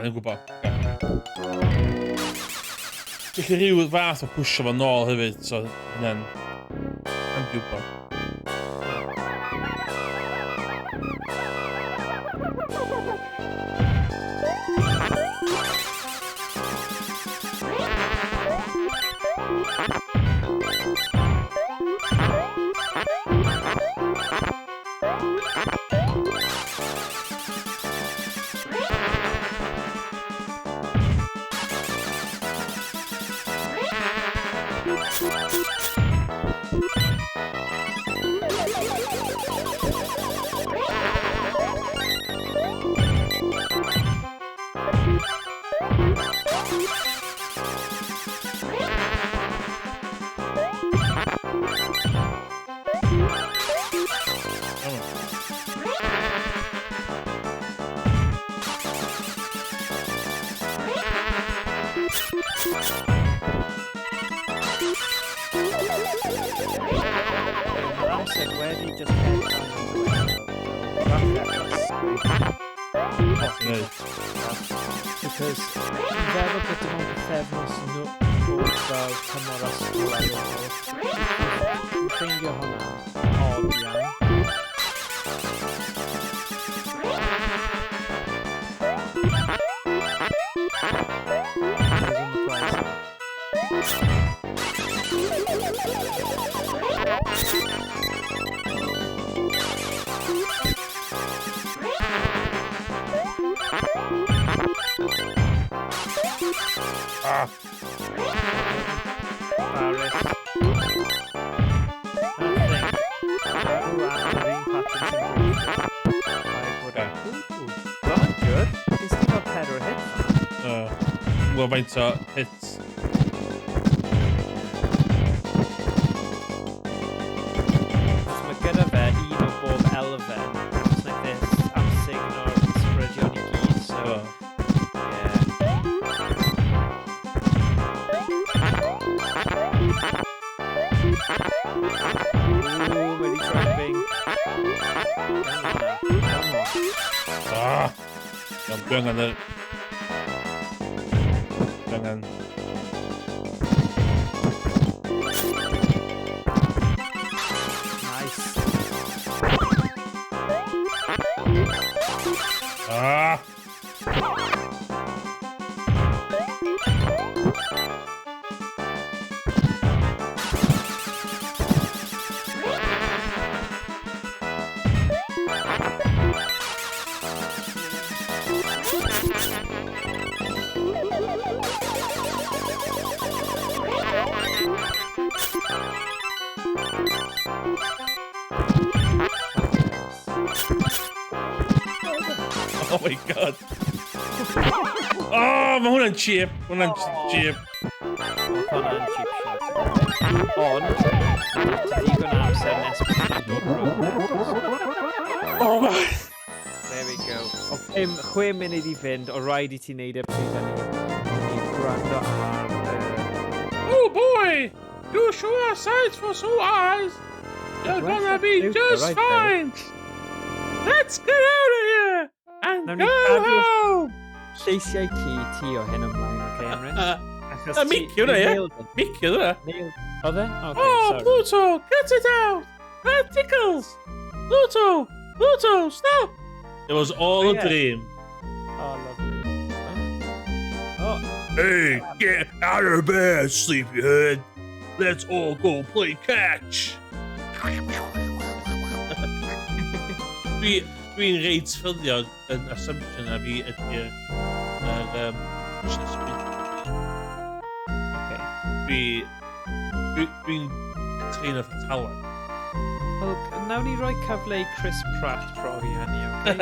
Dwi'n gwybod. Felly rhyw fath o pwysio fo nôl hefyd, so hynny'n gwybod. Because fi'n feddwl bod dim ond bythefnos nhw bod fel tymor ysgol ar ôl. Fi'n ffeindio hwnna od iawn. Ah! Paris. Good. He's still got pedal hits. Well, faint o hits. Mae gyda fe un o bob elfen. It's like this amsing o'r sbrydion I gyd, so... Ooh, wedi driving. Ah! Iawn, dwi angen yr... Dwi angen... Nice. Ah! Oh my god. Oh, mae hwnna'n cheap. Hwnna'n cheap. Hwnna'n cheap shot. Ond, digon amser nes bydd dod rhywbeth. Oh my. There we go. O 6 munud I fynd, o rhaid I ti wneud e pryd I gwrando ar... Oh boy! You sure are sights for sore eyes. You're gonna be just fine. Let's get out of here and go home. Lleisiau ti o hyn ymlaen, oce, Emrys? Mickey hwnna, ie? Mickey hwnna. Oedd e? Oh, Pluto, cut it out. That tickles. Pluto, stop. It was all a dream. Oh, lovely. Oh. Hey, get out of bed, sleepyhead. Let's all go play catch. Dwi'n reit ffyliog yn assumption a fi ydy'r Dwi'n trin o'r talen. Wel, nawn ni roi cyfle I Chris Pratt profi hynny, oce?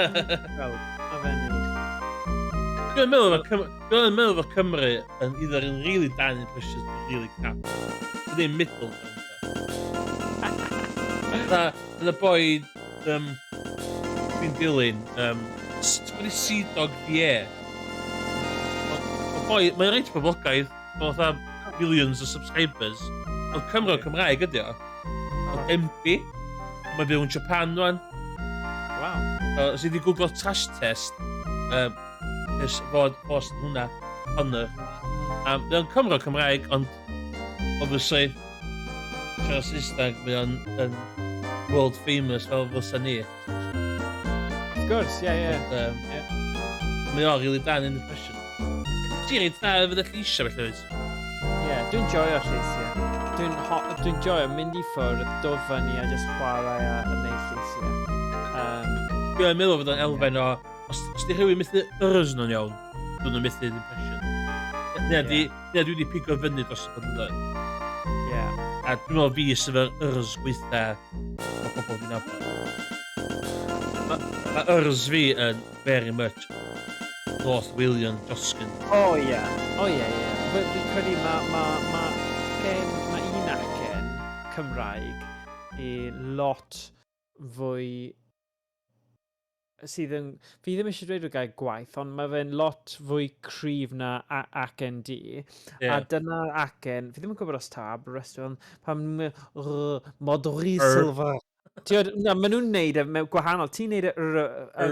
Wel, a fe wneud. Dwi'n meddwl fod Cymru yn either yn really dan yn precious yn really cap. Dwi'n middle. Yn y boi dwi'n dilyn, ti'n Sea Dog VA. Mae'n reit poblogaidd, mae'n millions o subscribers. Ond Cymru o Cymraeg ydi o. Ond MP. Mae'n byw yn Japan rwan. Wow. Os i wedi googlo trash test, hapus fod post hwnna honno. Mae o'n Cymro Cymraeg, ond obviously, siarad Saesneg, mae o'n yn world famous fel fysa ni. Of course, yeah. Mae o rili da yn impression. Ti'n reit da efo dy lleisia felly oes? Yeah, dwi'n joio lleisiau. Dwi'n joio mynd i ffwrdd, dod fyny a just chwarae a wneud lleisiau. Dwi'n meddwl fod o'n elfen o... Os di rhywun methu yrys nhw'n iawn, dwi'n nhw'n methu impression. Dwi wedi pigo fyny dros y bod yn dweud. Yeah. A dwi'n meddwl fi sydd efo'r yrys gweitha o bobl fi'n abod. Mae yrys fi yn very much North William Joskin. Oh, yeah. Fi'n credu mae un acen Cymraeg i lot fwy sydd yn... Fi ddim eisiau dweud o gael gwaith, ond mae fe'n lot fwy cryf na acen di. A dyna'r acen... Fi ddim yn gwybod os tab, restaurant, pan Modri Silva. Maen nhw'n neud e gwahanol. Ti'n neud e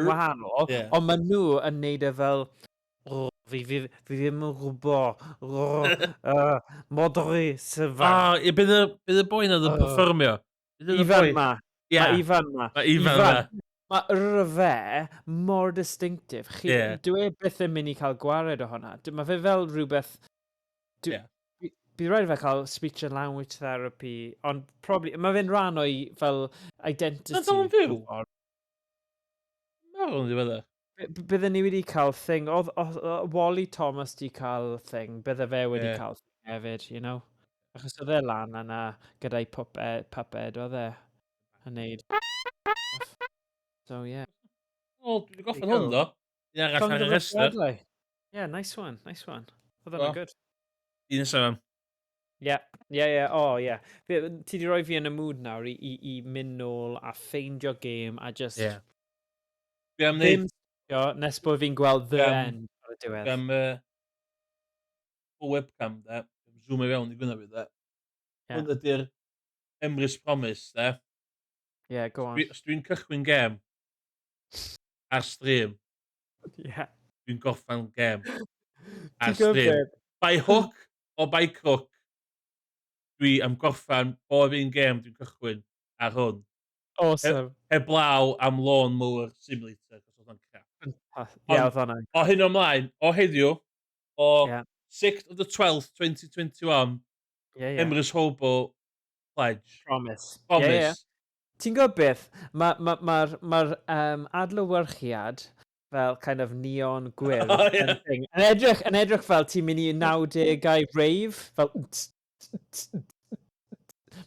gwahanol, ond maen nhw yn neud e fel... Fi ddim yn gwybod. Modri Silva. Bydd y boi na yn performio. Ifan ma. Mae Ifan ma. Mae fe mor distinctive. Dwi byth yn mynd i cael gwared o hwnna. Mae fe fel rhywbeth... Bydd rhaid fe cael speech and language therapy, ond mae fe'n rhan o'i fel identity. Mae'n dal yn fyw? Mae'n dal yn ddiweddar. Bydden ni wedi cael thing, oedd Wally Thomas wedi cael thing, bydde fe wedi cael thing hefyd, you know? Achos oedd e lan yna gyda'i puppet, oedd e yn neud. So, yeah. Wel, dwi'n goffa'n hwn, do. Dwi'n arall ar y restr. Yeah, nice one. Oedd hwnna good. Un nesaf am. Yeah. Oh, yeah. Ti di roi fi yn y mood nawr i mynd nôl a ffeindio game a just... Ddim nes bod fi'n gweld the end ar y diwedd. Gam o webcam, da. Zoom i fewn i gwna fi, da. Hwn ydy'r Emrys Promise, da. Yeah, go on. Os dwi'n cychwyn gem ar stream, dwi'n gorffan gem ar stream. By hook o by crook, dwi am gorffan bob un gem dwi'n cychwyn ar hwn. Awesome. Heblaw am Lawn Mower Simulator, cos oedd o'n crap. Oedd hwnna. O hyn ymlaen, o heddiw, o 6th of the 12th, 2021, Emrys Hobo Pledge. Promise. Promise. Ti'n gwybod beth? Mae'r adlewyrchiad fel kind of neon gwyrdd yn edrych fel ti'n mynd i 90au rave, fel...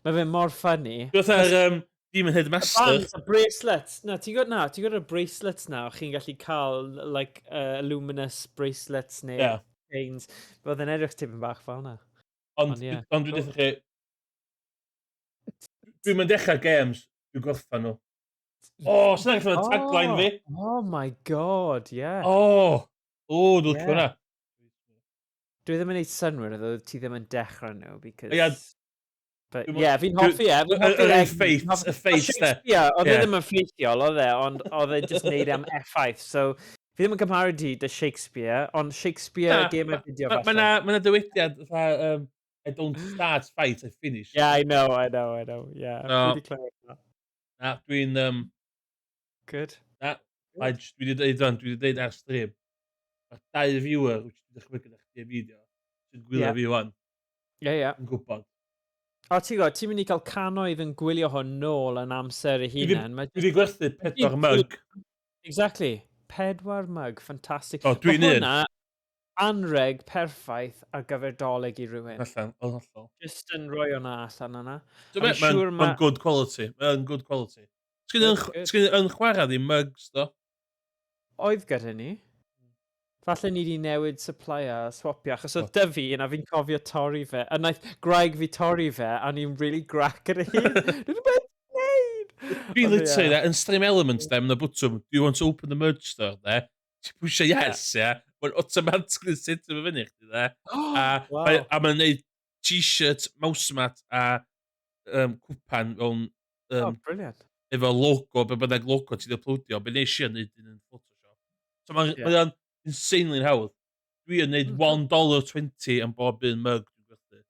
Mae fe mor funny. Dwi'n ar Demon Headmaster. A bracelets. Na, ti'n gwybod y bracelets na, chi'n gallu cael, like, luminous bracelets neu chains. Bydd yn edrych tipyn bach fel na. Ond dwi'n dweud chi, dwi'n mynd dechrau games, dwi'n gorffan nhw. Sy'n edrych fel tagline fi. Oh my god, yeah. Dwi'n hwnna. Dwi ddim yn neud synwyr iddo ti ddim yn dechrau nhw, because... But fi'n hoffi e. Y ffeit, Shakespeare, oedd e ddim yn ffeithiol, oedd e, ond oedd e just neud am effaith. So, fi ddim yn cymharu di dy Shakespeare, ond Shakespeare game a fideo falle. Mae dywediad, I don't start fight, I finish. Yeah, I know. Yeah, really clever. Na, dwi'n... Good. Na, dwi wedi dweud ar stream. Mae 2 viewer, wyt ti'n dechrau gyda chdi y fideo, sy'n gwylio fi wan. Yn gwybod. O, ti'n mynd i cael canoedd yn gwylio hwn nôl yn amser ei hunain. Dwi wedi gwerthu 4 mug. Exactly. 4 mug, ffantastig. Dwi'n un. Hwna, anreg perffaith ar gyfer doleg i rywun. Hollol. Just yn rhoi hwnna allan yna. Mae'n good quality. Mae'n good quality. Sgyn yn chwarae di mugs, do? Oedd gyda ni. Falle ni wedi newid supply a swapio, achos oedd Dyfi yna fi'n cofio torri fe, a naeth graig fi torri fe, a ni'n really grac ar y hun. Dwi'n beth wneud? Fi'n literally, yn Stream Elements, yn y bwtwm, do you want to open the merge store, there? Ti'n pwysio yes, mae'n automatically set yma fyny chdi, there. A mae'n neud t-shirt, mouse mat, a cwpan fewn... Brilliant. Efo logo, be bynnag logo ti'n uploadio, be nes i yn neud yn Photoshop. So mae'n insanely'n hawdd. Dwi yn neud Cool. $1.20 am bob un mug dwi'n gwerthu.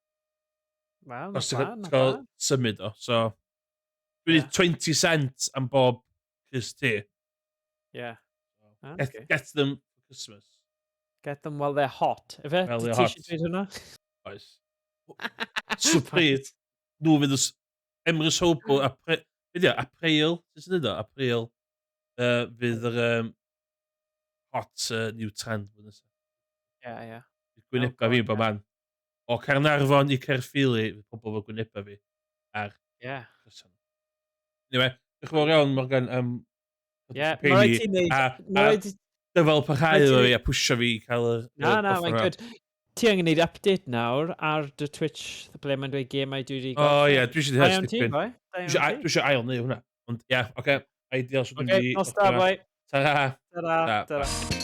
Wow, Os not ti'n bad, not ca'l bad. symud o, so dwi Yeah. neud 20 cents am bob crys te. Yeah. Ah, Get okay. get them for Christmas. Get them while they're hot. Ife? While they're Ti hot. isie dweud hwnna? Oes. Swprid. Nw fydd Emrys Hobo be 'di o, April, sut ti'n deud o? April, fydd yr, hot, new trend blwyddyn nesa. Ie, ie. Gwyneba God, fi bob ie. man. O Carnarfon i Caerphilly, fydd pobol efo gwyneba fi ar Ie. Christmas. Eniwe, diolch yn fawr iawn Morgan am Ie, ma' campaigni raid ti neud a dyfal ma' raid parhau ti efo fi neud a pwsio fi i ca'l na, na, offer mae'n 'na. good. Ti angen neud update nawr ar dy Twitch ble mae'n dweud gemau dwi 'di O gorffen. ie, dwi isie Da neud iawn ti, dipyn. boi. Da iawn ti. Dwi isio ail neud hwnna. Ond ie, ocê, ideal so dwi'n Ocê, mynd i nos da, boi. Tara. Tara, Ta, tara. bye.